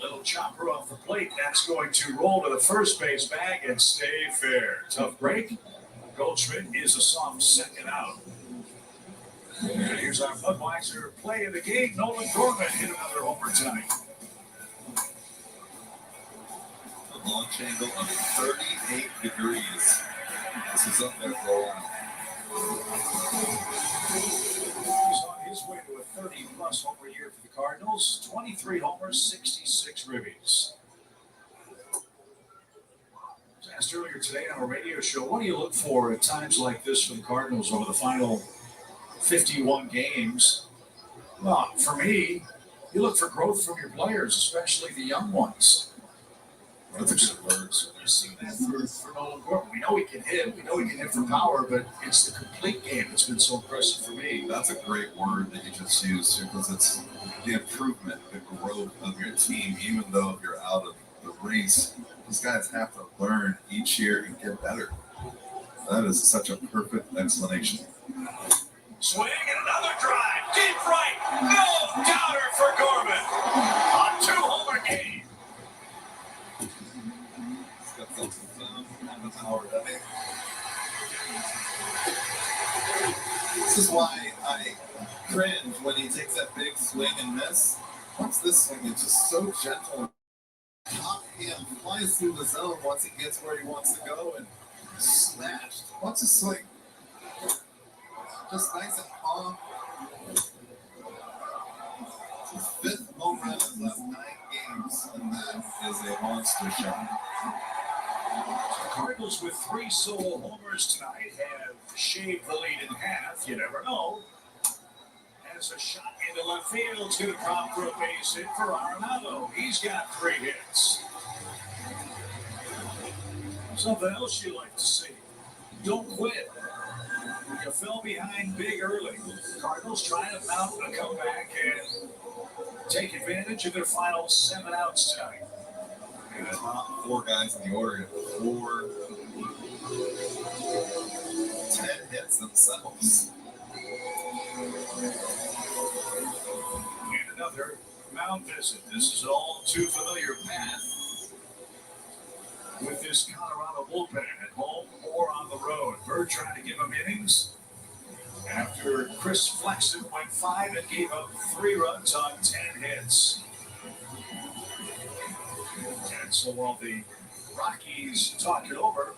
Little chopper off the plate. That's going to roll to the first base bag and stay fair. Tough break. Goldschmidt is a soft second out. And here's our Budweiser play of the game. Nolan Gorman hit another homer tonight. A launch angle of 38 degrees. This is up there for a while. He's on his way to a 30-plus homer year for the Cardinals. 23 homers, 66 ribbies. I was asked earlier today on a radio show, what do you look for at times like this for the Cardinals over the final 51 games? Well, for me, you look for growth from your players, especially the young ones. That's a good word. We've seen that for Nolan Gorman. We know he can hit. We know he can hit for power, but it's the complete game that's been so impressive for me. That's a great word that you just used because it's the improvement, the growth of your team, even though you're out of the race. These guys have to learn each year and get better. That is such a perfect explanation. Swing and another drive. Deep right. No doubter for Gorman. A 2-homer game. He's got something kind of power, doesn't he? This is why I cringe when he takes that big swing and miss. Watch this swing. It's just so gentle. Top hand flies through the zone once he gets where he wants to go and smashed. Watch the swing. Just nice and calm. His 5th home run in his last 9 games, and that is a monster shot. The Cardinals with 3 solo homers tonight have shaved the lead in half. You never know. As a shot into left field, it's going to drop for a base hit for Arenado. He's got 3 hits. Something else you like to see. Don't quit. You fell behind big early. Cardinals trying to mount a comeback and take advantage of their final 7 outs tonight. And the top 4 guys in the order have 4, 10 hits themselves. And another mound visit. This is an all too familiar path with this Colorado bullpen at home or on the road. Bird trying to give them innings after Chris Flexen went 5 and gave up 3 runs on 10 hits. And so while the Rockies talk it over,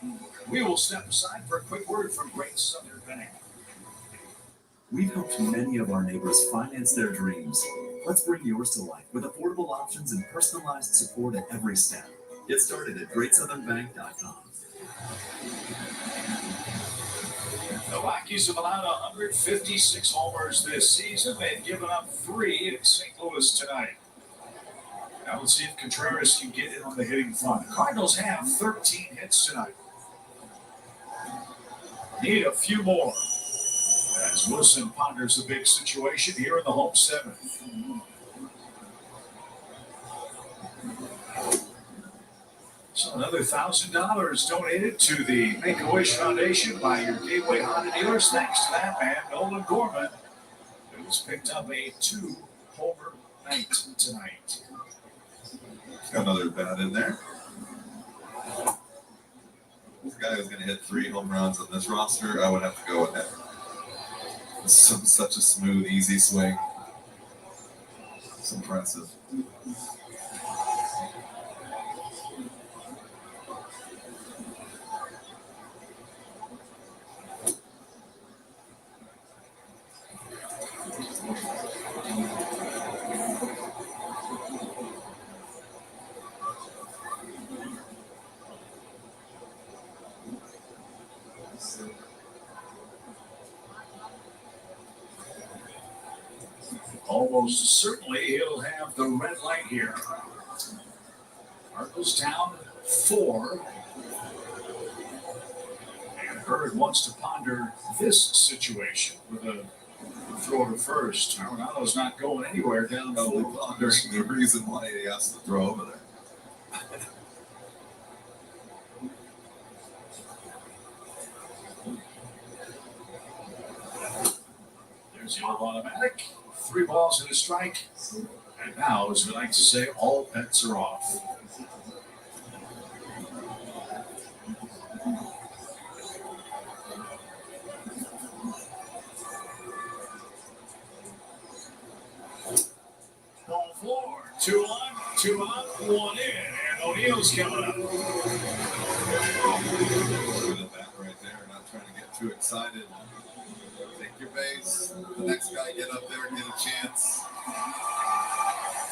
we will step aside for a quick word from Great Southern Bank. We've helped many of our neighbors finance their dreams. Let's bring yours to life with affordable options and personalized support at every step. Get started at GreatSouthernBank.com. The Rockies have allowed 156 homers this season. They've given up 3 in St. Louis tonight. Now let's see if Contreras can get in on the hitting front. The Cardinals have 13 hits tonight. Need a few more. As Wilson ponders the big situation here in the home 7th. So another $1,000 donated to the Make-A-Wish Foundation by your Gateway Honda dealers. Thanks to that man, Nolan Gorman, who's picked up a 2-homer night tonight. Got another bat in there. This guy who's going to hit 3 home runs on this roster, I would have to go with him. It's such a smooth, easy swing. It's impressive. Almost certainly he'll have the red light here. Cardinals down 4. And Bird wants to ponder this situation with a throw to first. Arenado's not going anywhere down 4. Pondering the reason why he has to throw over there. There's your automatic. 3 balls and a strike. And now, as we like to say, all bets are off. Ball 4. 2 on, 2 out, 1 in. And O'Neill's coming up. Look at the bat right there, not trying to get too excited. Take your base. The next guy get up there and get a chance.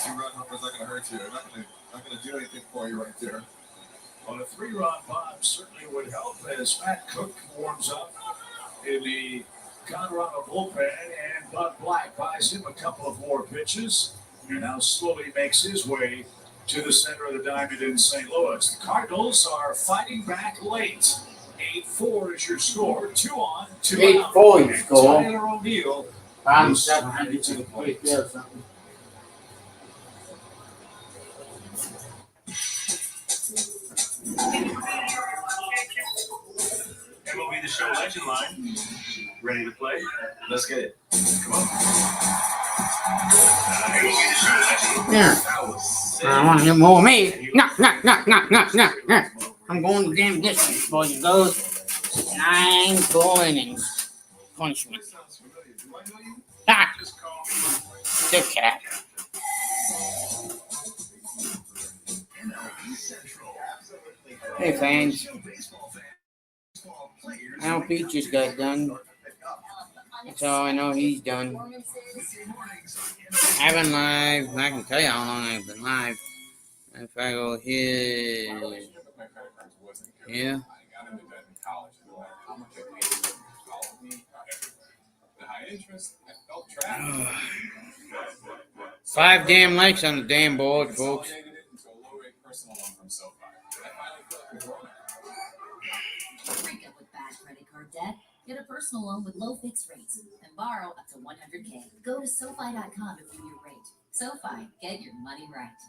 2-run homer's not going to hurt you. They're not going to do anything for you right there. Well, a 3-run bomb certainly would help as Matt Cook warms up in the Colorado bullpen, and Bud Black buys him a couple of more pitches and now slowly makes his way to the center of the diamond in St. Louis. The Cardinals are fighting back late. 8-4 is your score. 2 on, 2 out. 8-4 you score. Tyler O'Neill. I'm 700 to the plate or something. MLB The Show Legend Line. Ready to play? Let's get it. Come on. Yeah. I want to hear more of me. No. I'm going the damn distance, boys and girls. 9 full innings. Punishment. Ha! Good cat. Hey, fans. Al Peaches got done. That's all I know he's done. I've been live. I can tell you how long I've been live. If I go here. Yeah. Five damn likes on the damn board, folks. Break up with bad credit card debt. Get a personal loan with low fixed rates and borrow up to $100K. Go to SoFi.com to view your rate. SoFi, get your money right.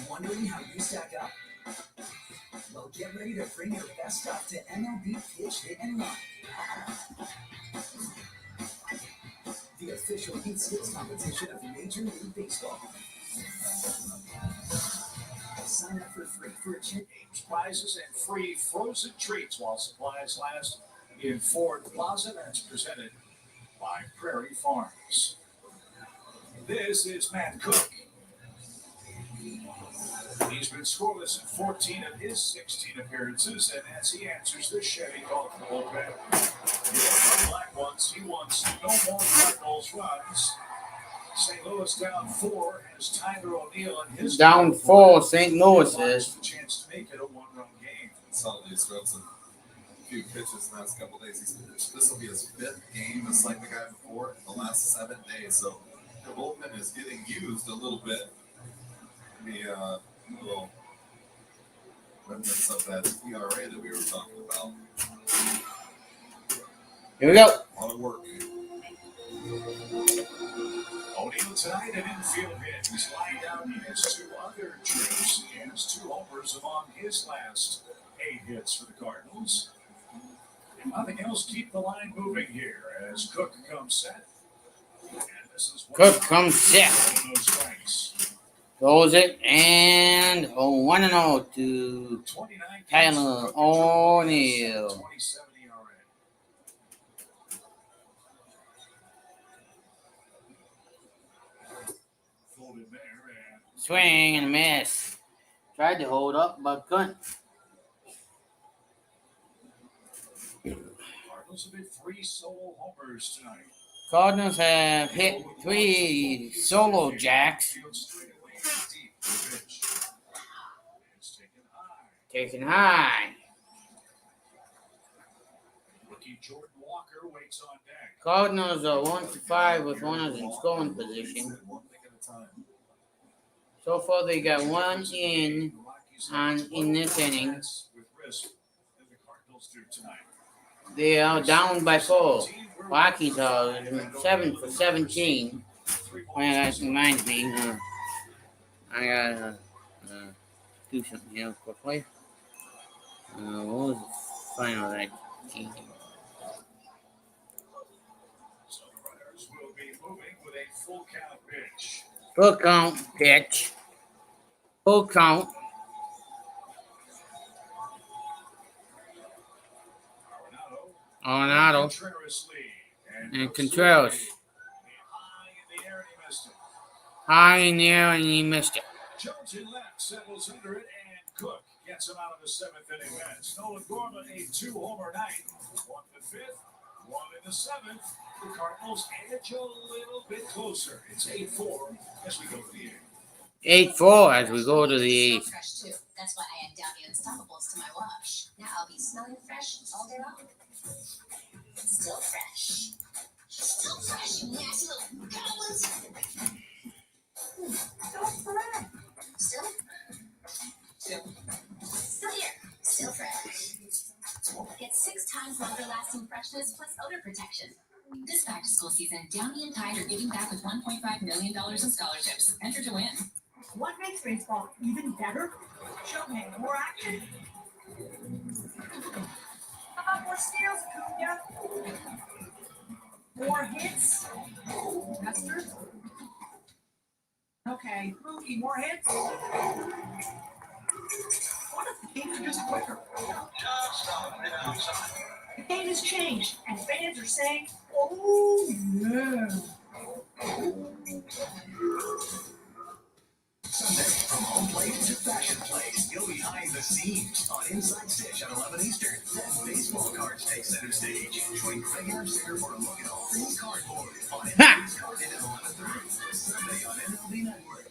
Wondering how you stack up? Well, get ready to bring your best stuff to MLB Pitch Hit and Run, the official hits competition of Major League Baseball. Sign up for free for a chance. Prizes and free frozen treats while supplies last in Ford Plaza. That's presented by Prairie Farms. This is Matt Cook. He's been scoreless in 14 of his 16 appearances, and as he answers this Chevy call for the bullpen, Black ones, he wants no more Cardinals runs. St. Louis down 4 as Tyler O'Neill and his Down 4, St. Louis is. a chance to make it a one-run game. Solid these throws a few pitches in the last couple of days. This will be his 5th game, just like the guy before, the last 7 days. So the bullpen is getting used a little bit. The little remnants of that ERA that we were talking about. Here we go. A lot of work. O'Neill tonight an infield hit. He's lying down his 2 other trips. He has 2 homers among his last 8 hits for the Cardinals. And nothing else, keep the line moving here as Cook comes set. And this is Cook comes set. Those strikes. Throws it and 1-0 to Tyler O'Neill. 27 ERA. Folded there and Swing and a miss. Tried to hold up, but couldn't. Cardinals have hit 3 solo homers tonight. Cardinals have hit 3 solo jacks. Taken high. Rookie Jordan Walker waits on deck. Cardinals are 1-5 with runners in scoring position. So far, they got 1 in this inning. With risk that the Cardinals do tonight. They are down by 4. Rockies are 7 for 17. Well, that reminds me, I gotta do something here quickly. What was the final of that game? So the runners will be moving with a full count pitch. Full count pitch. Full count. Arenado. And Contreras. High in the air and he missed it. Jones in left settles under it and Cook gets him out of the 7th inning bench. Nolan Gorman a 2-homer night. 1 in the 5th, 1 in the 7th. The Cardinals edge a little bit closer. It's 8-4 as we go to the 8th. 8-4 as we go to the 8th. Fresh too. That's why I add Downy Unstoppables to my wash. Now I'll be smelling fresh all day long. Still fresh. Still fresh, you nasty little goblins. Still? Still here. Still fresh. Get 6 times longer lasting freshness plus odor protection. This back to school season, Downy and Tide are giving back with $1.5 million in scholarships. Enter to win. What makes baseball even better? Showing more action. How about more steals, Acuna? More hits? Nestor? Okay, Mookie, more hits? What if the games are just quicker? The game has changed, and fans are saying, oh, yeah. Sunday, from home plate to fashion place, go behind the scenes on Inside Stitch at 11 Eastern. Then baseball cards take center stage. Join Craig Absinger for a look at all things cardboard on MLB's Carded at 11:30. Sunday on MLB Network.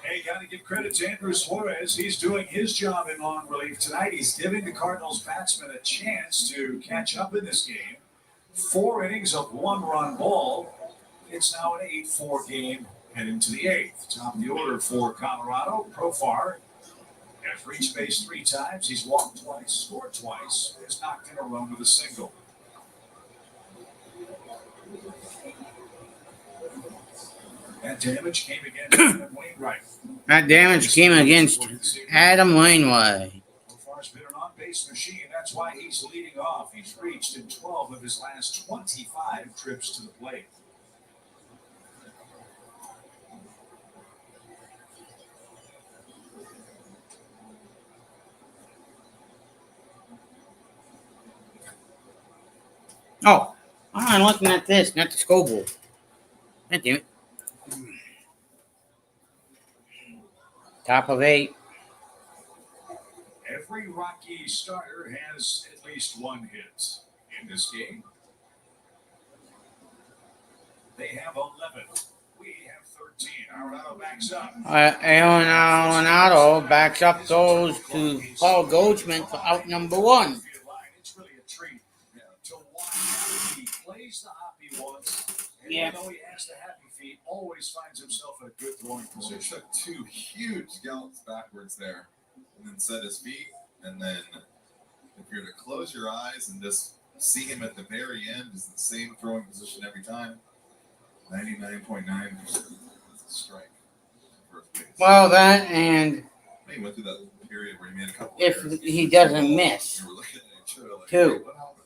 Hey, got to give credit to Andrew Suarez. He's doing his job in long relief tonight. He's giving the Cardinals batsmen a chance to catch up in this game. 4 innings of 1-run ball. It's now an 8-4 game heading to the 8th. Top of the order for Colorado. Profar has reached base 3 times. He's walked twice, scored twice, has knocked in a run with a single. That damage came against Wainwright. That damage came against Adam Wainwright. Profar's been an on-base machine. That's That's why he's leading off. He's reached in 12 of his last 25 trips to the plate. Oh, I'm looking at this, not the scoreboard. God damn it. Top of 8. Every Rocky starter has at least one hit in this game. They have 11. We have 13. Arenado backs up. Arenado backs up, goes to Paul Goldschmidt for out number 1. It's really a treat to watch how he plays the hop he wants. And Yeah. even though he has the happy feet, always finds himself in a good throwing position. Took 2 huge gallops backwards there, and then set his feet. And then, if you're to close your eyes and just see him at the very end, is the same throwing position every time. 99.9% strike. First base. Well, that and He went through that period where he made a couple. if errors. he doesn't miss. You were looking at each other like, 2. "Wait, what happened?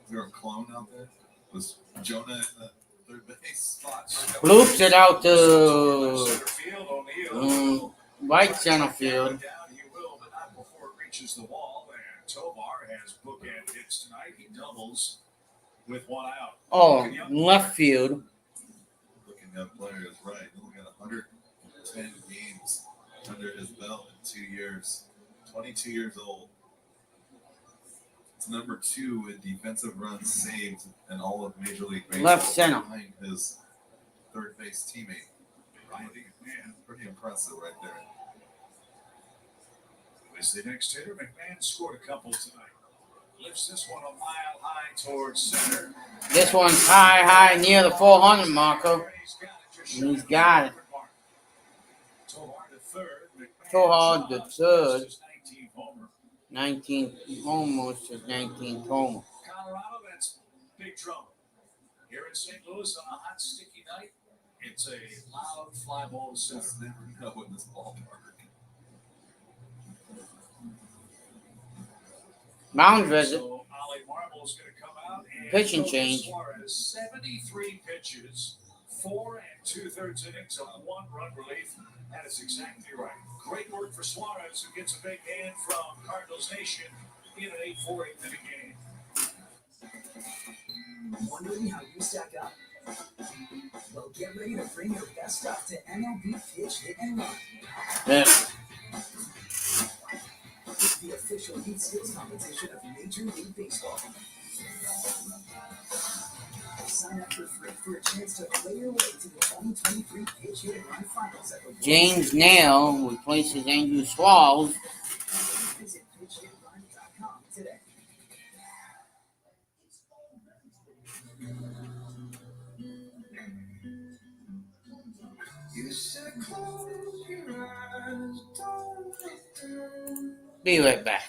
Is there a clone out there? Was Jonah in the third base spot?" Bloops it out to right center field. Down he will, but not before it reaches the wall. And Tovar has bookend hits tonight. He doubles with 1 out. Oh, left field. Looking young player is right. He got 110 games under his belt in 2 years. 22 years old. It's number 2 in defensive runs saved in all of Major League Baseball. Left center. Behind his third base teammate. Pretty impressive right there. Is the next hitter. McMahon scored a couple tonight. Lifts this one a mile high towards center. This one's high near the 400 marker. He's got it. Tovar to third. Tovar to third. 19th homer. 19th, almost his 19th homer. Colorado, that's big trouble. Here in St. Louis on a hot, sticky night, it's a loud fly ball to center. Just never know in this ballpark. Mound visit. So Ollie Marble's going to come out and Pitching change. Suarez, 73 pitches, 4 2/3 innings of 1 run relief. That is exactly right. Great work for Suarez, who gets a big hand from Cardinals Nation in an 8-4 8-inning game. Wondering how you stack up? Well, get ready to bring your best stuff to MLB Pitch Hit and Run. Yeah. The official heat skills competition of Major League Baseball. Sign up for free for a chance to play your way to the 2023 Pitch Hit and Run Finals at the James Nail replaces Andrew Swalls. Visit pitchhitrun.com today. You said close your eyes, don't look down. Be right back.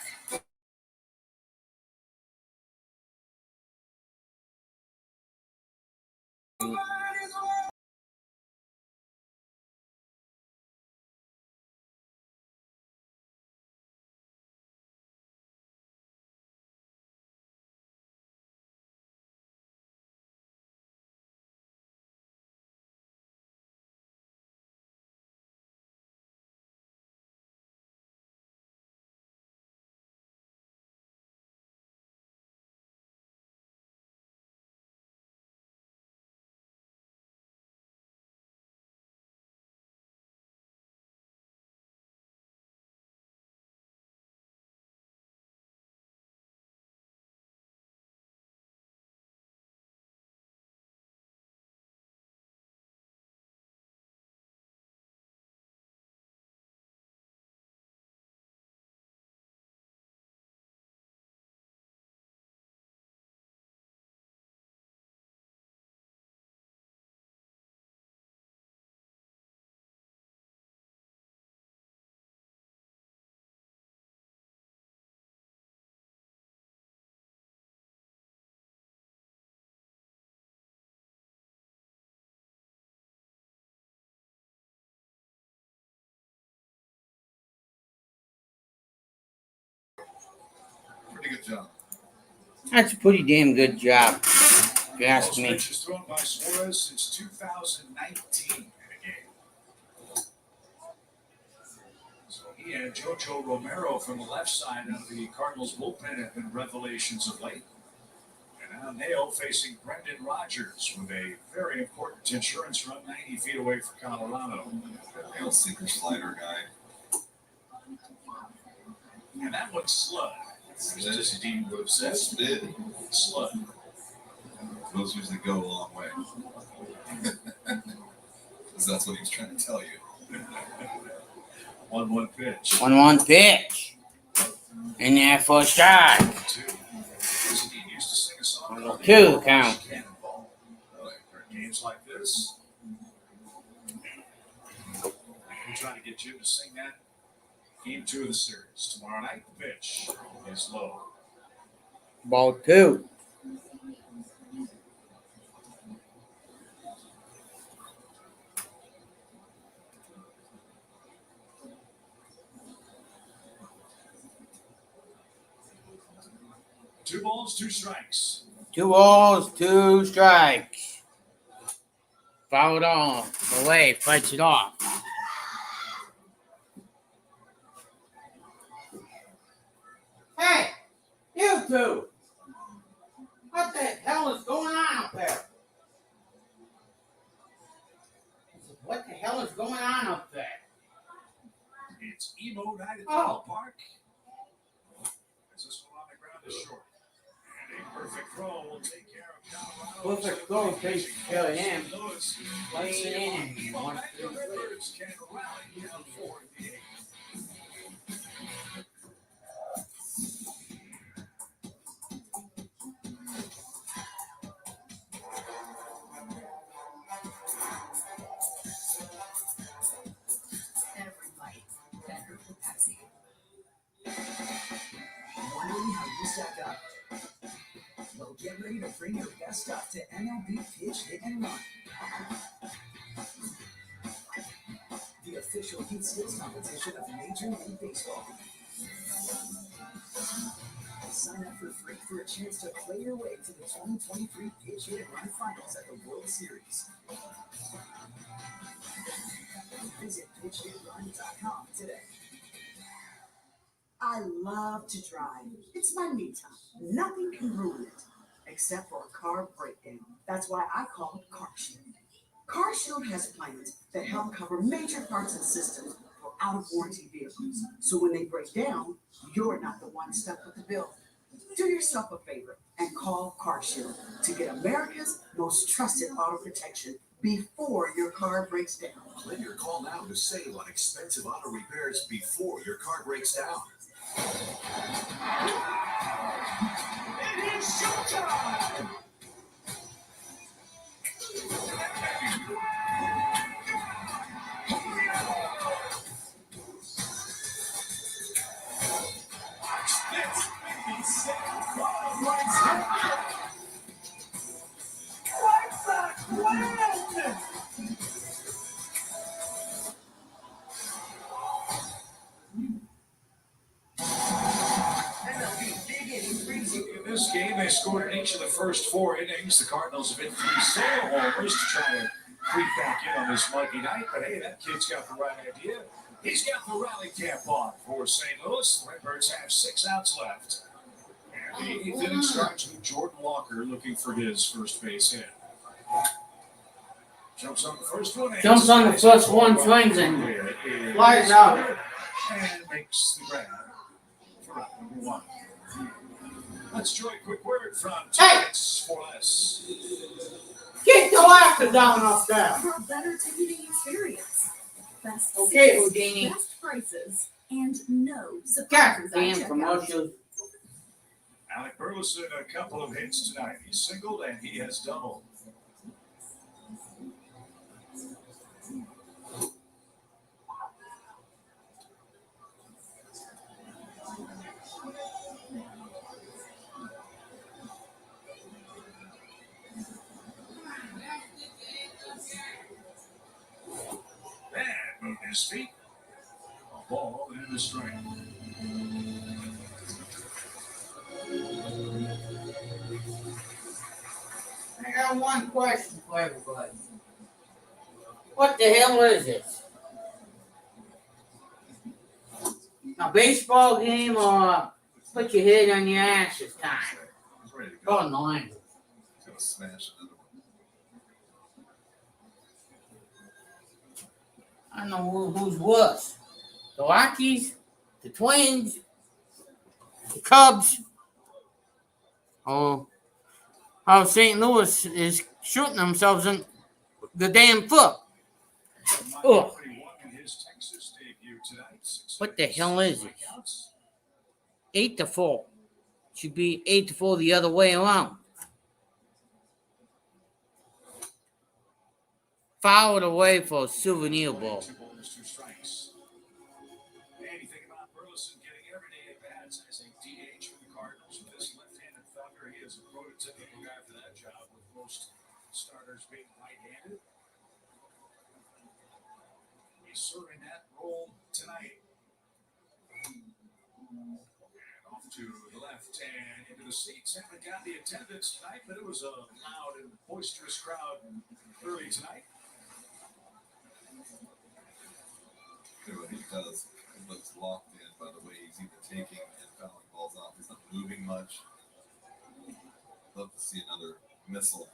Good job. That's a pretty damn good job, if you ask Most me. pitches thrown by Suarez since 2019 in a game. So he and Jojo Romero from the left side of the Cardinals bullpen have been revelations of late. And now Nail facing Brendan Rodgers with a very important insurance run 90 feet away for Colorado. Nail sinker slider guy. And that one's slud. Just as Dean would have said. Spit. Slud. Those usually go a long way. Because that's what he was trying to tell you. 1-1 pitch. 1-1 pitch. In there for a strike. 2. As Dean used to sing a song. 2 count. Cannonball. For games like this, we'll try to get you to sing that. Game 2 of the series. Tomorrow night, the pitch is low. Ball 2. Two balls, 2 strikes. 2 balls, 2 strikes. Fouled off. Away. Fights it off. Hey! You two! What the hell is going on up there? What the hell is going on up there? It's Emo night at the Oh. ballpark. As this one on the ground is short. And a perfect throw will take care of Colorado. Perfect throw takes care of him. Lewis Playing plays in. it. Emo night, the Redbirds can rally down 4 in the 8th. Every bite better with Pepsi. Wondering how you stack up? Well, get ready to bring your best stuff to MLB Pitch Hit and Run, the official heat skills competition of Major League Baseball. Sign up for free for a chance to play your way to the 2023 Pitch Hit and Run Finals at the World Series. Visit pitchhitrun.com today. I love to drive. It's my me time. Nothing can ruin it, except for a car breakdown. That's why I call it Car Shield. Car Shield has plans that help cover major parts and systems for out-of-warranty vehicles. So when they break down, you're not the one stuck with the bill. Do yourself a favor and call Car Shield to get America's most trusted auto protection before your car breaks down. Plan your call now to save on expensive auto repairs before your car breaks down. It is showtime! This 57 Cardinals right back win! In this game, they scored in each of the first 4 innings. The Cardinals have been 3 solo homers to try to creep back in on this Monday night. But hey, that kid's got the right idea. He's got the rally cap on for St. Louis. The Redbirds have 6 outs left. And the 8th inning starts with Jordan Walker looking for his first base hit. Jumps on the first one. Jumps on the first one, swings and flies out. And makes the grab for out number 1. Let's join a quick word from Tickets for Less. Get the laughter down up there. For a better ticketing experience. Best Okay, seats, Houdini. best prices, and no surprises God at damn checkout. commercials. Alec Burleson, a couple of hits tonight. He singled and he has doubled. And moved his feet. A ball and a strike. I got one question for everybody. What the hell is this? A baseball game or put your head on your ass this time? He's ready to go. Pardon the language. He's gonna smash another one. I don't know who's worse. The Rockies, the Twins, the Cubs, or how St. Louis is shooting themselves in the damn foot. Ugh. What the hell is it? 8-4. Should be 8-4 the other way around. Fouled away for a souvenir ball. Anything about Burleson getting everyday at bats as a DH for the Cardinals with this left-handed thunder. He is a prototypical guy for that job, with most starters being right-handed. He's serving that role tonight. And off to the left and into the seats. Haven't got the attendance tonight, but it was a loud and boisterous crowd early tonight. What he does, he looks locked in by the way he's either taking and fouling balls off. He's not moving much. Love to see another missile.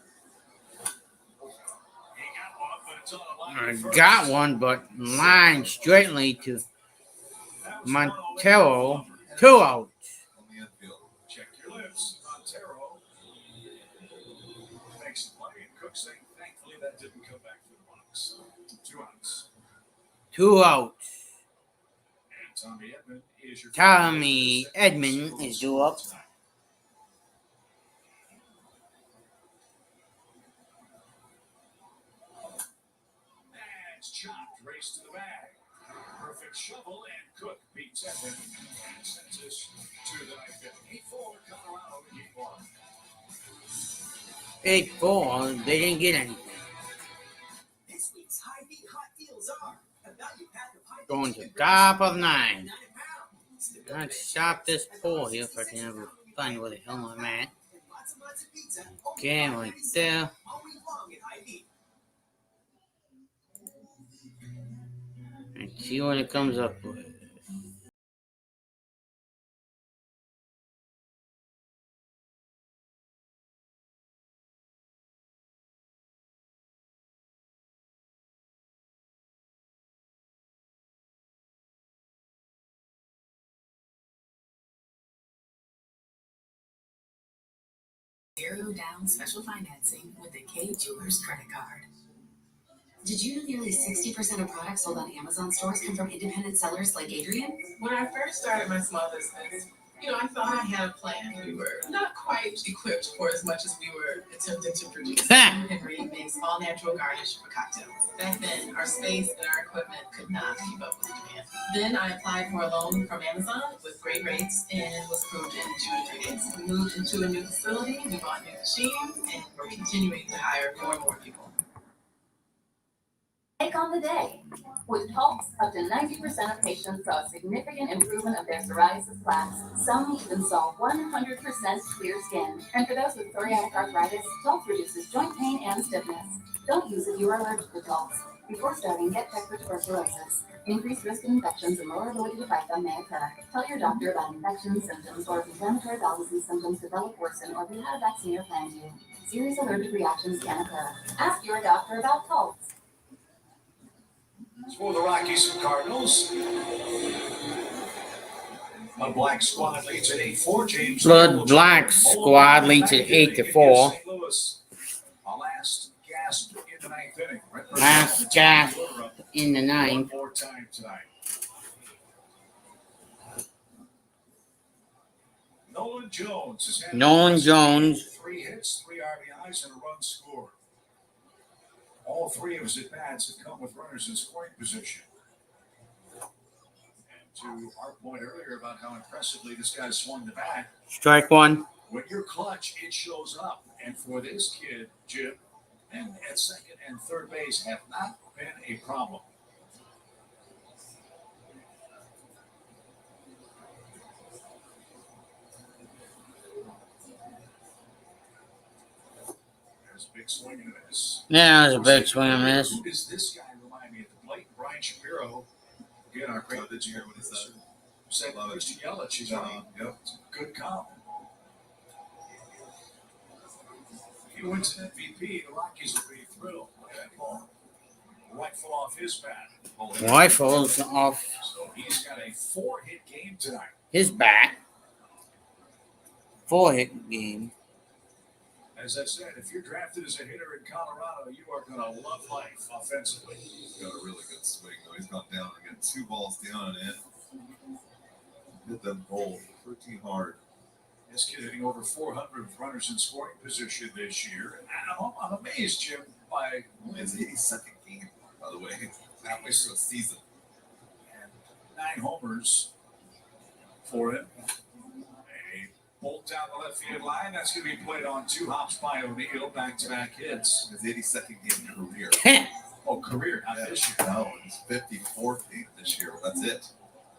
Got one, but line straightly to Montero. 2 out. On the infield. Check your lips. Montero makes the play, and Cook saying thankfully that didn't come back to the box. 2 outs. 2 out. And Tommy Edman is your Tommy Edman is due up. That's chopped, race to the bag. Perfect shovel, and Cook beats Edman and sends us to the ninth inning. 8-4, Colorado in game 1. 8-4. They didn't get anything. This week's high beat hot deals are a value pack of high Going to top of 9. Let's shop this pool here if I can ever find where the hell I'm at. Okay, right there. And see what it comes up with. Zero down special financing with the K Jewelers credit card. Did you know nearly 60% of products sold on Amazon stores come from independent sellers like Adrian? When I first started my small business, I thought I had a plan. We were not quite equipped for as much as we were attempting to produce. Henry makes all natural garnish for cocktails. Back then, our space and our equipment could not keep up with demand. Then I applied for a loan from Amazon with great rates and was approved in 2 to 3 days. We moved into a new facility, we bought new machines, and we're continuing to hire more and more people. Take on the day. With Pulse, up to 90% of patients saw a significant improvement of their psoriasis plaques. Some even saw 100% clear skin. And for those with psoriatic arthritis, Pulse reduces joint pain and stiffness. Don't use if you are allergic to Pulse. Before starting, get checked for tuberculosis. Increased risk of infections and lower ability to fight them may occur. Tell your doctor about infection symptoms or if inflammatory bowel disease symptoms develop, worsen, or if you had a vaccine or plan to. Serious allergic reactions can occur. Ask your doctor about Pulse. For the Rockies and Cardinals, a black squad leads at 8-4. James. The black squad leads at 8-4. St. Louis, a last gasp in the ninth inning. Last gasp in the ninth. One more time tonight. Nolan Jones has had 3 hits, 3 RBIs, and a run scored. All 3 of his at-bats have come with runners in scoring position. And to our point earlier about how impressively this guy swung the bat. Strike 1. When you're clutch, it shows up. And for this kid, Jim, and at second and third base have not been a problem. There's a big swing and a miss. Yeah, it was a big swing and miss. Who does this guy remind me of? The plate, Brian Shapiro. Again, our great. Did you hear what he said? Said Christian Yelich. He's right. Yep. It's a good comp. If he wins an MVP, the Rockies will be thrilled. Look at that ball. Rifle off his bat. Rifles off So he's got a 4-hit game tonight. his bat. 4-hit game. As I said, if you're drafted as a hitter in Colorado, you are going to love life offensively. He's got a really good swing, though. He's gone down and got 2 balls down and in. Hit them both pretty hard. This kid hitting over 400 with runners in scoring position this year. And I'm amazed, Jim, by his 82nd game, by the way. Halfway through a season. And 9 homers for him. A bolt down the left field line. That's going to be played on 2 hops by O'Neill. Back-to-back hits. His 82nd game career. Oh, career, not this year. No, his 54th game this year. That's it.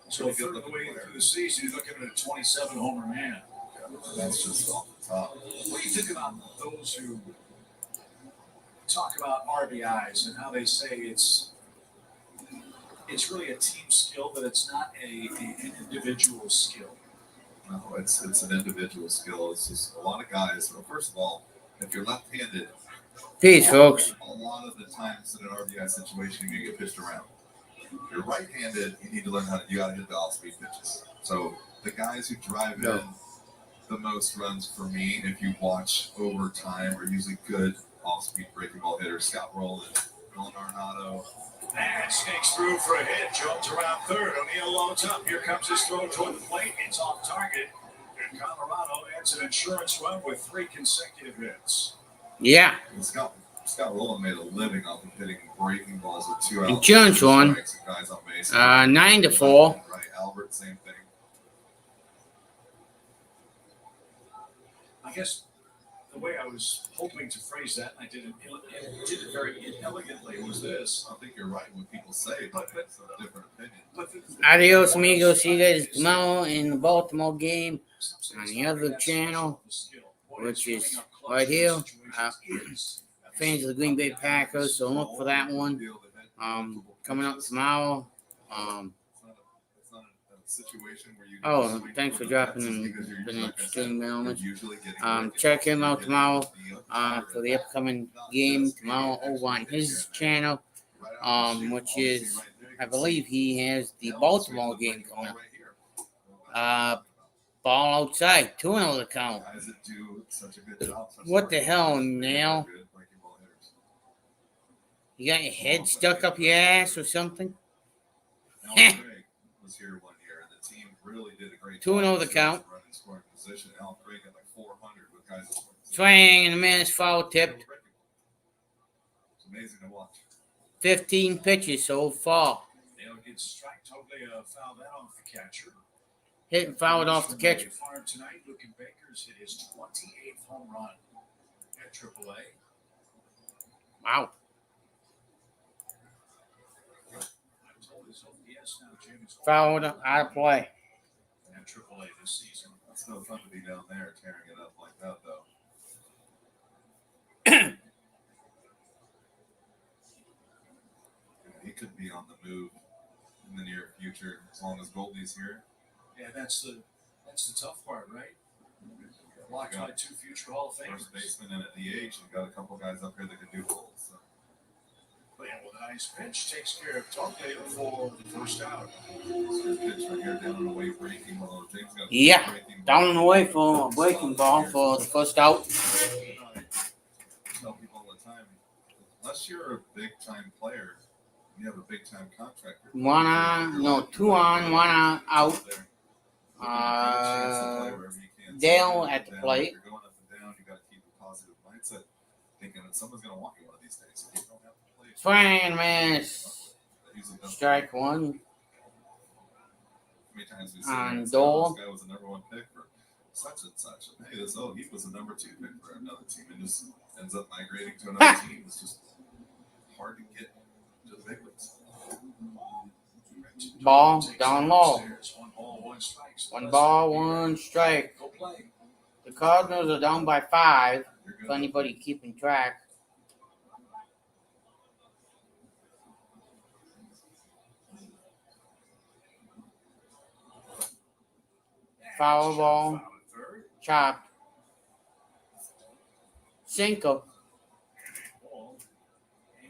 So a third of the way through the season, you're looking at a 27-homer man. That's just off the top. What do you think about those who talk about RBIs and how they say it's really a team skill, that it's not an individual skill? No, it's an individual skill. It's just a lot of guys. Well, first of all, if you're left-handed, Peace, folks. a lot of the times in an RBI situation, you get pitched around. If you're right-handed, you need to learn you got to hit the off-speed pitches. So the guys who drive in the most runs for me, if you watch over time, are usually good off-speed breaking ball hitters. Scott Rowland, Nolan Arenado. And snakes through for a hit. Jones around third. O'Neill loads up. Here comes his throw toward the plate. It's off target. And Colorado adds an insurance run with 3 consecutive hits. Yeah. And Scott Rowland made a living off of hitting breaking balls with 2 outs. Insurance one. Guys on base. 9-4. Right, Albert, same thing. I guess the way I was hoping to phrase that, and I did it very inelegantly, was this. I think you're right when people say, but it's a different opinion. Adios, amigos. See you guys tomorrow in the Baltimore game on the other channel, which is right here. Fans of the Green Bay Packers, so look for that one. Coming up tomorrow. Thanks for dropping in the interesting moments. Check him out tomorrow for the upcoming game tomorrow over on his channel, which is, I believe he has the Baltimore game coming up. Ball outside, 2-0 the count. What the hell, Nail? You got your head stuck up your ass or something? Was here one year, and the team really did a great 2-0 the count. Running scoring position. Al Craig got like 400 with guys. Swing and the man is foul tipped. It's amazing to watch. 15 pitches so far. Dale gets strike. Totally fouled that off the catcher. Hit and fouled off the catcher. Farm tonight. Lucan Baker's hit his 28th home run at AAA. Wow. Fouled out of play. At AAA this season. It's no fun to be down there tearing it up like that, though. He could be on the move in the near future as long as Goldie's here. Yeah, that's the tough part, right? Locked by 2 future Hall of Famers. First baseman and a DH, and got a couple guys up here that can do both. So. Yeah, with a nice pitch, takes care of Toglia for the first out. Good pitch right here, down and away breaking ball. Yeah, down and away for a breaking ball for the first out. I tell people all the time, unless you're a big time player, you have a big time contract. 2 on, 1 out. Dale at the plate. You're going up and down, you got to keep a positive mindset, thinking that someone's going to walk you one of these days. If you don't have to play. Swing and miss. Strike 1. How many times we on this Dole. guy was the number 1 pick for such and such. And hey, he was the number 2 pick for another team, and just ends up migrating to another team. It's just hard to get to the big leagues. Ball down low. 1 ball, 1 strike. 1 ball, 1 strike. The Cardinals are down by 5. If anybody keeping track. Foul ball. Chopped. Cinco.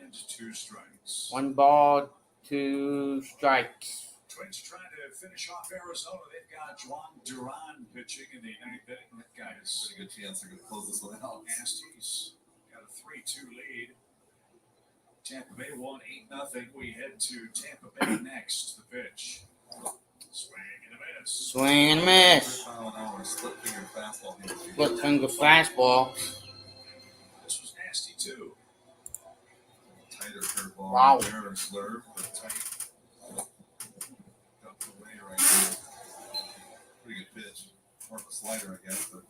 And 2 strikes. 1 ball, 2 strikes. Twins trying to finish off Arizona. They've got Juan Duran pitching in the 9th inning. That guy is Pretty good chance they're going to close this one out. He's got a 3-2 lead. Tampa Bay won 8-0. We head to Tampa Bay next. The pitch. Swing and a miss. Swing and a miss. Split finger fastball. Split finger fastball. This was nasty too. Tighter curveball. Wow. There, or slurve, but tight. Dumped away right there. Pretty good pitch. More of a slider, I guess, but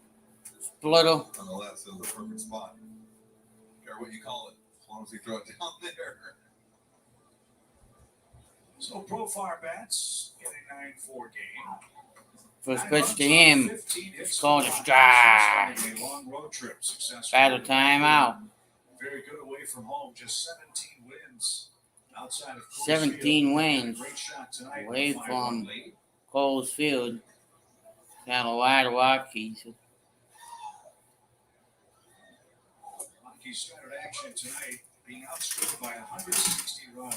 Splitter. nonetheless, it was a perfect spot. Don't care what you call it, as long as you throw it down there. So Profar bats in a 9-4 game. First pitch to him. It's called a strike. A long road trip successful. Battle timeout. Very good away from home. Just 17 wins outside of Coors 17 Field. wins Great shot tonight. away 5-1 from lead. Coors Field. Colorado Rockies. Rockies started action tonight, being outscored by 160 runs.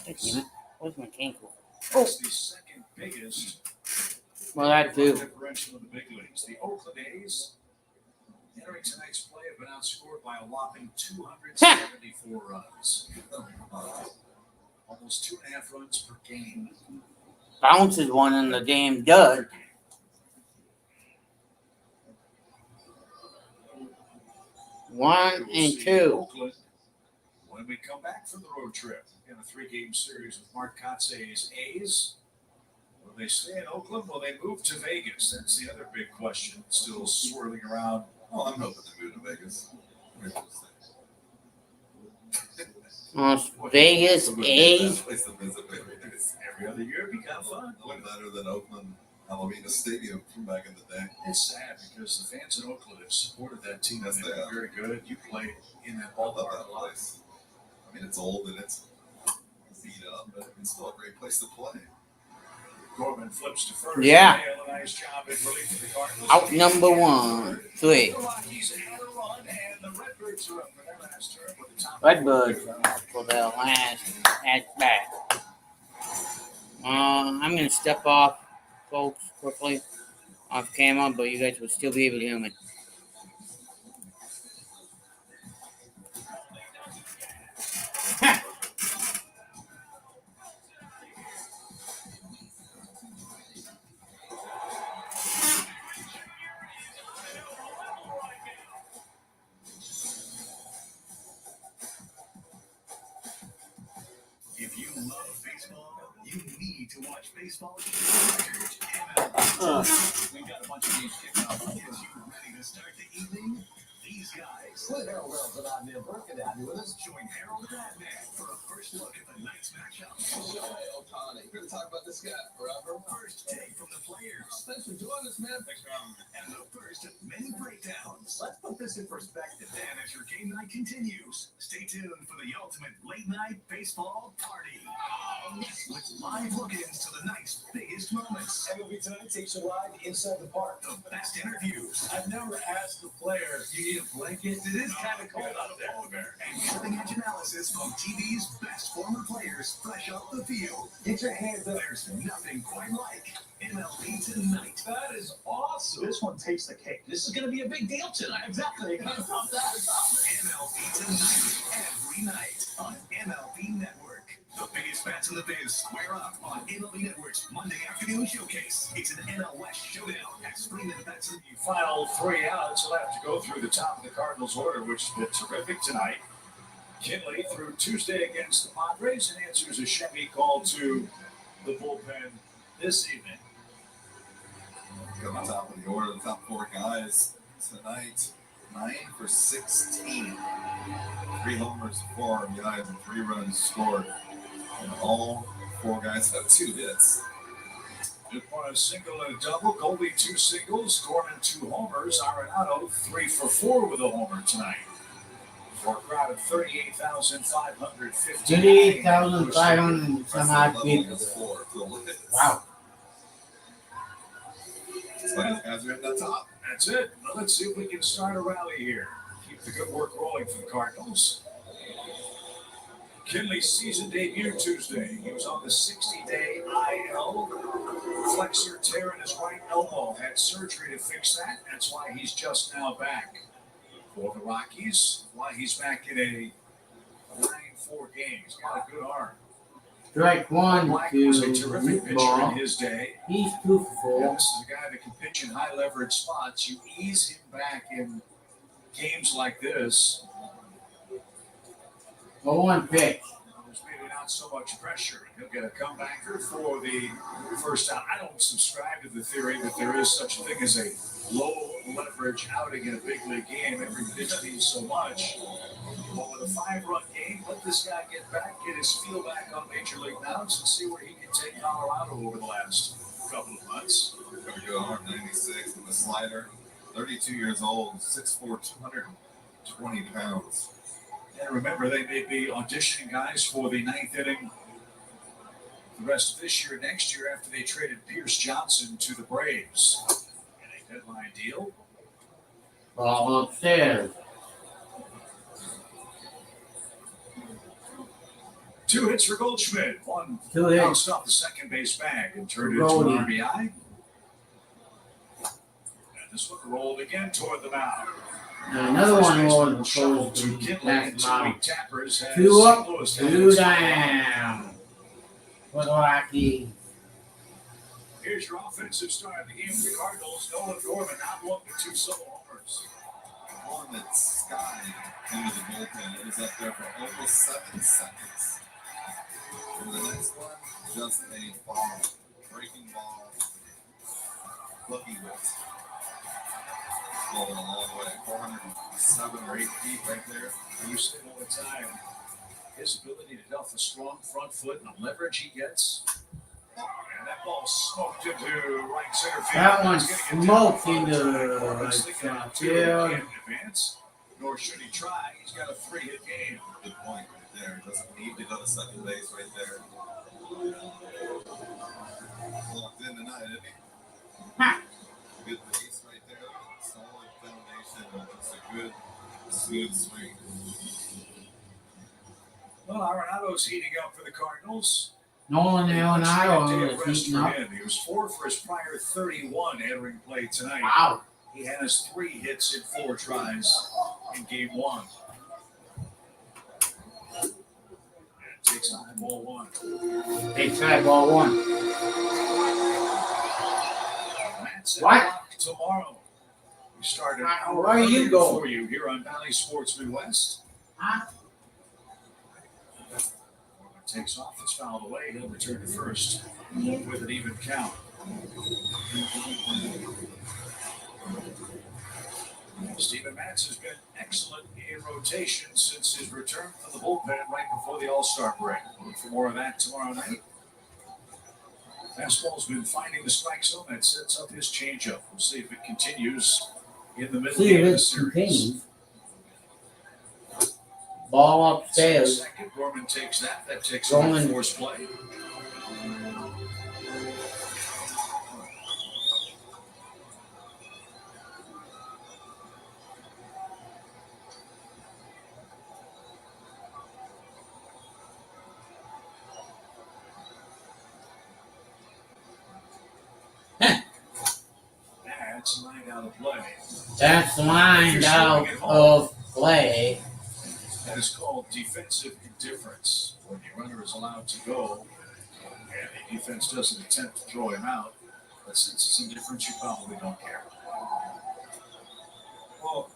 Where's my ankle? That's the second biggest Well, that too. differential in the big leagues. The Oakland A's, entering tonight's play, have been outscored by a whopping 274 runs. Almost 2.5 runs per game. Bounces one in the damn dud. One We'll and see 2. Oakland when we come back from the road trip in a 3-game series with Mark Kotze's A's. Will they stay in Oakland? Will they move to Vegas? That's the other big question still swirling around. Oh, I'm hoping to move to Vegas. Vegas A's. Place to visit Vegas. Every other year it'd be kind of fun. No better than Oakland Alameda Stadium from back in the day. It's sad because the fans in Oakland have supported that team. Yes, They've they been have. very good. You played in that I love ballpark that a lot. place. I mean, it's old and it's beat up, but it's still a great place to play. Gorman flips to first. Yeah. They have a nice job in relief for the Cardinals. Out number 1, 3. The Rockies add a run, and the Redbirds are up for their last turn with the top. Redbirds for their last at bat. I'm going to step off, folks, quickly off camera, but you guys will still be able to hear me. If you love baseball, you need to watch baseball. We've got a bunch of games kicking off. Is you ready to start the evening? These guys. With Harold Wells and I'm Neil Burke, and I'm with us. Join Harold and Adnan for a first look at the night's matchup. Shohei Ohtani. We're going to talk about this guy forever. First take from the players. Thanks for joining us, man. Thanks for having me. And the first of many breakdowns. Let's put this in perspective. Then, as your game night continues, stay tuned for the ultimate late night baseball party. With live look-ins to the night's biggest moments. MLB Tonight takes a ride inside the park. The best interviews. I've never asked the player, "Do you need a blanket?" It is kind of cold out there. And cutting-edge analysis from TV's best former players fresh off the field. Get your hands up. There's nothing quite like MLB Tonight. That is awesome. This one takes the cake. This is going to be a big deal tonight. Exactly. How about that? MLB Tonight, every night on MLB Network. The biggest bats in the biz square up on MLB Network's Monday afternoon showcase. It's an NL West showdown at Spring and Bets. The final 3 outs will have to go through the top of the Cardinals order, which has been terrific tonight. Kinley through Tuesday against the Padres and answers a Chevy call to the bullpen this evening. Go on top of the order, the top 4 guys tonight. 9 for 16. 3 homers, 4 RBIs, and 3 runs scored. And all 4 guys have 2 hits. DuPont a single and a double. Colby 2 singles. Gorman 2 homers. Arenado 3 for 4 with a homer tonight. For a crowd of 38,550. 38,500 some odd people. Wow. As we're at the top. That's it. Well, let's see if we can start a rally here. Keep the good work rolling for the Cardinals. Kinley's season debut Tuesday. He was on the 60-day IL. Flexor tear in his right elbow. Had surgery to fix that. That's why he's just now back. For the Rockies, why he's back in a 9-4 game. He's got a good arm. Strike one Black to was a terrific pitcher ball. in his day. He's 2 for 4. And this is a guy that can pitch in high leverage spots. You ease him back in games like this. 0-1 pitch. There's maybe not so much pressure. He'll get a comebacker for the first out. I don't subscribe to the theory that there is such a thing as a low leverage outing in a big league game. Every pitch means so much. But with a 5-run game, let this guy get back, get his feel back on major league mounts, and see where he can take Colorado over the last couple of months. Got a good arm, 96 with a slider. 32 years old, 6'4", 220 pounds. And remember, they may be auditioning guys for the 9th inning the rest of this year, next year, after they traded Pierce Johnson to the Braves. In a deadline deal. Ball upstairs. 2 hits for Goldschmidt. 1 2 hits. bounced off the second base bag and turned into Goldie. an RBI. And this one rolled again toward the mound. And another one rolled Shoveled close to to Kinley back and to mound. 2 tappers. Has 2 up, St. Louis 2 had down. For the Rockies. Here's your offensive start of the game for the Cardinals. Nolan Gorman out 1 with 2 solo homers. One that skied into the bullpen. It was up there for almost 7 seconds. And the next one, just a ball. Breaking ball. Lucky whips. Going a long way. 407 or 8 feet right there. You say all the time, his ability to duff a strong front foot and the leverage he gets. And that ball smoked into right center field. That one He's gonna get smoked down into right center center field. He field. can't advance, nor should he try. He's got a 3-hit game. Good point right there. Doesn't need to go to second base right there. Locked in tonight, isn't he? Good base right there. Solid foundation. Just a good, smooth swing. Well, Arenado's heating up for the Cardinals. Nolan Arenado is Rest heating for up. him. He was 4 for his prior 31 entering play tonight. Wow. He has 3 hits in 4 tries in game 1. And takes on ball 1. Big side ball 1. That's at What? o'clock tomorrow. We started an hour Where are you earlier going? for you here on Valley Sports Midwest. Huh? Takes off, it's fouled away. He'll return to first with an even count. Steven Matz has been excellent in rotation since his return from the bullpen right before the All-Star break. Look for more of that tomorrow night. Fastball's been finding the strike zone. That sets up his changeup. We'll see if it continues in the middle See of if the it series. continues. Ball upstairs. Second, Gorman takes that. That takes Gorman. force play. That's lined out of play. That's lined out of play. That is called defensive indifference. When the runner is allowed to go and the defense doesn't attempt to throw him out, but since it's indifference, you probably don't care. Well,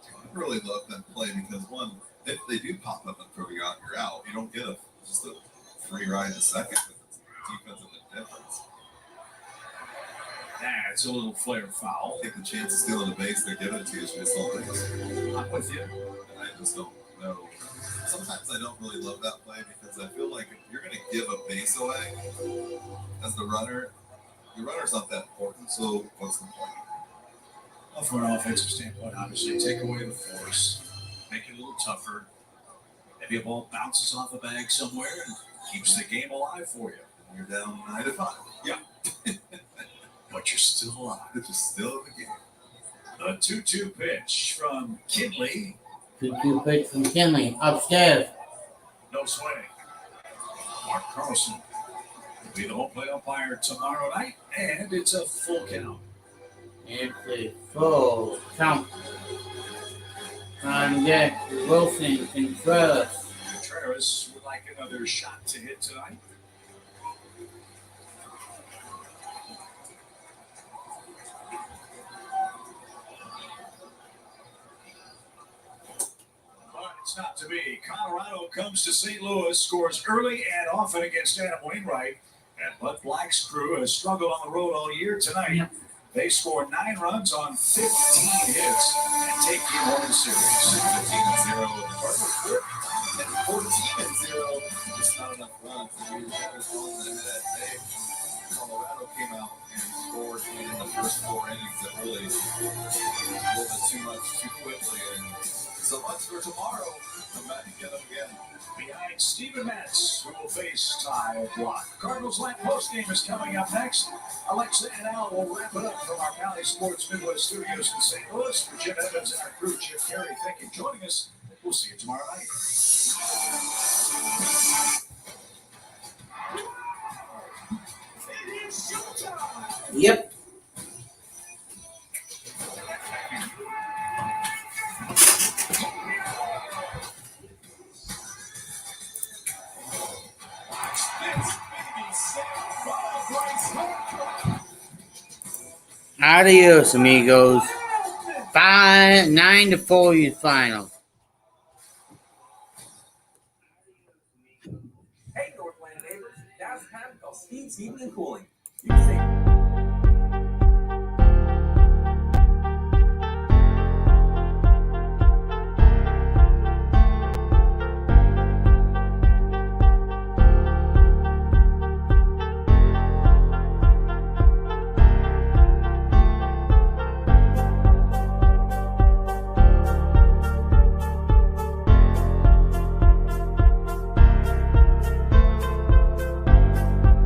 I really love that play because, one, if they do pop up and throw you out, you're out. You don't get just a free ride to second because it's defensive indifference. That's a little flare foul. Take the chance of stealing the base, they're giving it to you. So it's all base. I'm with you. And I just don't know. Sometimes I don't really love that play because I feel like if you're going to give a base away as the runner's not that important. So what's the point? Well, from an offensive standpoint, obviously, take away the force. make it a little tougher. Maybe a ball bounces off a bag somewhere and keeps the game alive for you. You're down 9-5. Yeah. But you're still alive. But you're still in the game. The 2-2 pitch from Kinley. 2-2 pitch from Kinley. Upstairs. No swing. Mark Carlson will be the home plate umpire tomorrow night, and it's a full count. It's a full count. On deck, Wilson, Contreras. Contreras would like another shot to hit tonight. It's not to be. Colorado comes to St. Louis, scores early and often against Adam Wainwright. And Bud Black's crew has struggled on the road all year tonight. Yep. They score 9 runs on 15 hits and take game 1 in the series. 15-0 with the Cardinals. And 14-0. Just not enough runs. And that was one that had that day. Colorado came out and scored in the first 4 innings that really a little bit too much too quickly. And so much for tomorrow. Come back and get them again. Behind Steven Matz, who will face Ty Block. Cardinals Live postgame is coming up next. Alexa and Al will wrap it up from our Valley Sports Midwest studios in St. Louis. For Jim Evans and our crew, Chip Carey, thank you for joining us. We'll see you tomorrow night. Yep. Adios, amigos. 9-4 your final. Hey, Northland neighbors, now's the time to call Steve's Heating and Cooling. You can save